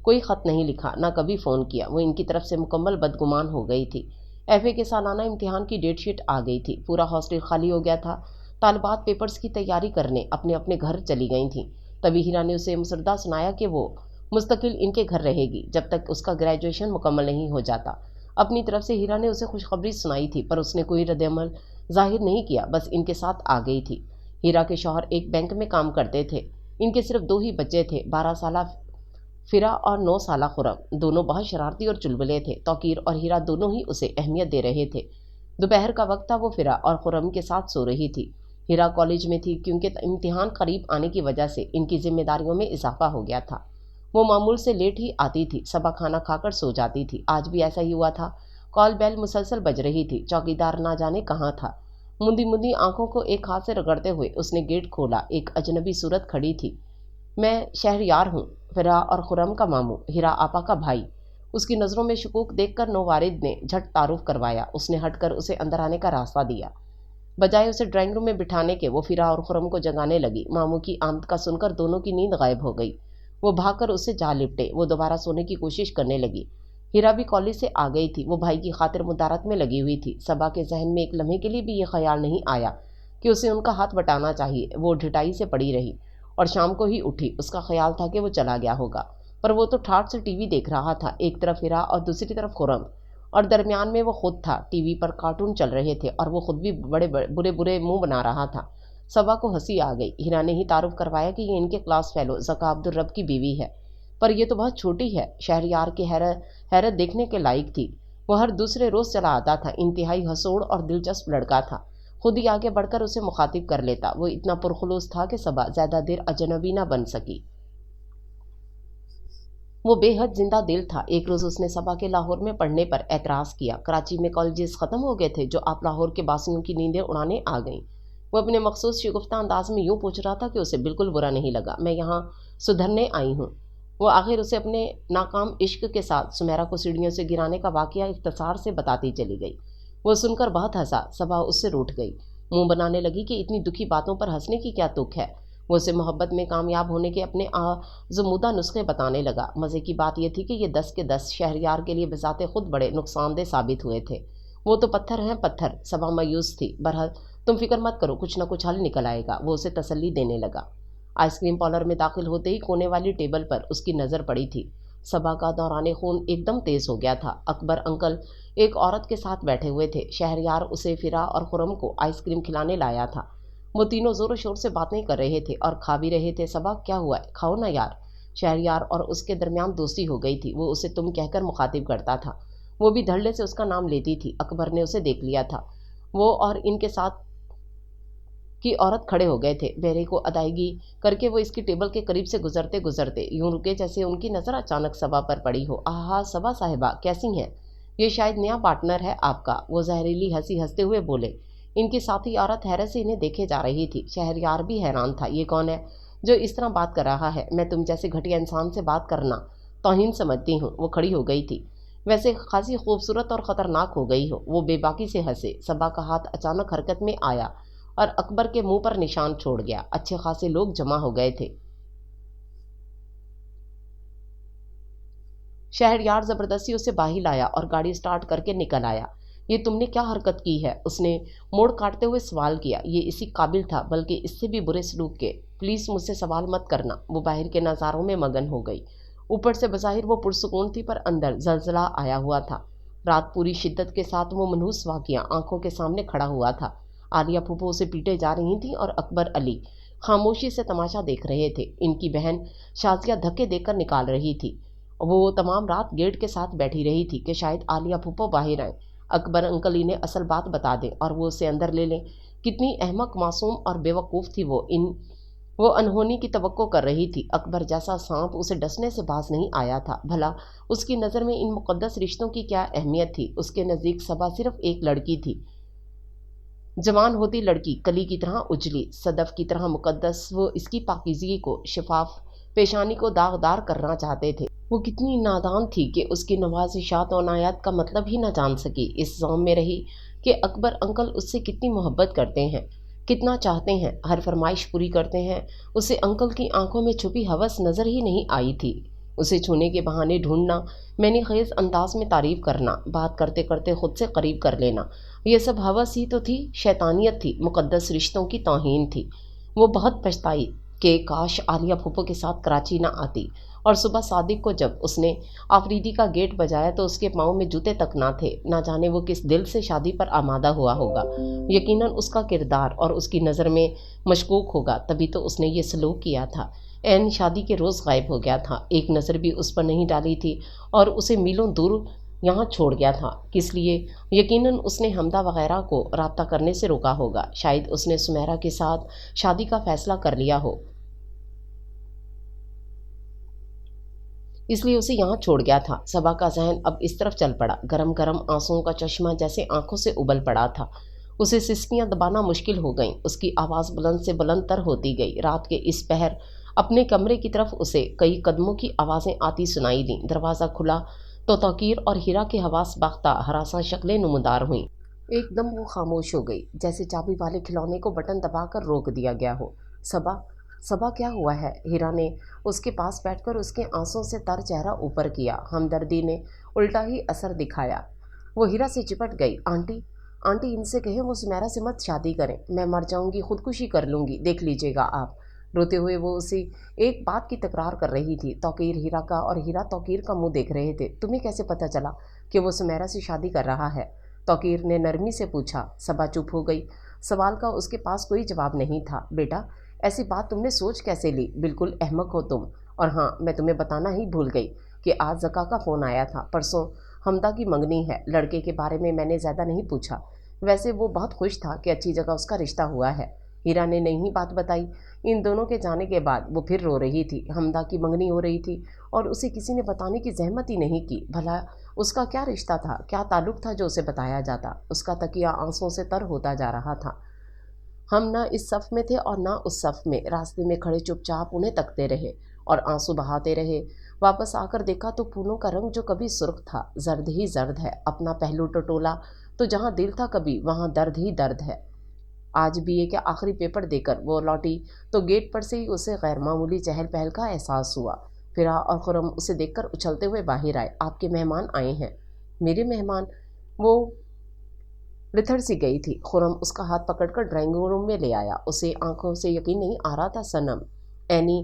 Speaker 1: کوئی خط نہیں لکھا، نہ کبھی فون کیا۔ وہ ان کی طرف سے مکمل بدگمان ہو گئی تھی۔ ایف اے کے سالانہ امتحان کی ڈیٹ شیٹ آ گئی تھی۔ پورا ہاسٹل خالی ہو گیا تھا۔ طالبات پیپرز کی تیاری کرنے اپنے اپنے گھر چلی گئی تھیں۔ تبھی ہیرا نے اسے مسردہ سنایا کہ وہ مستقل ان کے گھر رہے گی جب تک اس کا گریجویشن مکمل نہیں ہو جاتا۔ اپنی طرف سے ہیرا نے اسے خوشخبری سنائی تھی، پر اس نے کوئی رد عمل ظاہر نہیں کیا، بس ان کے ساتھ آ گئی تھی۔ ہیرا کے شوہر ایک بینک میں کام کرتے تھے۔ ان کے صرف 2 ہی بچے تھے، 12 سالہ فرا اور 9 سالہ خرم۔ دونوں بہت شرارتی اور چلبلے تھے۔ توقیر اور ہیرا دونوں ہی اسے اہمیت دے رہے تھے۔ دوپہر کا وقت تھا۔ وہ فرا اور خرم کے ساتھ سو رہی تھی۔ ہیرا کالج میں تھی، کیونکہ امتحان قریب آنے کی وجہ سے ان کی ذمہ داریوں میں اضافہ ہو گیا تھا۔ وہ معمول سے لیٹ ہی آتی تھی۔ صبح کھانا کھا کر سو جاتی تھی۔ آج بھی ایسا ہی ہوا تھا۔ کال بیل مسلسل بج رہی تھی۔ چوکیدار نہ جانے کہاں تھا۔ مندی مندی آنکھوں کو ایک ہاتھ سے رگڑتے ہوئے اس نے گیٹ کھولا۔ ایک اجنبی صورت کھڑی تھی۔ میں شہریار ہوں، فرا اور خرم کا ماموں، ہیرا آپا کا بھائی۔ اس کی نظروں میں شکوک دیکھ کر نوارد نے جھٹ تعارف کروایا۔ اس نے ہٹ کر اسے اندر آنے کا راستہ دیا۔ بجائے اسے ڈرائنگ روم میں بٹھانے کے، وہ فرا اور خرم کو جگانے لگی۔ ماموں کی آمد کا سن کر دونوں کی نیند غائب ہو گئی۔ وہ بھاگ کر اس سے جا لپٹے۔ وہ دوبارہ سونے کی کوشش کرنے لگی۔ ہیرا بھی کالج سے آ گئی تھی۔ وہ بھائی کی خاطر مدارت میں لگی ہوئی تھی۔ صبا کے ذہن میں ایک لمحے کے لیے بھی یہ خیال نہیں آیا کہ اسے ان کا ہاتھ بٹانا چاہیے۔ وہ ڈھٹائی سے پڑی رہی اور شام کو ہی اٹھی۔ اس کا خیال تھا کہ وہ چلا گیا ہوگا، پر وہ تو ٹھاٹھ سے ٹی وی دیکھ رہا تھا۔ ایک طرف ہیرا اور دوسری طرف خرم، اور درمیان میں وہ خود تھا۔ ٹی وی پر کارٹون چل رہے تھے اور وہ خود بھی بڑے برے منہ بنا رہا تھا۔ صبا کو ہنسی آ گئی۔ ہیرا نے ہی تعارف کروایا کہ یہ ان کے کلاس فیلو زکا عبدالرب کی بیوی ہے، پر یہ تو بہت چھوٹی ہے۔ شہریار کی حیرت دیکھنے کے لائق تھی۔ وہ ہر دوسرے روز چلا آتا تھا۔ انتہائی حسوڑ اور دلچسپ لڑکا تھا۔ خود ہی آگے بڑھ کر اسے مخاطب کر لیتا۔ وہ اتنا پرخلوص تھا کہ صبا زیادہ دیر اجنبی نہ بن سکی۔ وہ بے حد زندہ دل تھا۔ ایک روز اس نے صبا کے لاہور میں پڑھنے پر اعتراض کیا۔ کراچی میں کالجز ختم ہو گئے تھے، جو آپ لاہور کے باسیوں کی نیندیں اڑانے آ گئیں۔ وہ اپنے مخصوص شگفتہ انداز میں یوں پوچھ رہا تھا کہ اسے بالکل برا نہیں لگا۔ میں یہاں سدھرنے آئی ہوں۔ وہ آخر اسے اپنے ناکام عشق کے ساتھ سمیرا کو سیڑھیوں سے گرانے کا واقعہ اختصار سے بتاتی چلی گئی۔ وہ سن کر بہت ہنسا۔ صبا اس سے روٹھ گئی، منہ بنانے لگی کہ اتنی دکھی باتوں پر ہنسنے کی کیا تک ہے۔ وہ اسے محبت میں کامیاب ہونے کے اپنے آزمودہ نسخے بتانے لگا۔ مزے کی بات یہ تھی کہ یہ 10 کے 10 شہریار کے لیے بذات خود بڑے نقصان دہ ثابت ہوئے تھے۔ وہ تو پتھر ہیں پتھر۔ صبا مایوس تھی۔ بہرحال تم فکر مت کرو، کچھ نہ کچھ حل نکل آئے گا۔ وہ اسے تسلی دینے لگا۔ آئس کریم پارلر میں داخل ہوتے ہی کونے والی ٹیبل پر اس کی نظر پڑی تھی۔ صبا کا دوران خون ایک دم تیز ہو گیا تھا۔ اکبر انکل ایک عورت کے ساتھ بیٹھے ہوئے تھے۔ شہریار اسے فرا اور خرم کو آئس کریم کھلانے لایا تھا۔ وہ تینوں زور و شور سے باتیں کر رہے تھے اور کھا بھی رہے تھے۔ صبا، کیا ہوا ہے؟ کھاؤ نا یار۔ شہریار اور اس کے درمیان دوستی ہو گئی تھی۔ وہ اسے تم کہہ کر مخاطب کرتا تھا۔ वो भी धड़ल्ले से उसका नाम लेती थी। अकबर ने उसे देख लिया था। वो और इनके साथ की औरत खड़े हो गए थे। बेरे को अदायगी करके वो इसकी टेबल के करीब से गुजरते गुजरते यूं रुके जैसे उनकी नज़र अचानक सबा पर पड़ी हो। आहा, सबा साहिबा कैसी हैं? ये शायद नया पार्टनर है आपका। वो जहरीली हंसी हंसते हुए बोले। इनकी साथी औरत हैरत से इन्हें देखे जा रही थी। शहरयार भी हैरान था। ये कौन है जो इस तरह बात कर रहा है? मैं तुम जैसे घटिया इंसान से बात करना तौहीन समझती हूँ। वो खड़ी हो गई थी। वैसे खासी खूबसूरत और ख़तरनाक हो गई हो। वो बेबाकी से हंसे। सबा का हाथ अचानक हरकत में आया और अकबर के मुंह पर निशान छोड़ गया। अच्छे खासे लोग जमा हो गए थे। शहरयार जबरदस्ती उसे बाही लाया और गाड़ी स्टार्ट करके निकल आया। ये तुमने क्या हरकत की है? उसने मोड़ काटते हुए सवाल किया। ये इसी काबिल था, बल्कि इससे भी बुरे सलूक के। प्लीज़ मुझसे सवाल मत करना। वो बाहर के नज़ारों में मगन हो गई। ऊपर से बज़ाहिर वो पुरसुकून थी, पर अंदर जलजला आया हुआ था। रात पूरी शिद्दत के साथ वो मनहूस वाक़या आंखों के सामने खड़ा हुआ था। आलिया फूफो उसे पीटे जा रही थी और अकबर अली खामोशी से तमाशा देख रहे थे। इनकी बहन शाजिया धक्के देकर निकाल रही थी। वो तमाम रात गेट के साथ बैठी रही थी कि शायद आलिया फूफो बाहर आए, अकबर अंकल इन्हें असल बात बता दें और वो उसे अंदर ले लें। कितनी अहमक, मासूम और बेवकूफ़ थी वो अनहोनी की तवक्को कर रही थी। अकबर जैसा सांप उसे डसने से बाज नहीं आया था। भला उसकी नज़र में इन मुक़द्दस रिश्तों की क्या अहमियत थी? उसके नज़दीक सबा सिर्फ एक लड़की थी, जवान होती लड़की, कली की तरह उजली, सदफ की तरह मुक़द्दस। वो इसकी पाकीज़गी को, शिफाफ पेशानी को दागदार करना चाहते थे। वो कितनी नादान थी कि उसकी नवाज़िशात और नायात का मतलब ही न जान सकी। इस ज़ौम में रही कि अकबर अंकल उससे कितनी मोहब्बत करते हैं, कितना चाहते हैं, हर फरमाइश पूरी करते हैं। उसे अंकल की आंखों में छुपी हवस नज़र ही नहीं आई थी। उसे छूने के बहाने ढूंढना, मैंने खेज़ अंदाज में तारीफ़ करना, बात करते करते खुद से करीब कर लेना, ये सब हवस ही तो थी, शैतानियत थी, मुक़द्दस रिश्तों की तौहीन थी। वो बहुत पछताई कि काश आलिया फूफो के साथ कराची ना आती। और सुबह सादिक को जब उसने आफरीदी का गेट बजाया तो उसके पाँव में जूते तक ना थे। ना जाने वो किस दिल से शादी पर आमादा हुआ होगा। यकीनन उसका किरदार और उसकी नज़र में मशकूक होगा, तभी तो उसने ये सलूक किया था। ऐन शादी के रोज़ गायब हो गया था। एक नज़र भी उस पर नहीं डाली थी और उसे मीलों दूर यहाँ छोड़ गया था। किस लिए? यकीनन उसने हमदा वगैरह को राब्ता करने से रोका होगा। शायद उसने सुमेरा के साथ शादी का फ़ैसला कर लिया हो, इसलिए उसे यहाँ छोड़ गया था। सबा का जहन अब इस तरफ चल पड़ा। गरम गरम आंसुओं का चश्मा जैसे आंखों से उबल पड़ा था। उसे सिसकियाँ दबाना मुश्किल हो गईं। उसकी आवाज़ बुलंद से बुलंद तर होती गई। रात के इस पहर अपने कमरे की तरफ उसे कई कदमों की आवाज़ें आती सुनाई दीं। दरवाज़ा खुला तो तौकीर और हीरा के हवास बाख्ता हरासा शक्लें नुमदार हुईं। एकदम वो खामोश हो गई, जैसे चाबी वाले खिलौने को बटन दबाकर रोक दिया गया हो। सबा, सबा क्या हुआ है? हीरा ने उसके पास बैठकर उसके आंसुओं से तर चेहरा ऊपर किया। हमदर्दी ने उल्टा ही असर दिखाया। वो हीरा से चिपट गई। आंटी, आंटी, इनसे कहें वो सुमेरा से मत शादी करें। मैं मर जाऊंगी, खुदकुशी कर लूँगी, देख लीजिएगा आप। रोते हुए वो उसी एक बात की तकरार कर रही थी। तौकीर हीरा का और हीरा तौकीर का मुंह देख रहे थे। तुम्हें कैसे पता चला कि वो सुमेरा से शादी कर रहा है? तौकीर ने नरमी से पूछा। सबा चुप हो गई। सवाल का उसके पास कोई जवाब नहीं था। बेटा, ऐसी बात तुमने सोच कैसे ली? बिल्कुल अहमक हो तुम। और हाँ, मैं तुम्हें बताना ही भूल गई कि आज ज़का का फ़ोन आया था। परसों हमदा की मंगनी है। लड़के के बारे में मैंने ज़्यादा नहीं पूछा। वैसे वो बहुत खुश था कि अच्छी जगह उसका रिश्ता हुआ है। हीरा ने नई बात बताई। इन दोनों के जाने के बाद वो फिर रो रही थी। हमदा की मंगनी हो रही थी और उसे किसी ने बताने की जहमत ही नहीं की। भला उसका क्या रिश्ता था, क्या ताल्लुक़ था जो उसे बताया जाता? उसका तकिया आंसुओं से तर होता जा रहा था। हम ना इस सफ़ में थे और ना उस सफ़ में। रास्ते में खड़े चुपचाप उन्हें तकते रहे और आंसू बहाते रहे। वापस आकर देखा तो फूलों का रंग जो कभी सुर्ख था, जर्द ही जर्द है। अपना पहलू टटोला तो जहाँ दिल था कभी, वहाँ दर्द ही दर्द है। आज भी ये क्या आखिरी पेपर देकर वो लौटी तो गेट पर से ही उसे गैर मामूली चहल पहल का एहसास हुआ। फिरा और खुरम उसे देखकर उछलते हुए बाहर आए। आपके मेहमान आए हैं। मेरे मेहमान? वो रिथड़ सी गई थी। खुरम उसका हाथ पकड़कर ड्राइंग रूम में ले आया। उसे आंखों से यकीन नहीं आ रहा था। सनम, एनी,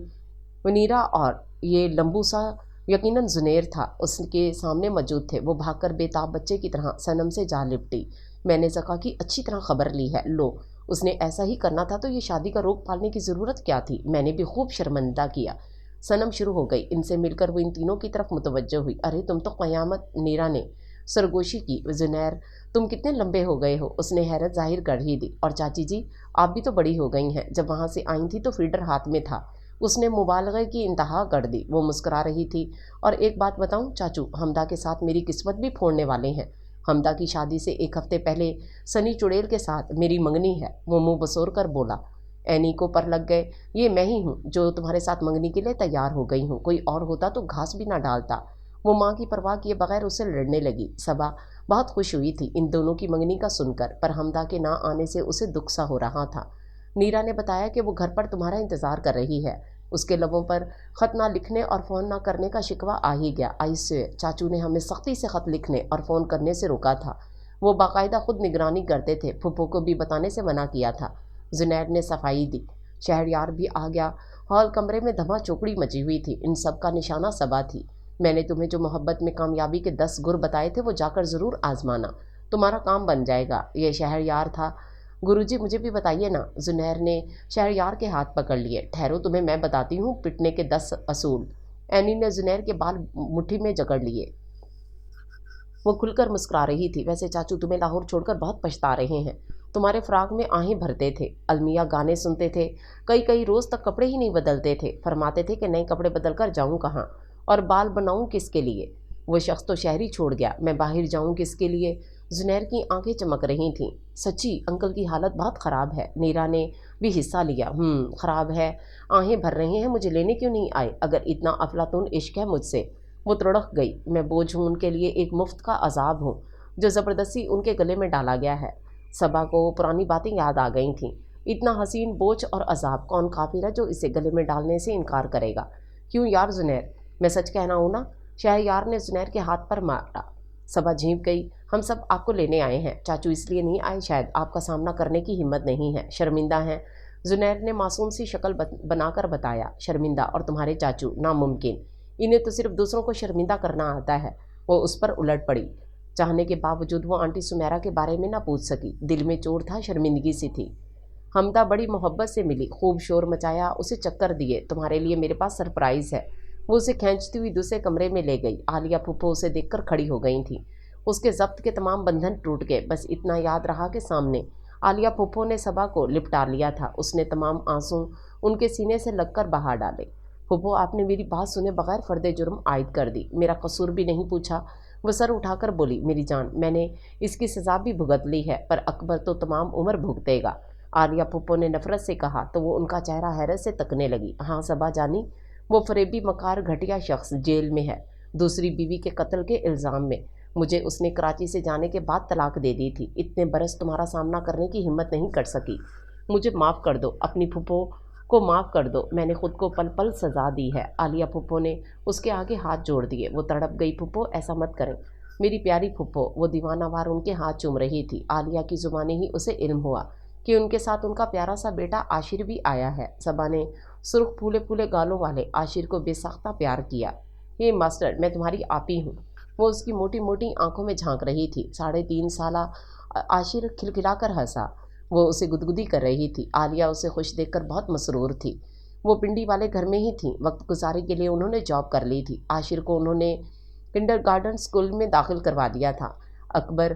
Speaker 1: मुनीरा और ये लंबू सा यकीनन जुनेर था, उसके सामने मौजूद थे। वो भागकर बेताब बच्चे की तरह सनम से जा लिपटी। मैंने ज़का की अच्छी तरह खबर ली है। लो, उसने ऐसा ही करना था तो ये शादी का रोक पालने की ज़रूरत क्या थी? मैंने भी खूब शर्मिंदा किया। सनम शुरू हो गई। इनसे मिलकर वो इन तीनों की तरफ मुतवज्जो हुई। अरे तुम तो क़यामत! नीरा ने सरगोशी की। जुनैर, तुम कितने लंबे हो गए हो, उसने हैरत जाहिर कर ही दी। और चाची जी, आप भी तो बड़ी हो गई हैं, जब वहाँ से आई थी तो फीडर हाथ में था। उसने मुबालगे की इंतहा कर दी। वो मुस्कुरा रही थी। और एक बात बताऊं चाचू, हमदा के साथ मेरी किस्मत भी फोड़ने वाले हैं। हमदा की शादी से एक हफ्ते पहले सनी चुड़ैल के साथ मेरी मंगनी है। वो मुंह बसोर कर बोला। एनी को पर लग गए। ये मैं ही हूँ जो तुम्हारे साथ मंगनी के लिए तैयार हो गई हूँ, कोई और होता तो घास भी ना डालता। वो माँ की परवाह किए बगैर उससे लड़ने लगी। सबा बहुत खुश हुई थी इन दोनों की मंगनी का सुनकर, पर हमदा के ना आने से उसे दुख सा हो रहा था। नीरा ने बताया कि वो घर पर तुम्हारा इंतजार कर रही है। उसके लबों पर खत ना लिखने और फ़ोन ना करने का शिकवा आ ही गया। ऐसे चाचू ने हमें सख्ती से खत लिखने और फ़ोन करने से रोका था। वो बाकायदा खुद निगरानी करते थे, फुप्पो को भी बताने से मना किया था। जुनैर ने सफाई दी। शहरयार भी आ गया। हॉल कमरे में धमा चौकड़ी मची हुई थी। इन सब का निशाना सबा थी। मैंने तुम्हें जो मोहब्बत में कामयाबी के 10 गुर बताए थे वो जाकर ज़रूर आजमाना, तुम्हारा काम बन जाएगा। ये शहरयार था। गुरुजी, मुझे भी बताइए ना। जुनैर ने शहरयार के हाथ पकड़ लिए। ठहरो, तुम्हें मैं बताती हूँ पिटने के 10 असूल। एनी ने जुनैर के बाल मुट्ठी में जकड़ लिए। वो खुलकर मुस्कुरा रही थी। वैसे चाचू तुम्हें लाहौर छोड़कर बहुत पछता रहे हैं। तुम्हारे फ्राक में आहें भरते थे, अलमिया गाने सुनते थे, कई कई रोज़ तक कपड़े ही नहीं बदलते थे। फरमाते थे कि नए कपड़े बदल कर जाऊँ कहाँ, और बाल बनाऊँ किसके लिए। वो शख्स तो शहरी छोड़ गया, मैं बाहर जाऊँ किसके लिए। जुनैर की आंखें चमक रही थीं। सच्ची अंकल की हालत बहुत ख़राब है। नीरा ने भी हिस्सा लिया। ख़राब है, आहें भर रहे हैं, मुझे लेने क्यों नहीं आए, अगर इतना अफलातून इश्क है मुझसे। वो तड़क गई। मैं बोझ हूँ उनके लिए, एक मुफ्त का अजाब हूँ जो ज़बरदस्ती उनके गले में डाला गया है। सबा को पुरानी बातें याद आ गई थीं। इतना हसीन बोझ और अजाब, कौन काफिर है जो इसे गले में डालने से इनकार करेगा। क्यों यार जुनैर, मैं सच कहना हूँ ना। शहरयार ने जुनैर के हाथ पर मारा। सबा झींप गई। हम सब आपको लेने आए हैं चाचू, इसलिए नहीं आए, शायद आपका सामना करने की हिम्मत नहीं है, शर्मिंदा हैं। जुनैर ने मासूम सी शक्ल बनाकर बताया। शर्मिंदा और तुम्हारे चाचू, नामुमकिन। इन्हें तो सिर्फ दूसरों को शर्मिंदा करना आता है। वो उस पर उलट पड़ी। चाहने के बावजूद वो आंटी सुमेरा के बारे में ना पूछ सकी। दिल में चोट था, शर्मिंदगी सी थी। हमदा बड़ी मोहब्बत से मिली, खूब शोर मचाया, उसे चक्कर दिए। तुम्हारे लिए मेरे पास सरप्राइज़ है। वो उसे खींचती हुई दूसरे कमरे में ले गई। आलिया फुप्पो उसे देखकर खड़ी हो गई थी। उसके जब्त के तमाम बंधन टूट गए। बस इतना याद रहा कि सामने आलिया फुप्पो ने सबा को लिपटा लिया था। उसने तमाम आंसू उनके सीने से लगकर बहा डाले। फुप्पो, आपने मेरी बात सुने बगैर फर्द जुर्म आयद कर दी, मेरा कसूर भी नहीं पूछा। वो सर उठाकर बोली, मेरी जान, मैंने इसकी सज़ा भी भुगत ली है, पर अकबर तो तमाम उम्र भुगतेगा। आलिया फुप्पो ने नफरत से कहा तो वो उनका चेहरा हैरत से तकने लगी। हाँ सबा जानी, वो फरेबी मकार घटिया शख्स जेल में है, दूसरी बीवी के कत्ल के इल्ज़ाम में। मुझे उसने कराची से जाने के बाद तलाक दे दी थी। इतने बरस तुम्हारा सामना करने की हिम्मत नहीं कर सकी। मुझे माफ़ कर दो, अपनी फुप्पो को माफ़ कर दो, मैंने खुद को पल पल सज़ा दी है। आलिया फुप्पो ने उसके आगे हाथ जोड़ दिए। वो तड़प गई। फुप्पो, ऐसा मत करें मेरी प्यारी फुप्पो। वो दीवानावार उनके हाथ चूम रही थी। आलिया की ज़ुबानी ही उसे इल्म हुआ कि उनके साथ उनका प्यारा सा बेटा आशिर भी आया है। सबा ने सुर्ख फूले फूले गालों वाले आशिर को बेसाख्ता प्यार किया। ये मास्टर, मैं तुम्हारी आपी हूँ। वो उसकी मोटी मोटी आंखों में झांक रही थी। 3.5 साला आशिर खिलखिलाकर हंसा। वो उसे गुदगुदी कर रही थी। आलिया उसे खुश देखकर बहुत मसरूर थी। वो पिंडी वाले घर में ही थी। वक्त गुजारी के लिए उन्होंने जॉब कर ली थी। आशिर को उन्होंने किंडरगार्टन स्कूल में दाखिल करवा दिया था। अकबर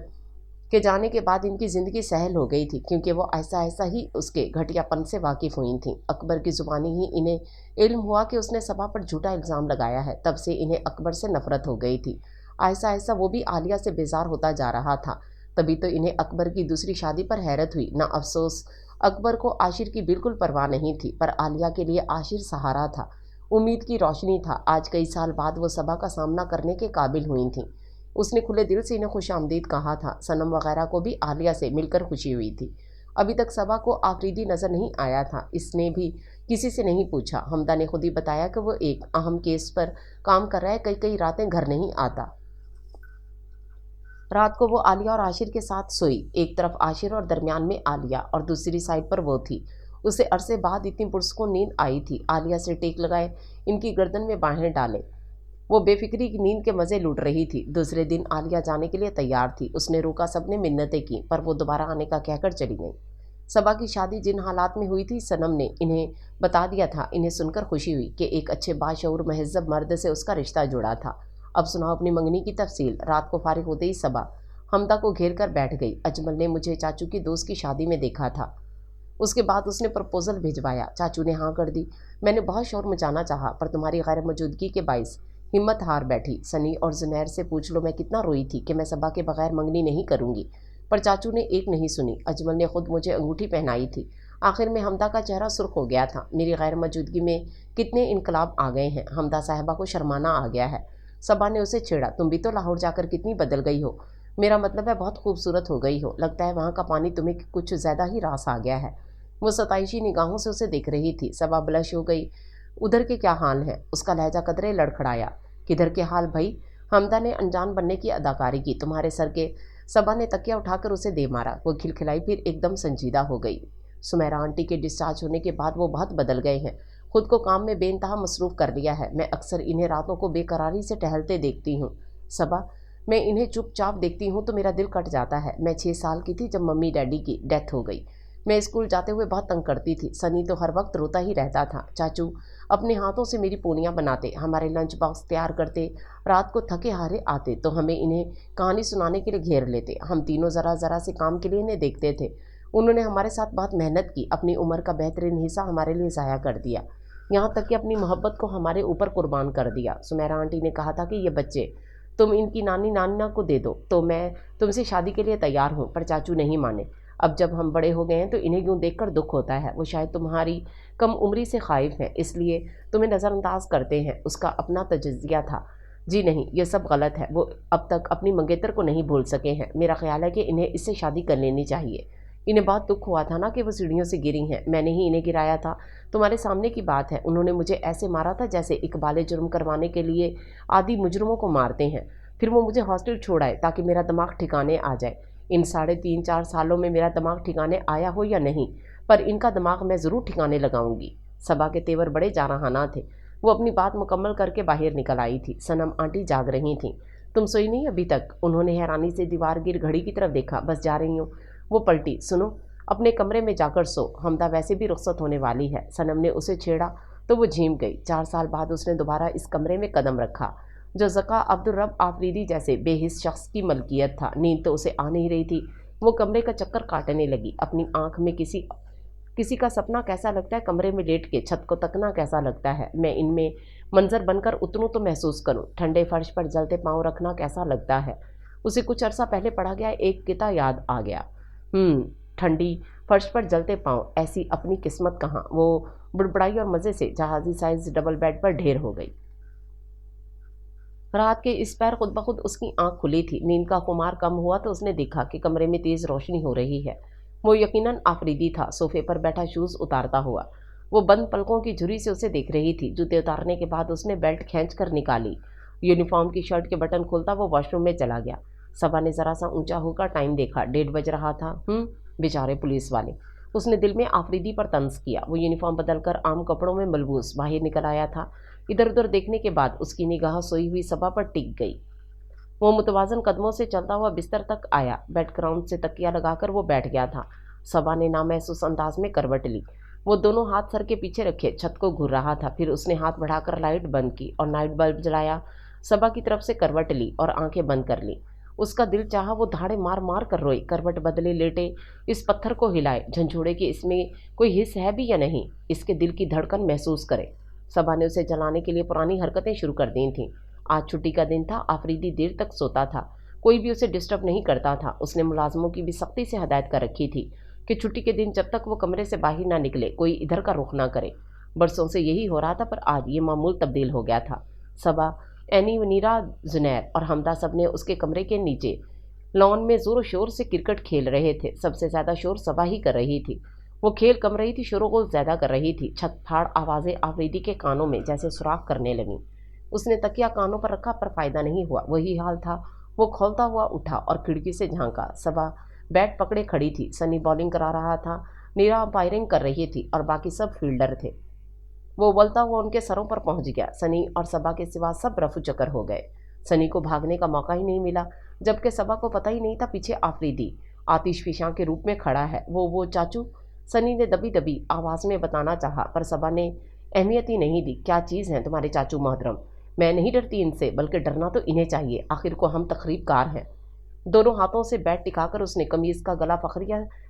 Speaker 1: के जाने के बाद इनकी ज़िंदगी सहल हो गई थी, क्योंकि वो ऐसा ऐसा ही उसके घटियापन से वाकिफ़ हुई थी। अकबर की ज़ुबानी ही इन्हें इल्म हुआ कि उसने सबा पर झूठा इल्ज़ाम लगाया है। तब से इन्हें अकबर से नफ़रत हो गई थी। ऐसा ऐसा वो भी आलिया से बेजार होता जा रहा था। तभी तो इन्हें अकबर की दूसरी शादी पर हैरत हुई। ना अफसोस, अकबर को आशिर की बिल्कुल परवाह नहीं थी, पर आलिया के लिए आशिर सहारा था, उम्मीद की रोशनी था। आज कई साल बाद वो सबा का सामना करने के काबिल हुई थी। उसने खुले दिल से इन्हें खुश आमदीद कहा था। सनम वगैरह को भी आलिया से मिलकर खुशी हुई थी। अभी तक सबा को आफरीदी नज़र नहीं आया था। इसने भी किसी से नहीं पूछा। हमदा ने खुद ही बताया कि वो एक अहम केस पर काम कर रहा है, कई कई रातें घर नहीं आता। रात को वो आलिया और आशिर के साथ सोई। एक तरफ आशिर और दरमियान में आलिया, और दूसरी साइड पर वो थी। उसे अरसे बाद इतनी पुरस्कों नींद आई थी। आलिया से टेक लगाए, इनकी गर्दन में बाहें डाले, वो बेफिक्री की नींद के मज़े लूट रही थी। दूसरे दिन आलिया जाने के लिए तैयार थी। उसने रोका, सबने मिन्नतें की, पर वो दोबारा आने का कहकर चली गई। सबा की शादी जिन हालात में हुई थी, सनम ने इन्हें बता दिया था। इन्हें सुनकर खुशी हुई कि एक अच्छे बाशऊर महज़ब मर्द से उसका रिश्ता जुड़ा था। اب سناؤ اپنی منگنی کی تفصیل۔ رات کو فارغ ہوتے ہی صبا حمدہ کو گھیر کر بیٹھ گئی۔ اجمل نے مجھے چاچو کی دوست کی شادی میں دیکھا تھا، اس کے بعد اس نے پرپوزل بھیجوایا، چاچو نے ہاں کر دی۔ میں نے بہت شور مچانا چاہا پر تمہاری غیر موجودگی کے باعث ہمت ہار بیٹھی۔ سنی اور زنیر سے پوچھ لو میں کتنا روئی تھی کہ میں صبا کے بغیر منگنی نہیں کروں گی، پر چاچو نے ایک نہیں سنی۔ اجمل نے خود مجھے انگوٹھی پہنائی تھی۔ آخر میں حمدہ کا چہرہ سرخ ہو گیا تھا۔ میری غیر موجودگی میں کتنے انقلاب آ گئے ہیں، حمدہ صاحبہ کو شرمانا آ گیا ہے۔ صبا نے اسے چھیڑا، تم بھی تو لاہور جا کر کتنی بدل گئی ہو، میرا مطلب ہے بہت خوبصورت ہو گئی ہو، لگتا ہے وہاں کا پانی تمہیں کچھ زیادہ ہی راس آ گیا ہے۔ وہ ستائشی نگاہوں سے اسے دیکھ رہی تھی۔ صبا بلش ہو گئی۔ ادھر کے کیا حال ہیں؟ اس کا لہجہ قدرے لڑکھڑایا۔ کدھر کے حال بھائی؟ حمدہ نے انجان بننے کی اداکاری کی۔ تمہارے سر کے۔ صبا نے تکیہ اٹھا کر اسے دے مارا۔ وہ کھلکھلائی، پھر ایک دم سنجیدہ ہو گئی۔ سمیرا آنٹی کے ڈسچارج ہونے کے بعد وہ بہت بدل گئے ہیں، خود کو کام میں بے انتہا مصروف کر لیا ہے۔ میں اکثر انہیں راتوں کو بے قراری سے ٹہلتے دیکھتی ہوں۔ صبا، میں انہیں چپ چاپ دیکھتی ہوں تو میرا دل کٹ جاتا ہے۔ میں 6 سال کی تھی جب ممی ڈیڈی کی ڈیتھ ہو گئی۔ میں اسکول جاتے ہوئے بہت تنگ کرتی تھی۔ سنی تو ہر وقت روتا ہی رہتا تھا۔ چاچو اپنے ہاتھوں سے میری پونیاں بناتے، ہمارے لنچ باکس تیار کرتے، رات کو تھکے ہارے آتے تو ہمیں انہیں کہانی سنانے کے لیے گھیر لیتے۔ ہم تینوں ذرا ذرا سے کام کے لیے انہیں دیکھتے تھے۔ انہوں نے ہمارے ساتھ بہت محنت کی، اپنی عمر کا بہترین حصہ ہمارے لیے ضائع کر دیا، یہاں تک کہ اپنی محبت کو ہمارے اوپر قربان کر دیا۔ سمیرا آنٹی نے کہا تھا کہ یہ بچے تم ان کی نانی نانا کو دے دو تو میں تم سے شادی کے لیے تیار ہوں، پر چاچو نہیں مانے۔ اب جب ہم بڑے ہو گئے ہیں تو انہیں یوں دیکھ کر دکھ ہوتا ہے۔ وہ شاید تمہاری کم عمری سے خائف ہیں، اس لیے تمہیں نظر انداز کرتے ہیں۔ اس کا اپنا تجزیہ تھا۔ جی نہیں، یہ سب غلط ہے۔ وہ اب تک اپنی منگیتر کو نہیں بھول سکے ہیں۔ میرا خیال ہے کہ انہیں اس سے شادی کر لینی چاہیے۔ انہیں بہت دکھ ہوا تھا نا کہ وہ سیڑھیوں سے گری ہیں، میں نے ہی انہیں گرایا تھا۔ تمہارے سامنے کی بات ہے، انہوں نے مجھے ایسے مارا تھا جیسے اقبال جرم کروانے کے لیے عادی مجرموں کو مارتے ہیں۔ پھر وہ مجھے ہاسٹل چھوڑائے تاکہ میرا دماغ ٹھکانے آ جائے۔ ان 3.5-4 سالوں میں میرا دماغ ٹھکانے آیا ہو یا نہیں، پر ان کا دماغ میں ضرور ٹھکانے لگاؤں گی۔ صبا کے تیور بڑے جارحانہ تھے۔ وہ اپنی بات مکمل کر کے باہر نکل آئی تھی۔ صنم آنٹی جاگ رہی تھیں۔ تم سوئی نہیں ابھی تک؟ انہوں نے حیرانی سے دیوار گیر گھڑی کی طرف دیکھا۔ بس جا رہی ہوں۔ وہ پلٹی۔ سنو، اپنے کمرے میں جا کر سو، حمدہ ویسے بھی رخصت ہونے والی ہے۔ صنم نے اسے چھیڑا تو وہ جھیم گئی۔ 4 سال بعد اس نے دوبارہ اس کمرے میں قدم رکھا جو ذکا عبدالرب آفریدی جیسے بے حس شخص کی ملکیت تھا۔ نیند تو اسے آ نہیں رہی تھی۔ وہ کمرے کا چکر کاٹنے لگی۔ اپنی آنکھ میں کسی کا سپنا کیسا لگتا ہے، کمرے میں لیٹ کے چھت کو تکنا کیسا لگتا ہے، میں ان میں منظر بن کر اتروں تو محسوس کروں۔ ٹھنڈے فرش پر جلتے پاؤں رکھنا کیسا لگتا ہے۔ اسے کچھ عرصہ پہلے پڑھا گیا ایک قطعہ یاد آ گیا۔ ٹھنڈی فرش پر جلتے پاؤں، ایسی اپنی قسمت کہاں۔ وہ بڑبڑائی اور مزے سے جہازی سائز ڈبل بیڈ پر ڈھیر ہو گئی۔ رات کے اس پیر خود بخود اس کی آنکھ کھلی تھی۔ نیند کا خمار کم ہوا تو اس نے دیکھا کہ کمرے میں تیز روشنی ہو رہی ہے۔ وہ یقیناً آفریدی تھا، صوفے پر بیٹھا شوز اتارتا ہوا۔ وہ بند پلکوں کی جھری سے اسے دیکھ رہی تھی۔ جوتے اتارنے کے بعد اس نے بیلٹ کھینچ کر نکالی۔ یونیفارم کی شرٹ کے بٹن کھولتا وہ واش روم میں چلا گیا۔ صبا نے ذرا سا اونچا ہو کر ٹائم دیکھا، 1:30 بج رہا تھا۔ بیچارے پولیس والے، اس نے دل میں آفریدی پر طنز کیا۔ وہ یونیفارم بدل کر عام کپڑوں میں ملبوس باہر نکل آیا تھا۔ ادھر ادھر دیکھنے کے بعد اس کی نگاہ سوئی ہوئی صبا پر ٹک گئی۔ وہ متوازن قدموں سے چلتا ہوا بستر تک آیا۔ بیڈ گراؤنڈ سے تکیہ لگا کر وہ بیٹھ گیا تھا۔ صبا نے نامحسوس انداز میں کروٹ لی۔ وہ دونوں ہاتھ سر کے پیچھے رکھے چھت کو گھور رہا تھا۔ پھر اس نے ہاتھ بڑھا کر لائٹ بند کی اور نائٹ بلب جلایا۔ صبا کی طرف سے کروٹ لی اور آنکھیں بند کر لی۔ اس کا دل چاہا وہ دھاڑے مار مار کر روئے، کروٹ بدلے، لیٹے، اس پتھر کو ہلائے، جھنجھوڑے کہ اس میں کوئی حس ہے بھی یا نہیں، اس کے دل کی دھڑکن محسوس کرے۔ صبا نے اسے جلانے کے لیے پرانی حرکتیں شروع کر دی تھیں۔ آج چھٹی کا دن تھا، آفریدی دیر تک سوتا تھا، کوئی بھی اسے ڈسٹرب نہیں کرتا تھا۔ اس نے ملازموں کی بھی سختی سے ہدایت کر رکھی تھی کہ چھٹی کے دن جب تک وہ کمرے سے باہر نہ نکلے کوئی ادھر کا رخ نہ کرے۔ برسوں سے یہی ہو رہا تھا پر آج یہ معمول تبدیل ہو گیا تھا۔ صبا، اینی، ونیرا، زنیر اور حمدہ سب نے اس کے کمرے کے نیچے لان میں زور و شور سے کرکٹ کھیل رہے تھے۔ سب سے زیادہ شور صبا ہی کر رہی تھی۔ وہ کھیل کم رہی تھی، شور و غل زیادہ کر رہی تھی۔ چھت پھاڑ آوازیں آفریدی کے کانوں میں جیسے سوراخ کرنے لگیں۔ اس نے تکیہ کانوں پر رکھا پر فائدہ نہیں ہوا، وہی حال تھا۔ وہ کھولتا ہوا اٹھا اور کھڑکی سے جھانکا۔ صبا بیٹ پکڑے کھڑی تھی۔ سنی بالنگ کرا رہا تھا، نیرا امپائرنگ کر رہی تھی اور باقی سب فیلڈر تھے۔ وہ اولتا ہوا ان کے سروں پر پہنچ گیا۔ سنی اور صبا کے سوا سب رفو چکر ہو گئے۔ سنی کو بھاگنے کا موقع ہی نہیں ملا، جبکہ صبا کو پتہ ہی نہیں تھا پیچھے آفریدی آتش فشاں کے روپ میں کھڑا ہے۔ وہ چاچو، سنی نے دبی دبی آواز میں بتانا چاہا پر صبا نے اہمیت ہی نہیں دی۔ کیا چیز ہیں تمہارے چاچو محترم؟ میں نہیں ڈرتی ان سے، بلکہ ڈرنا تو انہیں چاہیے، آخر کو ہم تخریب کار ہیں۔ دونوں ہاتھوں سے بیٹ ٹکا کر اس نے قمیض کا گلا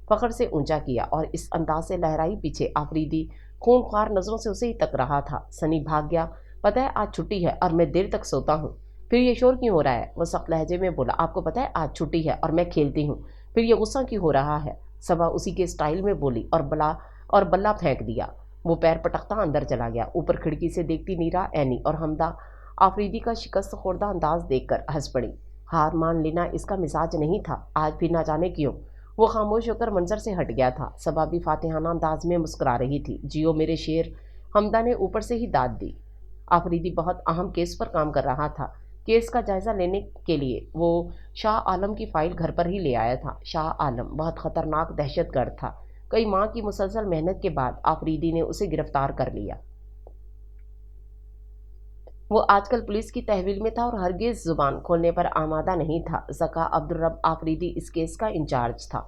Speaker 1: فخر سے اونچا کیا اور اس انداز سے لہرائی پیچھے آفریدی خون خوار نظروں سے اسے ہی تک رہا تھا۔ سنی بھاگ گیا۔ پتہ ہے آج چھٹی ہے اور میں دیر تک سوتا ہوں۔ پھر یہ شور کیوں ہو رہا ہے؟ وہ سخت لہجے میں بولا۔ آپ کو پتہ ہے آج چھٹی ہے اور میں کھیلتی ہوں، پھر یہ غصہ کیوں ہو رہا ہے؟ صبا اسی کے سٹائل میں بولی اور بلہ پھینک دیا۔ وہ پیر پٹکتا اندر چلا گیا۔ اوپر کھڑکی سے دیکھتی نیرا، اینی اور حمدہ آفریدی کا شکست خوردہ انداز دیکھ کر ہنس پڑی۔ ہار مان لینا اس کا مزاج نہیں تھا، آج بھی نہ جانے کیوں وہ خاموش ہو کر منظر سے ہٹ گیا تھا۔ صبا بھی فاتحانہ انداز میں مسکرا رہی تھی۔ جیو میرے شیر، حمدہ نے اوپر سے ہی داد دی۔ آفریدی بہت اہم کیس پر کام کر رہا تھا۔ کیس کا جائزہ لینے کے لیے وہ شاہ عالم کی فائل گھر پر ہی لے آیا تھا۔ شاہ عالم بہت خطرناک دہشت گرد تھا۔ کئی ماہ کی مسلسل محنت کے بعد آفریدی نے اسے گرفتار کر لیا۔ وہ آج کل پولیس کی تحویل میں تھا اور ہرگز زبان کھولنے پر آمادہ نہیں تھا۔ ذکا عبدالرب آفریدی اس کیس کا انچارج تھا۔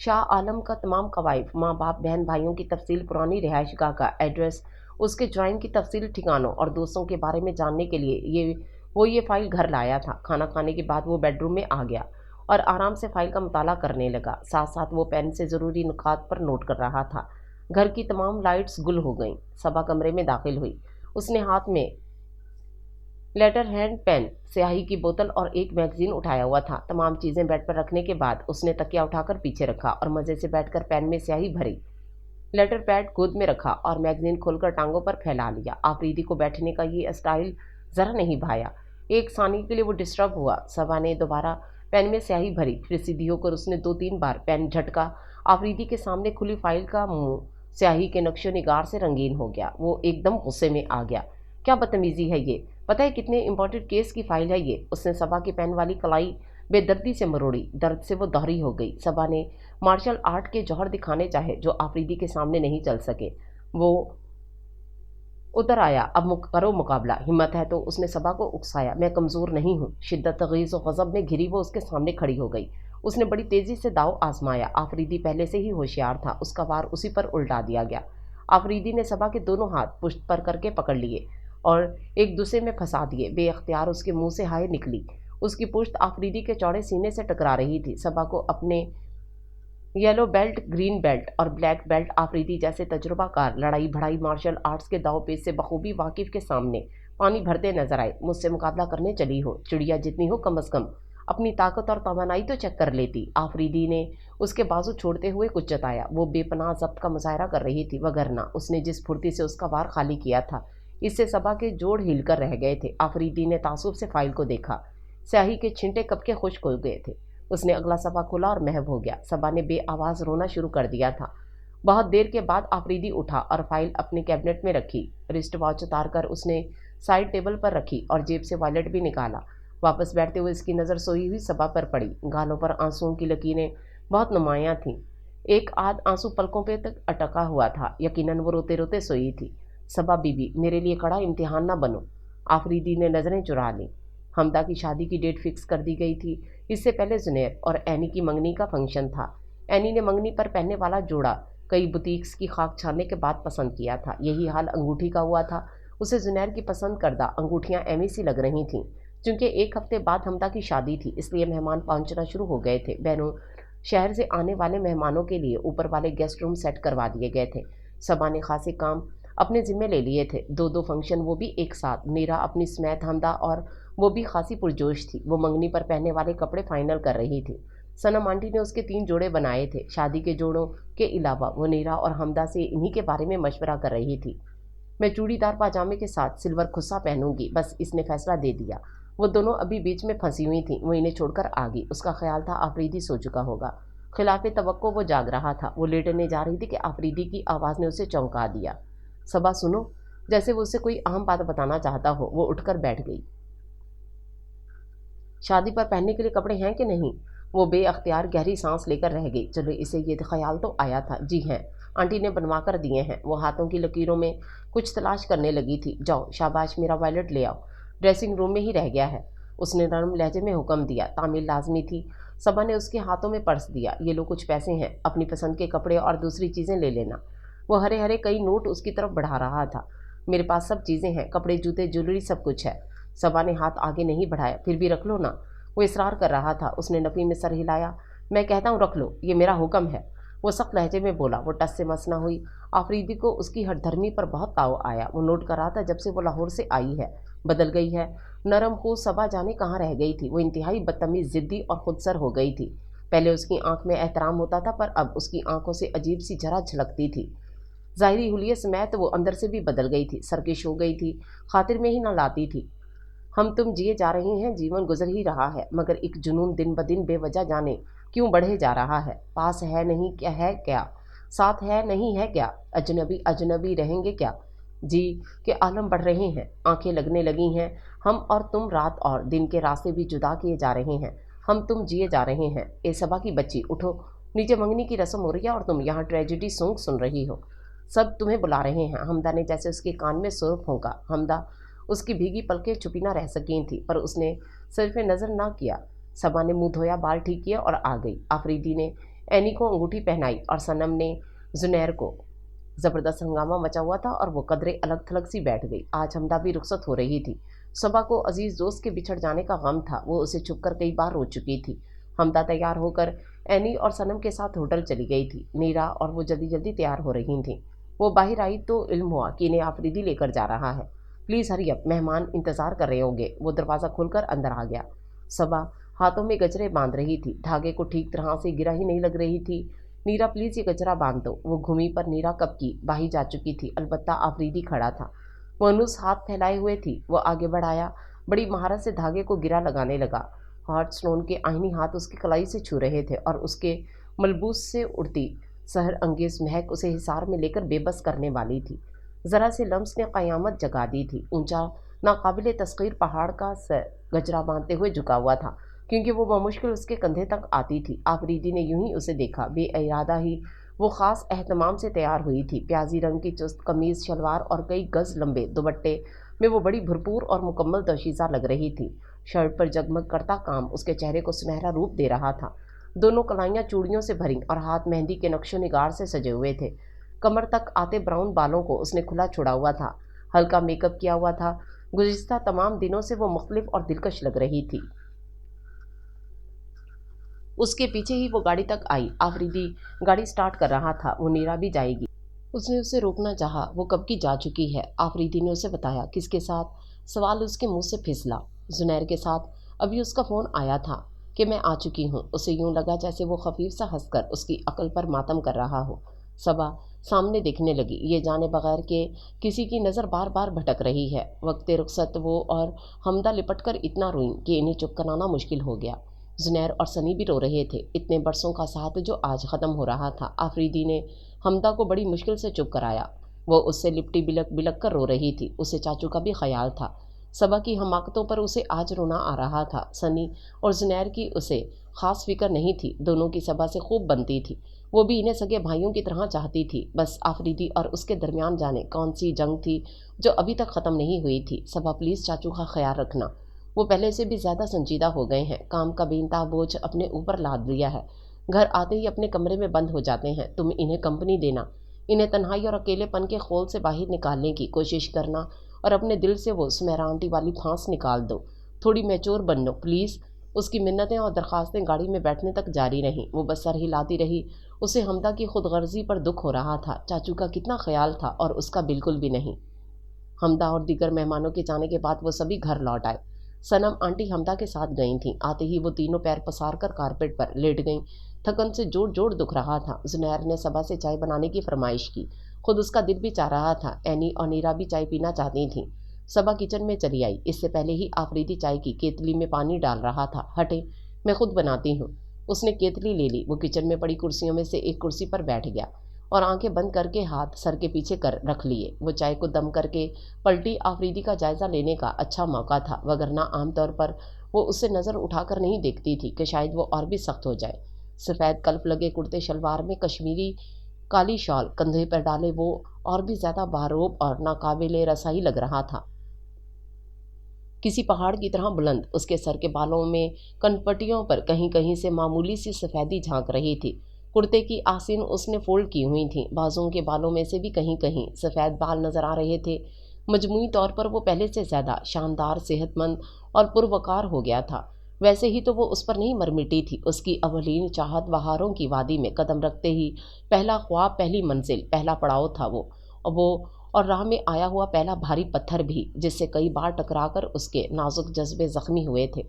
Speaker 1: شاہ عالم کا تمام قوائف، ماں باپ بہن بھائیوں کی تفصیل، پرانی رہائش گاہ کا ایڈریس، اس کے جرائم کی تفصیل، ٹھکانوں اور دوستوں کے بارے میں جاننے کے لیے وہ یہ فائل گھر لایا تھا۔ کھانا کھانے کے بعد وہ بیڈ روم میں آ گیا اور آرام سے فائل کا مطالعہ کرنے لگا۔ ساتھ ساتھ وہ پین سے ضروری نکات پر نوٹ کر رہا تھا۔ گھر کی تمام لائٹس گل ہو گئیں۔ صبا کمرے میں داخل ہوئی۔ اس نے ہاتھ میں لیٹر ہینڈ پین، سیاہی کی بوتل اور ایک میگزین اٹھایا ہوا تھا۔ تمام چیزیں بیڈ پر رکھنے کے بعد اس نے تکیہ اٹھا کر پیچھے رکھا اور مزے سے بیٹھ کر پین میں سیاہی بھری، لیٹر پیڈ گود میں رکھا اور میگزین کھول کر ٹانگوں پر پھیلا لیا۔ آفریدی کو بیٹھنے کا یہ اسٹائل ذرا نہیں بھایا۔ ایک ثانیے کے لیے وہ ڈسٹرب ہوا۔ صبا نے دوبارہ پین میں سیاہی بھری، پھر سیدھی ہو کر اس نے 2-3 بار پین جھٹکا۔ آفریدی کے سامنے کھلی فائل کا منہ سیاہی کے نقش و نگار سے رنگین ہو گیا۔ وہ ایک دم غصے میں آ گیا۔ کیا بدتمیزی ہے یہ؟ پتہ ہے کتنے امپورٹنٹ کیس کی فائل ہے یہ؟ اس نے صبا کی پین والی کلائی بے دردی سے مروڑی۔ درد سے وہ دوہری ہو گئی۔ صبا نے مارشل آرٹ کے جوہر دکھانے چاہے جو آفریدی کے سامنے نہیں چل سکے۔ وہ اتر آیا۔ اب کرو مقابلہ، ہمت ہے تو؟ اس نے صبا کو اکسایا۔ میں کمزور نہیں ہوں۔ شدت غیظ و غضب میں گھری وہ اس کے سامنے کھڑی ہو گئی۔ اس نے بڑی تیزی سے داؤ آزمایا۔ آفریدی پہلے سے ہی ہوشیار تھا۔ اس کا وار اسی پر الٹا دیا گیا۔ آفریدی نے صبا کے دونوں ہاتھ پشت پر کر کے پکڑ لیے اور ایک دوسرے میں پھنسا دیے۔ بے اختیار اس کے منہ سے ہائے نکلی۔ اس کی پشت آفریدی کے چوڑے سینے سے ٹکرا رہی تھی۔ صبا کو اپنے یلو بیلٹ، گرین بیلٹ اور بلیک بیلٹ آفریدی جیسے تجربہ کار لڑائی بھڑائی مارشل آرٹس کے داؤ پیچ سے بخوبی واقف کے سامنے پانی بھرتے نظر آئے۔ مجھ سے مقابلہ کرنے چلی ہو؟ چڑیا جتنی ہو، کم از کم اپنی طاقت اور توانائی تو چیک کر لیتی۔ آفریدی نے اس کے بازو چھوڑتے ہوئے کچھ جتایا۔ وہ بے پناہ ضبط کا مظاہرہ کر رہی تھی، وگرنہ اس نے جس پھرتی سے اس کا وار خالی کیا تھا اس سے صبا کے جوڑ ہل کر رہ گئے تھے۔ آفریدی نے تعصب سے فائل کو دیکھا۔ سیاہی کے چھینٹے کب کے خشک ہو گئے تھے۔ اس نے اگلا صفحہ کھولا اور محو ہو گیا۔ صبا نے بے آواز رونا شروع کر دیا تھا۔ بہت دیر کے بعد آفریدی اٹھا اور فائل اپنے کیبنٹ میں رکھی۔ رسٹ واچ اتار کر اس نے سائڈ ٹیبل پر رکھی اور جیب سے والیٹ بھی نکالا۔ واپس بیٹھتے ہوئے اس کی نظر سوئی ہوئی صبا پر پڑی۔ گالوں پر آنسوؤں کی لکیریں بہت نمایاں تھیں۔ ایک آدھ آنسو پلکوں پہ تک اٹکا ہوا تھا۔ یقیناً وہ روتے روتے سوئی تھی۔ صبا بی بی، میرے لیے کڑا امتحان نہ بنو۔ آفریدی نے نظریں چرا لیں۔ حمدہ کی شادی کی ڈیٹ فکس کر دی گئی تھی۔ اس سے پہلے زنیر اور اینی کی منگنی کا فنکشن تھا۔ اینی نے منگنی پر پہننے والا جوڑا کئی بوتیکس کی خاک چھاننے کے بعد پسند کیا تھا۔ یہی حال انگوٹھی کا ہوا تھا۔ اسے زنیر کی پسند کردہ انگوٹھیاں ایمی سی لگ رہی تھیں۔ چونکہ ایک ہفتے بعد حمدہ کی شادی تھی، اس لیے مہمان پہنچنا شروع ہو گئے تھے۔ بہنوں شہر سے آنے والے مہمانوں کے لیے اوپر والے گیسٹ روم سیٹ کروا دیے گئے تھے۔ صبا نے خاصے کام اپنے ذمے لے لیے تھے، 2 فنکشن، وہ بھی ایک ساتھ۔ نیرا اپنی سمیت حمدہ اور وہ بھی خاصی پرجوش تھی۔ وہ منگنی پر پہننے والے کپڑے فائنل کر رہی تھی۔ صنم آنٹی نے اس کے 3 جوڑے بنائے تھے۔ شادی کے جوڑوں کے علاوہ وہ نیرا اور حمدہ سے انہی کے بارے میں مشورہ کر رہی تھی۔ میں چوڑی دار پاجامے کے ساتھ سلور کھسا پہنوں گی، بس اس نے فیصلہ دے دیا۔ وہ دونوں ابھی بیچ میں پھنسی ہوئی تھیں۔ وہ انہیں چھوڑ کر آ گئی۔ اس کا خیال تھا آفریدی سو چکا ہوگا۔ خلاف توقع وہ جاگ رہا تھا۔ وہ لیٹنے جا رہی تھی کہ آفریدی کی آواز نے اسے چونکا دیا۔ صبا سنو، جیسے وہ اسے کوئی اہم بات بتانا چاہتا ہو۔ وہ اٹھ کر بیٹھ گئی۔ شادی پر پہننے کے لیے کپڑے ہیں کہ نہیں؟ وہ بے اختیار گہری سانس لے کر رہ گئی۔ چلو اسے یہ خیال تو آیا تھا۔ جی ہیں، آنٹی نے بنوا کر دیے ہیں۔ وہ ہاتھوں کی لکیروں میں کچھ تلاش کرنے لگی تھی۔ جاؤ، شاباش، میرا وائلٹ لے آؤ، ڈریسنگ روم میں ہی رہ گیا ہے، اس نے نرم لہجے میں حکم دیا۔ تعمیل لازمی تھی۔ صبا نے اس کے ہاتھوں میں پرس دیا۔ یہ لو کچھ پیسے ہیں، اپنی پسند کے کپڑے اور دوسری چیزیں لے لینا۔ وہ ہرے ہرے کئی نوٹ اس کی طرف بڑھا رہا تھا۔ میرے پاس سب چیزیں ہیں، کپڑے، جوتے، جیولری، سب کچھ ہے۔ सबा ने हाथ आगे नहीं बढ़ाया। फिर भी रख लो ना, वो इसरार कर रहा था। उसने नफी में सर हिलाया। मैं कहता हूँ रख लो, ये मेरा हुक्म है, वो सख्त लहजे में बोला। वो टस से मस न हुई। आफरीदी को उसकी हठधर्मी पर बहुत ताव आया। वो नोट कर रहा था जब से वो लाहौर से आई है बदल गई है। नरम खू सबा जाने कहाँ रह गई थी। वो इंतहाई बदतमीज, जिद्दी और खुदसर हो गई थी। पहले उसकी आंख में एहतराम होता था, पर अब उसकी आंखों से अजीब सी जरा झलकती थी। ज़ाहिरी हुलिये समेत वो अंदर से भी बदल गई थी, सरकश हो गई थी, खातिर में ही न लाती थी। हम तुम जिए जा रहे हैं, जीवन गुजर ही रहा है, मगर एक जुनून दिन ब दिन बेवजह जाने क्यों बढ़े जा रहा है। पास है नहीं क्या है, क्या साथ है नहीं है, क्या अजनबी अजनबी रहेंगे क्या। जी के आलम बढ़ रहे हैं, आंखें लगने लगी हैं। हम और तुम रात और दिन के रास्ते भी जुदा किए जा रहे हैं। हम तुम जिए जा रहे हैं। ए सबा की बच्ची, उठो, नीचे मंगनी की रस्म हो रही है और तुम यहाँ ट्रेजिडी सॉन्ग सुन रही हो। सब तुम्हें बुला रहे हैं। हमदा ने जैसे उसके कान में सुर फूंका। हमदा उसकी भीगी पलकें छुपी ना रह सकी थी, पर उसने सिर्फ नज़र ना किया। सबा ने मुंह धोया, बाल ठीक किए और आ गई। आफरीदी ने एनी को अंगूठी पहनाई और सनम ने जुनैर को। ज़बरदस्त हंगामा मचा हुआ था और वो कदरे अलग थलग सी बैठ गई। आज हमदा भी रुखसत हो रही थी। सबा को अजीज़ दोस्त के बिछड़ जाने का गम था। वो उसे छुपकर कई बार रो चुकी थी। हमदा तैयार होकर एनी और सनम के साथ होटल चली गई थी। नीरा और वो जल्दी जल्दी तैयार हो रही थी। वो बाहर आई तो इल्म हुआ कि इन्हें आफरीदी लेकर जा रहा है। प्लीज़ हरी अप, मेहमान इंतज़ार कर रहे होंगे। वो दरवाज़ा खोलकर अंदर आ गया। सबा हाथों में गजरे बांध रही थी। धागे को ठीक तरह से गिरा ही नहीं लग रही थी। नीरा प्लीज़ ये गजरा बांध दो। वो घूमी, पर नीरा कब की बाही जा चुकी थी। अलबत्ता आफरीदी खड़ा था। वो अनुस हाथ फैलाए हुए थी। वो आगे बढ़ाया, बड़ी महारत से धागे को गिरा लगाने लगा। हॉट स्टोन के आईनी हाथ उसकी कलाई से छू रहे थे और उसके मलबूस से उड़ती सहर अंगेज महक उसे हिसार में लेकर बेबस करने वाली थी। ज़रा से लम्स ने क़यामत जगा दी थी। ऊंचा नाकाबिल तस्खीर पहाड़ का सर गजरा बांधते हुए झुका हुआ था, क्योंकि वो बमुश्किल उसके कंधे तक आती थी। आफरीदी ने यूं ही उसे देखा। बेइरादा ही वो ख़ास एहतमाम से तैयार हुई थी। प्याजी रंग की चुस्त कमीज़, शलवार और कई गज़ लंबे दुपट्टे में वो बड़ी भरपूर और मुकम्मल दोशीज़ा लग रही थी। शर्ट पर जगमग करता काम उसके चेहरे को सुनहरा रूप दे रहा था। दोनों कलाइयाँ चूड़ियों से भरी और हाथ मेहंदी के नक्शो निगार से सजे हुए थे। कमर तक आते ब्राउन बालों को उसने खुला छोड़ा हुआ था। हल्का मेकअप किया हुआ था। गुज़िश्ता तमाम दिनों से वो मुख्तलिफ और दिलकश लग रही थी। उसके पीछे ही वो गाड़ी तक आई। आफरीदी गाड़ी स्टार्ट कर रहा था। वो नीरा भी जाएगी। उसने उसे रोकना चाहा। वो कब की जा चुकी है। आफरीदी ने उसे बताया। किसके साथ? सवाल उसके मुंह से फिसला। जुनैर के साथ। अभी उसका फ़ोन आया था कि मैं आ चुकी हूँ। उसे यूं लगा जैसे वो खफीफ सा हंसकर उसकी अक्ल पर मातम कर रहा हो। सबा सामने देखने लगी, ये जाने बगैर कि किसी की नज़र बार बार भटक रही है। वक्त रुखसत वो और हमदा लिपट कर इतना रोईं कि इन्हें चुप कराना मुश्किल हो गया। जुनैर और सनी भी रो रहे थे। इतने बरसों का साथ जो आज ख़त्म हो रहा था। आफरीदी ने हमदा को बड़ी मुश्किल से चुप कराया। वो उससे लिपटी बिलक बिलक कर रो रही थी। उसे चाचू का भी ख्याल था। सबा की हमाकतों पर उसे आज रोना आ रहा था। सनी और जुनैर की उसे ख़ास फिक्र नहीं थी। दोनों की सबा से खूब बनती थी। वो भी इन्हें सगे भाइयों की तरह चाहती थी। बस आफरीदी और उसके दरमियान जाने कौन सी जंग थी जो अभी तक ख़त्म नहीं हुई थी। सबा प्लीज़ चाचू का ख्याल रखना। वो पहले से भी ज़्यादा संजीदा हो गए हैं। काम का बेनता बोझ अपने ऊपर लाद लिया है। घर आते ही अपने कमरे में बंद हो जाते हैं। तुम इन्हें कंपनी देना। इन्हें तन्हाई और अकेलेपन के खोल से बाहर निकालने की कोशिश करना और अपने दिल से वो सुमेरा आंटी वाली फांस निकाल दो। थोड़ी मैच्योर बनो प्लीज़। उसकी मिन्नतें और दरख्वास्तें गाड़ी में बैठने तक जारी रहीं। वो बस सर हिलाती रही। उसे हमदा की खुदगर्जी पर दुख हो रहा था। चाचू का कितना ख्याल था और उसका बिल्कुल भी नहीं। हमदा और दीगर मेहमानों के जाने के बाद वो सभी घर लौट आए। सनम आंटी हमदा के साथ गई थीं। आते ही वो तीनों पैर पसार कर कारपेट पर लेट गईं। थकन से जोड़ जोड़ दुख रहा था। जुनैर ने सबा से चाय बनाने की फरमाइश की। खुद उसका दिल भी चाह रहा था। एनी और नीरा भी चाय पीना चाहती थीं। सबा किचन में चली आई। इससे पहले ही आफरीदी चाय की केतली में पानी डाल रहा था। हटे, मैं खुद बनाती हूँ। उसने केतली ले ली। वो किचन में पड़ी कुर्सियों में से एक कुर्सी पर बैठ गया और आंखें बंद करके हाथ सर के पीछे कर रख लिए। वो चाय को दम करके पलटी। आफरीदी का जायज़ा लेने का अच्छा मौका था, वगरना आमतौर पर वो उससे नज़र उठाकर नहीं देखती थी कि शायद वो और भी सख्त हो जाए। सफ़ेद कल्प लगे कुर्ते शलवार में कश्मीरी काली शॉल कंधे पर डाले वो और भी ज़्यादा बारोब और नाकाबिले रसाई लग रहा था। किसी पहाड़ की तरह बुलंद उसके सर के बालों में कनपटियों पर कहीं कहीं से मामूली सी सफ़ेदी झांक रही थी। कुर्ते की आसीन उसने फोल्ड की हुई थी। बाजुओं के बालों में से भी कहीं कहीं सफ़ेद बाल नज़र आ रहे थे। مجموعی طور پر وہ پہلے سے زیادہ شاندار، صحت مند اور پروقار ہو گیا تھا۔ ویسے ہی تو وہ اس پر نہیں مر مٹی تھی۔ اس کی اولین چاہت بہاروں کی وادی میں قدم رکھتے ہی پہلا خواب، پہلی منزل، پہلا پڑاؤ تھا اور راہ میں آیا ہوا پہلا بھاری پتھر بھی، جس سے کئی بار ٹکرا کر اس کے نازک جذبے زخمی ہوئے تھے۔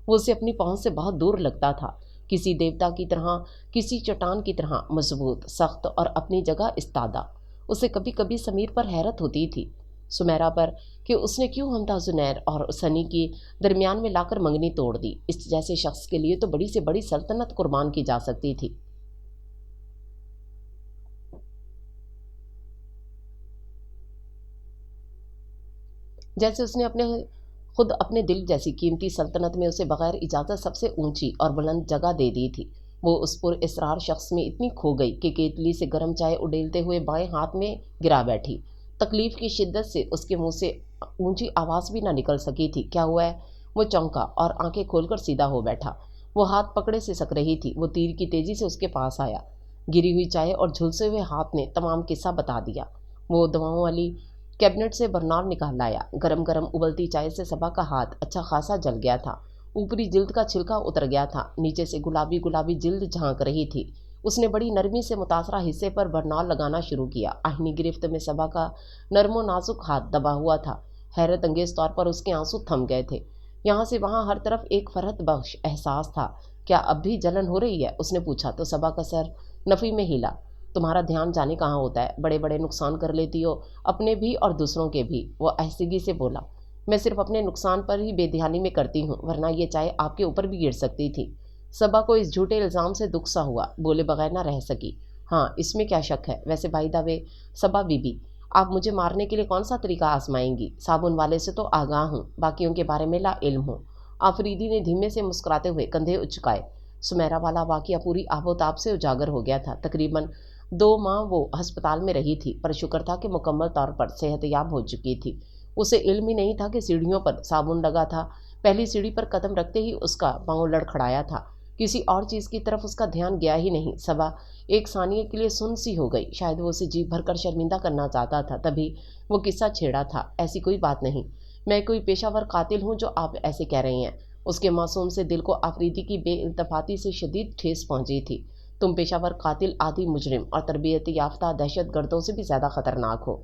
Speaker 1: وہ اسے اپنی پہنچ سے بہت دور لگتا تھا، کسی دیوتا کی طرح، کسی چٹان کی طرح مضبوط، سخت اور اپنی جگہ استادہ۔ اسے کبھی کبھی سمیر پر حیرت ہوتی تھی، سمیرا پر، کہ اس نے کیوں حمدہ زنیر اور سنی کی درمیان میں لا کر منگنی توڑ دی۔ اس جیسے شخص کے لیے تو بڑی سے بڑی سلطنت قربان کی جا سکتی تھی۔ جیسے اس نے خود اپنے دل جیسی قیمتی سلطنت میں اسے بغیر اجازت سب سے اونچی اور بلند جگہ دے دی تھی۔ وہ اس پر اسرار شخص میں اتنی کھو گئی کہ کیتلی سے گرم چائے اڈیلتے ہوئے بائیں ہاتھ میں گرا بیٹھی۔ تکلیف کی شدت سے اس کے منہ سے اونچی آواز بھی نہ نکل سکی تھی۔ کیا ہوا ہے؟ وہ چونکا اور آنکھیں کھول کر سیدھا ہو بیٹھا۔ وہ ہاتھ پکڑے سے سک رہی تھی۔ وہ تیر کی تیزی سے اس کے پاس آیا۔ گری ہوئی چائے اور جھلسے ہوئے ہاتھ نے تمام قصہ بتا دیا۔ وہ دواؤں والی کیبنٹ سے برنار نکال لایا۔ گرم گرم ابلتی چائے سے صبا کا ہاتھ اچھا خاصا جل گیا تھا۔ اوپری جلد کا چھلکا اتر گیا تھا، نیچے سے گلابی گلابی جلد جھانک رہی تھی۔ اس نے بڑی نرمی سے متاثرہ حصے پر برنار لگانا شروع کیا۔ آہنی گرفت میں صبا کا نرم و نازک ہاتھ دبا ہوا تھا۔ حیرت انگیز طور پر اس کے آنسو تھم گئے تھے۔ یہاں سے وہاں ہر طرف ایک فرحت بخش احساس تھا۔ کیا اب بھی جلن ہو رہی ہے؟ اس نے پوچھا تو صبا کا سر نفی میں ہلا۔ تمہارا دھیان جانے کہاں ہوتا ہے؟ بڑے بڑے نقصان کر لیتی ہو، اپنے بھی اور دوسروں کے بھی۔ وہ آہستگی سے بولا، میں صرف اپنے نقصان پر ہی بے دھیانی میں کرتی ہوں، ورنہ یہ چائے آپ کے اوپر بھی گر سکتی تھی۔ صبا کو اس جھوٹے الزام سے دکھ سا ہوا، بولے بغیر نہ رہ سکی۔ ہاں، اس میں کیا شک ہے؟ ویسے by the way Saba Bibi بی، آپ مجھے مارنے کے لیے کون سا طریقہ آزمائیں گی؟ صابن والے سے تو آگاہ ہوں، باقیوں کے بارے میں لا علم ہوں۔ آفریدی نے دھیمے سے مسکراتے ہوئے کندھے اچکائے۔ سمیرا والا واقعہ پوری آب و تاب سے اجاگر ہو گیا تھا۔ تقریباً 2 ماہ وہ ہسپتال میں رہی تھی، پر شکر تھا کہ مکمل طور پر صحت یاب ہو چکی تھی۔ اسے علم ہی نہیں تھا کہ سیڑھیوں پر صابن لگا تھا۔ پہلی سیڑھی پر قدم رکھتے ہی اس کا پاؤں لڑکھڑایا تھا۔ کسی اور چیز کی طرف اس کا دھیان گیا ہی نہیں۔ صبا ایک ثانیے کے لیے سن سی ہو گئی۔ شاید وہ اسے جی بھر کر شرمندہ کرنا چاہتا تھا، تبھی وہ قصہ چھیڑا تھا۔ ایسی کوئی بات نہیں، میں کوئی پیشہ ور قاتل ہوں جو آپ ایسے کہہ رہی ہیں۔ اس کے معصوم سے دل کو آفریدی کی بے التفاتی سے شدید ٹھیس پہنچی تھی۔ تم پیشہ ور قاتل، عادی مجرم اور تربیت یافتہ دہشت گردوں سے بھی زیادہ خطرناک ہو۔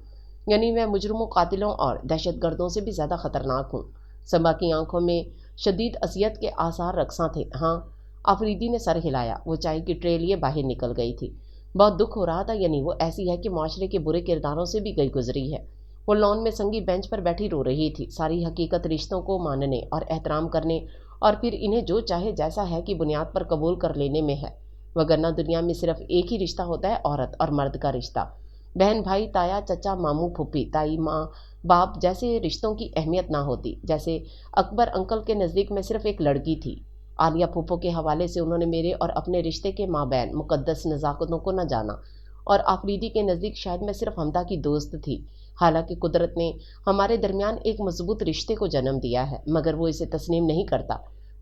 Speaker 1: یعنی میں مجرموں، قاتلوں اور دہشت گردوں سے بھی زیادہ خطرناک ہوں۔ صبا کی آنکھوں میں شدید اذیت کے آثار رقصاں تھے۔ ہاں، آفریدی نے سر ہلایا۔ وہ چائے کی ٹرے لیے باہر نکل گئی تھی۔ بہت دکھ ہو رہا تھا، یعنی وہ ایسی ہے کہ معاشرے کے برے کرداروں سے بھی گئی گزری ہے۔ وہ لان میں سنگی بینچ پر بیٹھی رو رہی تھی۔ ساری حقیقت رشتوں کو ماننے اور احترام کرنے اور پھر انہیں جو چاہے جیسا ہے کی بنیاد پر قبول کر لینے میں ہے، وگرنہ دنیا میں صرف ایک ہی رشتہ ہوتا ہے، عورت اور مرد کا رشتہ۔ بہن بھائی، تایا چچا ماموں پھوپھی تائی ماں باپ جیسے رشتوں کی اہمیت نہ ہوتی۔ جیسے اکبر انکل کے نزدیک میں صرف ایک لڑکی تھی۔ عالیہ پھوپھو کے حوالے سے انہوں نے میرے اور اپنے رشتے کے مابین مقدس نزاکتوں کو نہ جانا، اور آفریدی کے نزدیک شاید میں صرف حمدہ کی دوست تھی۔ حالانکہ قدرت نے ہمارے درمیان ایک مضبوط رشتے کو جنم دیا ہے، مگر وہ اسے تسلیم نہیں کرتا۔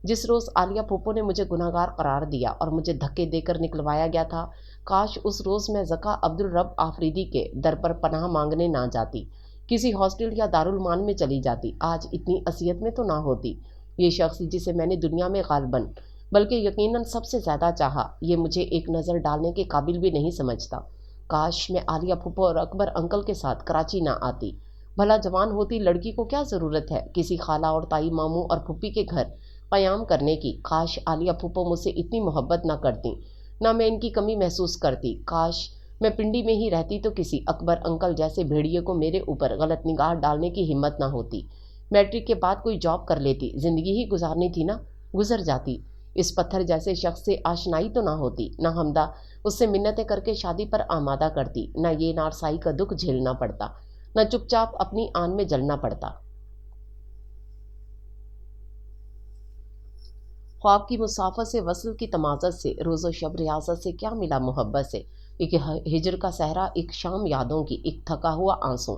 Speaker 1: جس روز عالیہ پھوپھو نے مجھے گناہ گار قرار دیا اور مجھے دھکے دے کر نکلوایا گیا تھا، کاش اس روز میں زکا عبدالرب آفریدی کے در پر پناہ مانگنے نہ جاتی، کسی ہاسٹل یا دارالمان میں چلی جاتی، آج اتنی اذیت میں تو نہ ہوتی۔ یہ شخص جسے میں نے دنیا میں غالباً بلکہ یقیناً سب سے زیادہ چاہا، یہ مجھے ایک نظر ڈالنے کے قابل بھی نہیں سمجھتا۔ کاش میں عالیہ پھوپھو اور اکبر انکل کے ساتھ کراچی نہ آتی۔ بھلا جوان ہوتی لڑکی کو کیا ضرورت ہے کسی خالہ اور تائی ماموں اور پھوپھی کے گھر قیام کرنے کی؟ کاش عالیہ پھوپھو مجھ سے اتنی محبت نہ کرتی، نہ میں ان کی کمی محسوس کرتی۔ کاش میں پنڈی میں ہی رہتی تو کسی اکبر انکل جیسے بھیڑیے کو میرے اوپر غلط نگاہ ڈالنے کی ہمت نہ ہوتی۔ میٹرک کے بعد کوئی جاب کر لیتی، زندگی ہی گزارنی تھی نا، گزر جاتی۔ اس پتھر جیسے شخص سے آشنائی تو نہ ہوتی، نہ حمدہ اس سے منتیں کر کے شادی پر آمادہ کرتی، نہ یہ نارسائی کا دکھ جھیلنا پڑتا، نہ چپ چاپ اپنی آن میں جلنا پڑتا۔ خواب کی مسافت سے، وصل کی تمازت سے، روز و شب ریاضت سے کیا ملا محبت سے؟ ایک ہجر کا صحرا، ایک شام یادوں کی، ایک تھکا ہوا آنسو۔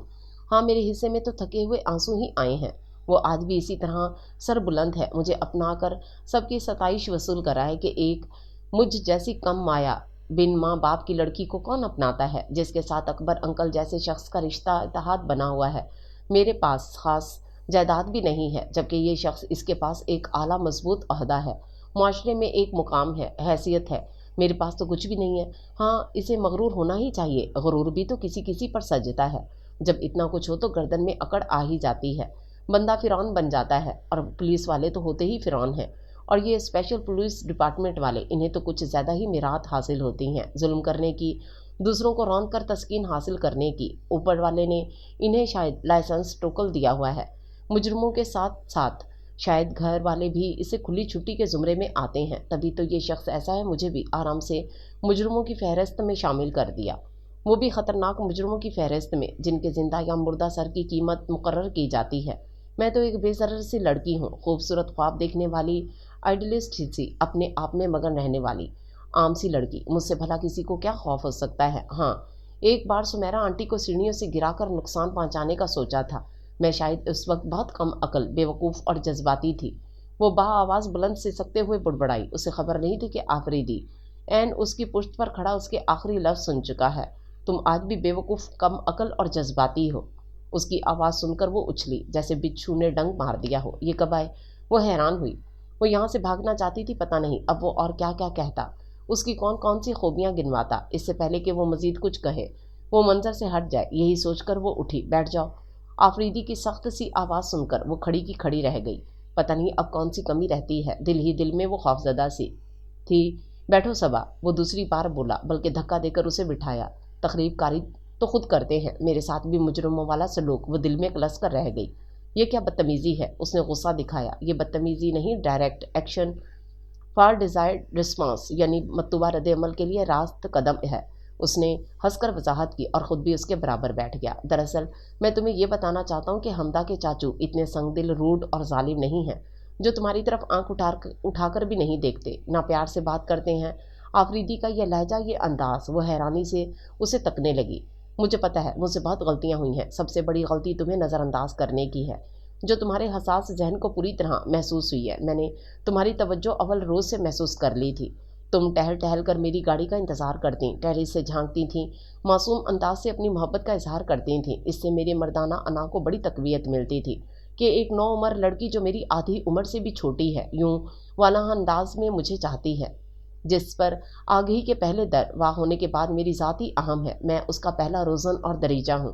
Speaker 1: ہاں، میرے حصے میں تو تھکے ہوئے آنسو ہی آئے ہیں۔ وہ آج بھی اسی طرح سر بلند ہے، مجھے اپنا کر سب کی ستائش وصول کر رہا ہے کہ ایک مجھ جیسی کم مایا بن ماں باپ کی لڑکی کو کون اپناتا ہے، جس کے ساتھ اکبر انکل جیسے شخص کا رشتہ اتحاد بنا ہوا ہے، میرے پاس خاص جائیداد بھی نہیں ہے، جبکہ یہ شخص اس کے پاس ایک اعلیٰ مضبوط عہدہ ہے، معاشرے میں ایک مقام ہے، حیثیت ہے۔ میرے پاس تو کچھ بھی نہیں ہے۔ ہاں، اسے مغرور ہونا ہی چاہیے، غرور بھی تو کسی کسی پر سجتا ہے۔ جب اتنا کچھ ہو تو گردن میں اکڑ آ ہی جاتی ہے، بندہ فرعون بن جاتا ہے، اور پولیس والے تو ہوتے ہی فرعون ہیں۔ اور یہ اسپیشل پولیس ڈپارٹمنٹ والے، انہیں تو کچھ زیادہ ہی میراث حاصل ہوتی ہیں، ظلم کرنے کی، دوسروں کو رون کر تسکین حاصل کرنے کی۔ اوپر والے نے انہیں شاید لائسنس ٹوکل دیا ہوا ہے۔ مجرموں کے ساتھ ساتھ شاید گھر والے بھی اسے کھلی چھٹی کے زمرے میں آتے ہیں، تبھی تو یہ شخص ایسا ہے مجھے بھی آرام سے مجرموں کی فہرست میں شامل کر دیا، وہ بھی خطرناک مجرموں کی فہرست میں جن کے زندہ یا مردہ سر کی قیمت مقرر کی جاتی ہے۔ میں تو ایک بے ضرر سی لڑکی ہوں، خوبصورت خواب دیکھنے والی، آئیڈلسٹ سی، اپنے آپ میں مگن رہنے والی عام سی لڑکی۔ مجھ سے بھلا کسی کو کیا خوف ہو سکتا ہے؟ ہاں، ایک بار سمیرا آنٹی کو سیڑھیوں سے گرا کر نقصان پہنچانے کا سوچا تھا۔ میں شاید اس وقت بہت کم عقل، بے وقوف اور جذباتی تھی۔ وہ با آواز بلند سے سکتے ہوئے بڑبڑائی۔ اسے خبر نہیں تھی کہ آفریدی عین اس کی پشت پر کھڑا اس کے آخری لفظ سن چکا ہے۔ تم آج بھی بے وقوف، کم عقل اور جذباتی ہو۔ اس کی آواز سن کر وہ اچھلی جیسے بچھو نے ڈنک مار دیا ہو۔ یہ کب آئے؟ وہ حیران ہوئی۔ وہ یہاں سے بھاگنا چاہتی تھی، پتہ نہیں اب وہ اور کیا کیا کہتا، اس کی کون کون سی خوبیاں گنواتا، اس سے پہلے کہ وہ مزید کچھ کہے، وہ منظر سے ہٹ جائے، یہی سوچ کر وہ اٹھی۔ بیٹھ جاؤ۔ آفریدی کی سخت سی آواز سن کر وہ کھڑی کی کھڑی رہ گئی۔ پتہ نہیں اب کون سی کمی رہتی ہے، دل ہی دل میں وہ خوفزدہ سی تھی۔ بیٹھو صبا، وہ دوسری بار بولا، بلکہ دھکا دے کر اسے بٹھایا۔ تخریب کاری تو خود کرتے ہیں، میرے ساتھ بھی مجرموں والا سلوک۔ وہ دل میں کلس کر رہ گئی۔ یہ کیا بدتمیزی ہے؟ اس نے غصہ دکھایا۔ یہ بدتمیزی نہیں، direct action for desired response, یعنی مطلوبہ رد عمل کے لیے راست قدم ہے۔ اس نے ہنس کر وضاحت کی اور خود بھی اس کے برابر بیٹھ گیا۔ دراصل میں تمہیں یہ بتانا چاہتا ہوں کہ حمدہ کے چاچو اتنے سنگ دل، روڈ اور ظالم نہیں ہیں، جو تمہاری طرف آنکھ اٹھا کر بھی نہیں دیکھتے، نہ پیار سے بات کرتے ہیں۔ آفریدی کا یہ لہجہ، یہ انداز، وہ حیرانی سے اسے تکنے لگی۔ مجھے پتہ ہے مجھ سے بہت غلطیاں ہوئی ہیں، سب سے بڑی غلطی تمہیں نظر انداز کرنے کی ہے، جو تمہارے حساس ذہن کو پوری طرح محسوس ہوئی ہے۔ میں نے تمہاری توجہ اول روز سے محسوس کر لی تھی۔ تم ٹہل ٹہل کر میری گاڑی کا انتظار کرتیں، ٹیرس سے جھانکتی تھیں، معصوم انداز سے اپنی محبت کا اظہار کرتی تھیں۔ اس سے میرے مردانہ انا کو بڑی تقویت ملتی تھی کہ ایک نوعمر لڑکی جو میری آدھی عمر سے بھی چھوٹی ہے، یوں والہ انداز میں مجھے چاہتی ہے، جس پر آگہی کے پہلے در واہ ہونے کے بعد میری ذاتی اہم ہے۔ میں اس کا پہلا روزن اور دریجہ ہوں۔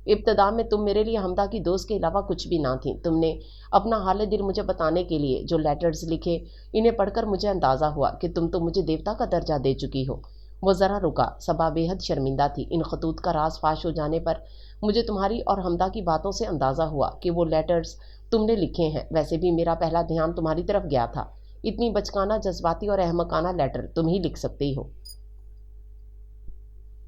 Speaker 1: ابتدا میں تم میرے لیے حمدہ کی دوست کے علاوہ کچھ بھی نہ تھیں۔ تم نے اپنا حال دل مجھے بتانے کے لیے جو لیٹرز لکھے، انہیں پڑھ کر مجھے اندازہ ہوا کہ تم تو مجھے دیوتا کا درجہ دے چکی ہو۔ وہ ذرا رکا۔ صبا بے حد شرمندہ تھی۔ ان خطوط کا راز فاش ہو جانے پر مجھے تمہاری اور حمدہ کی باتوں سے اندازہ ہوا کہ وہ لیٹرز تم نے لکھے ہیں۔ ویسے بھی میرا پہلا دھیان تمہاری طرف گیا تھا۔ اتنی بچکانہ، جذباتی اور احمقانہ لیٹر تم ہی لکھ سکتی ہو۔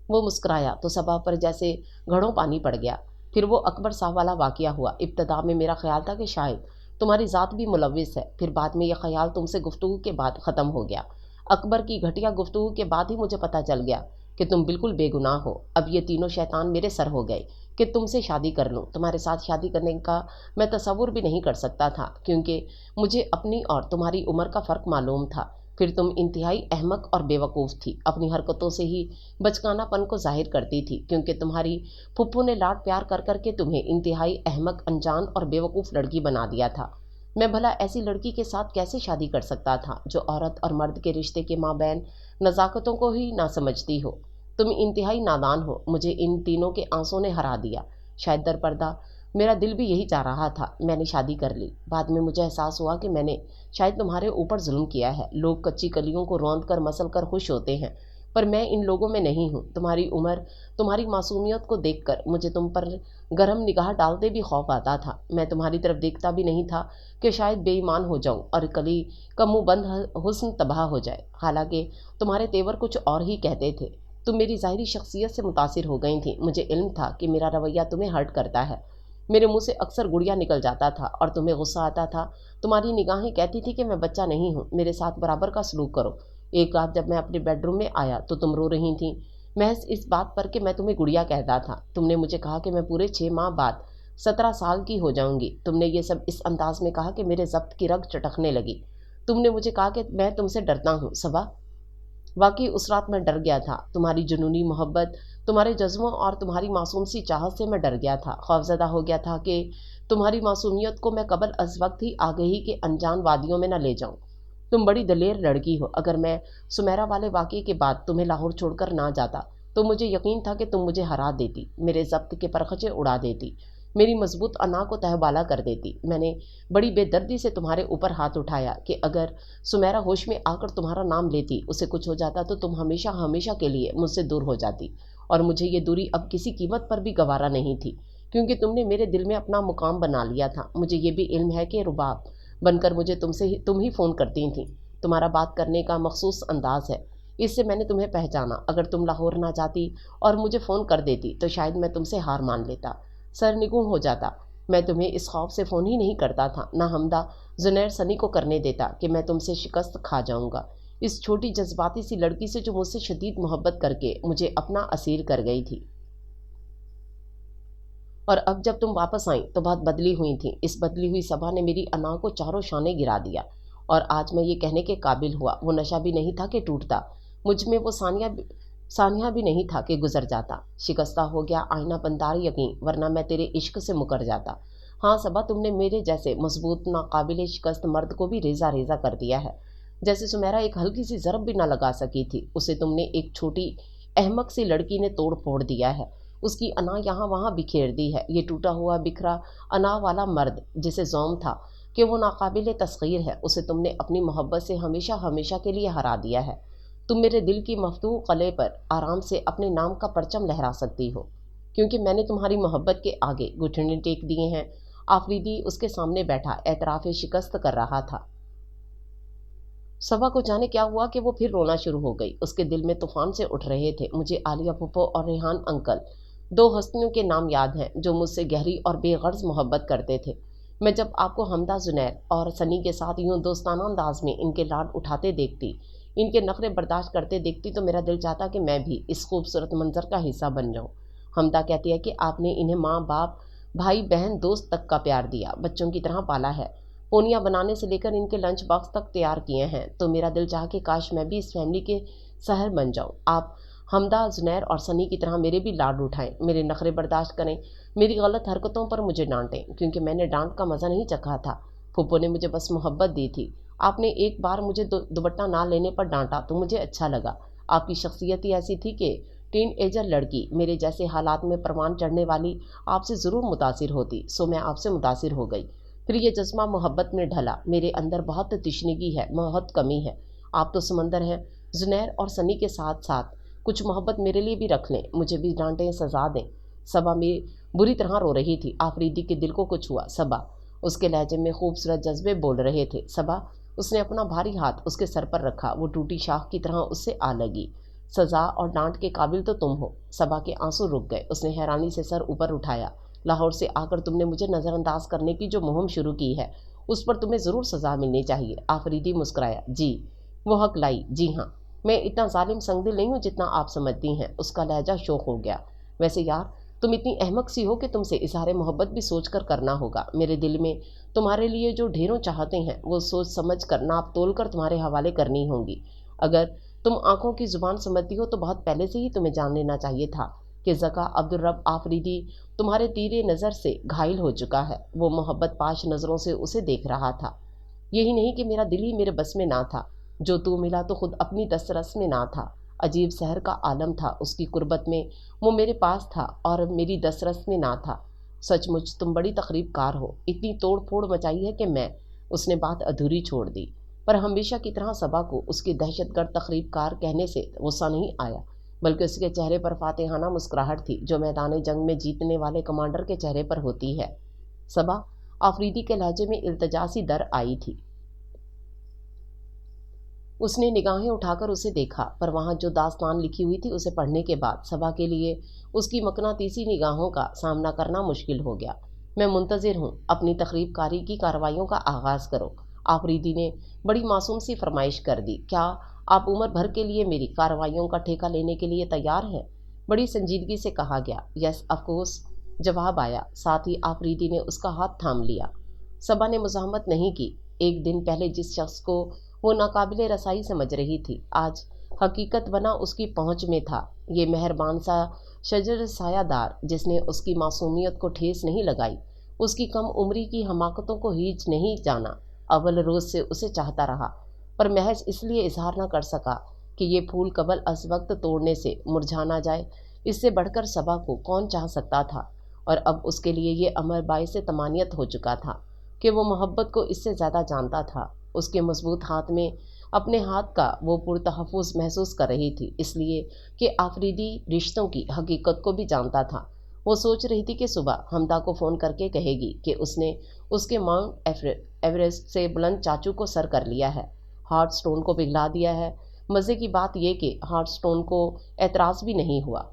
Speaker 1: وہ مسکرایا تو صبا پر جیسے گھڑوں پانی پڑ گیا۔ پھر وہ اکبر صاحب والا واقعہ ہوا۔ ابتدا میں میرا خیال تھا کہ شاید تمہاری ذات بھی ملوث ہے، پھر بعد میں یہ خیال تم سے گفتگو کے بعد ختم ہو گیا۔ اکبر کی گھٹیا گفتگو کے بعد ہی مجھے پتہ چل گیا کہ تم بالکل بے گناہ ہو۔ اب یہ تینوں شیطان میرے سر ہو گئے کہ تم سے شادی کر لوں۔ تمہارے ساتھ شادی کرنے کا میں تصور بھی نہیں کر سکتا تھا، کیونکہ مجھے اپنی اور تمہاری عمر کا فرق معلوم تھا۔ پھر تم انتہائی احمق اور بے وقوف تھی، اپنی حرکتوں سے ہی بچکانہ پن کو ظاہر کرتی تھی، کیونکہ تمہاری پھپھو نے لاڈ پیار کر کر کے تمہیں انتہائی احمق، انجان اور بے وقوف لڑکی بنا دیا تھا۔ میں بھلا ایسی لڑکی کے ساتھ کیسے شادی کر سکتا تھا جو عورت اور مرد کے رشتے کے مابین نزاکتوں کو ہی نہ سمجھتی ہو؟ تم انتہائی نادان ہو۔ مجھے ان تینوں کے آنسوں نے ہرا دیا۔ شاید در پردہ میرا دل بھی یہی چاہ رہا تھا۔ میں نے شادی کر لی۔ بعد میں مجھے احساس ہوا کہ میں نے شاید تمہارے اوپر ظلم کیا ہے۔ لوگ کچی کلیوں کو روند کر مسل کر خوش ہوتے ہیں، پر میں ان لوگوں میں نہیں ہوں۔ تمہاری عمر، تمہاری معصومیت کو دیکھ کر مجھے تم پر گرم نگاہ ڈالتے بھی خوف آتا تھا۔ میں تمہاری طرف دیکھتا بھی نہیں تھا کہ شاید بے ایمان ہو جاؤں اور کلی کا منہ بند حسن تباہ ہو جائے، حالانکہ تمہارے تیور کچھ اور ہی کہتے تھے۔ تم میری ظاہری شخصیت سے متاثر ہو گئی تھیں۔ مجھے علم تھا کہ میرا رویہ تمہیں ہرٹ کرتا ہے۔ میرے منہ سے اکثر گڑیا نکل جاتا تھا اور تمہیں غصہ آتا تھا۔ تمہاری نگاہیں کہتی تھی کہ میں بچہ نہیں ہوں، میرے ساتھ برابر کا سلوک کرو۔ ایک رات جب میں اپنے بیڈ روم میں آیا تو تم رو رہی تھیں، محض اس بات پر کہ میں تمہیں گڑیا کہتا تھا۔ تم نے مجھے کہا کہ میں پورے 6 ماہ بعد 17 سال کی ہو جاؤں گی۔ تم نے یہ سب اس انداز میں کہا کہ میرے ضبط کی رگ چٹکنے لگی۔ تم نے مجھے کہا کہ میں تم سے ڈرتا ہوں۔ صبا، واقعی اس رات میں ڈر گیا تھا۔ تمہاری جنونی محبت तुम्हारे जज्बों और तुम्हारी मासूम सी चाहत से मैं डर गया था, खौफजदा हो गया था कि तुम्हारी मासूमियत को मैं कबल अज वक्त ही आगही के अनजान वादियों में न ले जाऊं। तुम बड़ी दलेर लड़की हो। अगर मैं सुमेरा वाले वाक़ये के बाद तुम्हें लाहौर छोड़कर ना जाता तो मुझे यकीन था कि तुम मुझे हरा देती, मेरे ज़ब्त के परखचे उड़ा देती, मेरी मजबूत अना को तहबाला कर देती। मैंने बड़ी बेदर्दी से तुम्हारे ऊपर हाथ उठाया कि अगर सुमेरा होश में आकर तुम्हारा नाम लेती, उसे कुछ हो जाता तो तुम हमेशा हमेशा के लिए मुझसे दूर हो जाती, और मुझे ये दूरी अब किसी कीमत पर भी गवारा नहीं थी, क्योंकि तुमने मेरे दिल में अपना मुकाम बना लिया था। मुझे ये भी इल्म है कि रुबाब बनकर मुझे तुम ही फ़ोन करती थी। तुम्हारा बात करने का मखसूस अंदाज़ है, इससे मैंने तुम्हें पहचाना। अगर तुम लाहौर ना जाती और मुझे फ़ोन कर देती तो शायद मैं तुमसे हार मान लेता, सरनिगूं हो जाता। मैं तुम्हें इस खौफ से फ़ोन ही नहीं करता था, ना हमदा जुनैर सनी को करने देता कि मैं तुमसे शिकस्त खा जाऊंगा, इस छोटी जज्बाती सी लड़की से जो मुझसे शदीद मोहब्बत करके मुझे अपना असीर कर गई थी। और अब जब तुम वापस आई तो बहुत बदली हुई थी। इस बदली हुई सबा ने मेरी अना को चारों शाने गिरा दिया, और आज मैं ये कहने के काबिल हुआ, वो नशा भी नहीं था कि टूटता, मुझ में वो सानिया भी नहीं था कि गुजर जाता। शिकस्ता हो गया आईना बंदार यकीन, वरना मैं तेरे इश्क से मुकर जाता। हाँ सबा, तुमने मेरे जैसे मजबूत नाकाबिल शिकस्त मर्द को भी रेजा रेजा कर दिया है। जैसे सुमेरा एक हल्की सी ज़रब भी ना लगा सकी थी, उसे तुमने एक छोटी अहमक सी लड़की ने तोड़ फोड़ दिया है। उसकी अना यहाँ वहाँ बिखेर दी है। ये टूटा हुआ बिखरा अना वाला मर्द जिसे ज़ौम था कि वो नाकाबिल तस्खीर है, उसे तुमने अपनी मोहब्बत से हमेशा हमेशा के लिए हरा दिया है। तुम मेरे दिल की मफतूह कले पर आराम से अपने नाम का परचम लहरा सकती हो, क्योंकि मैंने तुम्हारी मोहब्बत के आगे घुटने टेक दिए हैं। आफरीदी उसके सामने बैठा एतराफ़ शिकस्त कर रहा था। सबा को जाने क्या हुआ कि वो फिर रोना शुरू हो गई। उसके दिल में तूफान से उठ रहे थे। मुझे आलिया फूफो और रेहान अंकल, दो हस्तियों के नाम याद हैं जो मुझसे गहरी और बेगर्ज मोहब्बत करते थे। मैं जब आपको हमदा जुनैर और सनी के साथ यूं दोस्ताना अंदाज में इनके लाड उठाते देखती, इनके नखरे बर्दाश्त करते देखती, तो मेरा दिल चाहता कि मैं भी इस खूबसूरत मंजर का हिस्सा बन जाऊं। हमदा कहती है कि आपने इन्हें माँ बाप भाई बहन दोस्त तक का प्यार दिया, बच्चों की तरह पाला है, पोनियाँ बनाने से लेकर इनके लंच बॉक्स तक तैयार किए हैं। तो मेरा दिल चाह कि काश मैं भी इस फैमिली के सहर बन जाऊं। आप हमदा जुनैर और सनी की तरह मेरे भी लाड उठाएं, मेरे नखरे बर्दाश्त करें, मेरी गलत हरकतों पर मुझे डांटें, क्योंकि मैंने डांट का मज़ा नहीं चखा था। फूफो ने मुझे बस मोहब्बत दी थी। आपने एक बार मुझे दुपट्टा ना लेने पर डांटा तो मुझे अच्छा लगा। आपकी शख्सियत ही ऐसी थी कि टीन एजर लड़की मेरे जैसे हालात में परवान चढ़ने वाली आपसे ज़रूर मुतासिर होती। सो मैं आपसे मुतासिर हो गई। फिर ये जज्बा मोहब्बत में ढला। मेरे अंदर बहुत तशनगी है, बहुत कमी है। आप तो समंदर हैं। जुनैर और सनी के साथ साथ कुछ मोहब्बत मेरे लिए भी रख लें, मुझे भी डांटें, सजा दें। सबा में बुरी तरह रो रही थी। आफरीदी के दिल को कुछ हुआ। सबा, उसके लहजे में खूबसूरत जज्बे बोल रहे थे। सबा, उसने अपना भारी हाथ उसके सर पर रखा। वो टूटी शाख की तरह उससे आ लगी। सजा और डांट के काबिल तो तुम हो। सबा के आंसू रुक गए। उसने हैरानी से सर ऊपर उठाया। लाहौर से आकर तुमने मुझे नज़रअंदाज करने की जो मुहिम शुरू की है, उस पर तुम्हें ज़रूर सज़ा मिलनी चाहिए। आफरीदी मुस्कुराया। जी, वो हक लाई। जी हाँ, मैं इतना जालिम संगदिल नहीं हूँ जितना आप समझती हैं। उसका लहजा शोक हो गया। वैसे यार, तुम इतनी अहमक सी हो कि तुमसे इजहार मोहब्बत भी सोच कर करना होगा। मेरे दिल में तुम्हारे लिए जो ढेरों चाहते हैं, वो सोच समझ कर नाप तोल कर तुम्हारे हवाले करनी होंगी। अगर तुम आंखों की ज़ुबान समझती हो तो बहुत पहले से ही तुम्हें जान लेना चाहिए था कि ज़का अब्दुल रब आफरीदी तुम्हारे तीरे नज़र से घायल हो चुका है। वो मोहब्बत पाश नज़रों से उसे देख रहा था। यही नहीं कि मेरा दिल ही मेरे बस में ना था। जो तू मिला तो खुद अपनी दस्तरस में ना था। अजीब सहर का आलम था उसकी कुर्बत में। वो मेरे पास था और मेरी दस्तरस में ना था। सचमुच तुम बड़ी तकरीब कार हो। इतनी तोड़ फोड़ मचाई है कि मैं। उसने बात अधूरी छोड़ दी, पर हमेशा की तरह सबा को उसकी दहशतगर्द तकरीब कार कहने से गुस्सा नहीं आया, बल्कि उसके चेहरे पर फातिहाना मुस्कुराहट थी, जो मैदान जंग में जीतने वाले कमांडर के चेहरे पर होती है। सबा, आफरीदी के लहजे में इल्तजा सी दर आई थी। उसने निगाहें उठाकर उसे देखा, पर वहाँ जो दास्तान लिखी हुई थी उसे पढ़ने के बाद सबा के लिए उसकी मकनातीसी निगाहों का सामना करना मुश्किल हो गया। मैं मुंतज़िर हूँ, अपनी तकरीब कारी की कार्रवाइयों का आगाज़ करो। आफरीदी ने बड़ी मासूम सी फरमाइश कर दी। क्या आप उम्र भर के लिए मेरी कार्रवाइयों का ठेका लेने के लिए तैयार हैं? बड़ी संजीदगी से कहा गया। यस ऑफकोर्स, जवाब आया। साथ ही आफरीदी ने उसका हाथ थाम लिया। सबा ने मुज़ाहमत नहीं की। एक दिन पहले जिस शख्स को वो नाकाबिले रसाई समझ रही थी, आज हकीकत बना उसकी पहुंच में था। ये मेहरबान सा शजर सायादार जिसने उसकी मासूमियत को ठेस नहीं लगाई, उसकी कम उम्री की हमाकतों को हीच नहीं जाना, अव्वल रोज से उसे चाहता रहा, पर महज इसलिए इजहार न कर सका कि ये फूल कबल अज वक्त तोड़ने से मुरझा ना जाए। इससे बढ़कर सबा को कौन चाह सकता था, और अब उसके लिए ये अमर बाइस तमानियत हो चुका था कि वो मोहब्बत को इससे ज़्यादा जानता था। उसके मजबूत हाथ में अपने हाथ का वो पुरतहफ़्फ़ुज़ महसूस कर रही थी, इसलिए कि आफरीदी रिश्तों की हकीकत को भी जानता था। वो सोच रही थी कि सुबह हमदा को फ़ोन करके कहेगी कि उसने उसके माउंट एवरेस्ट से बुलंद चाचू को सर कर लिया है, हार्ट स्टोन को पिघला दिया है। मज़े की बात यह कि हार्ट स्टोन को एतराज़ भी नहीं हुआ।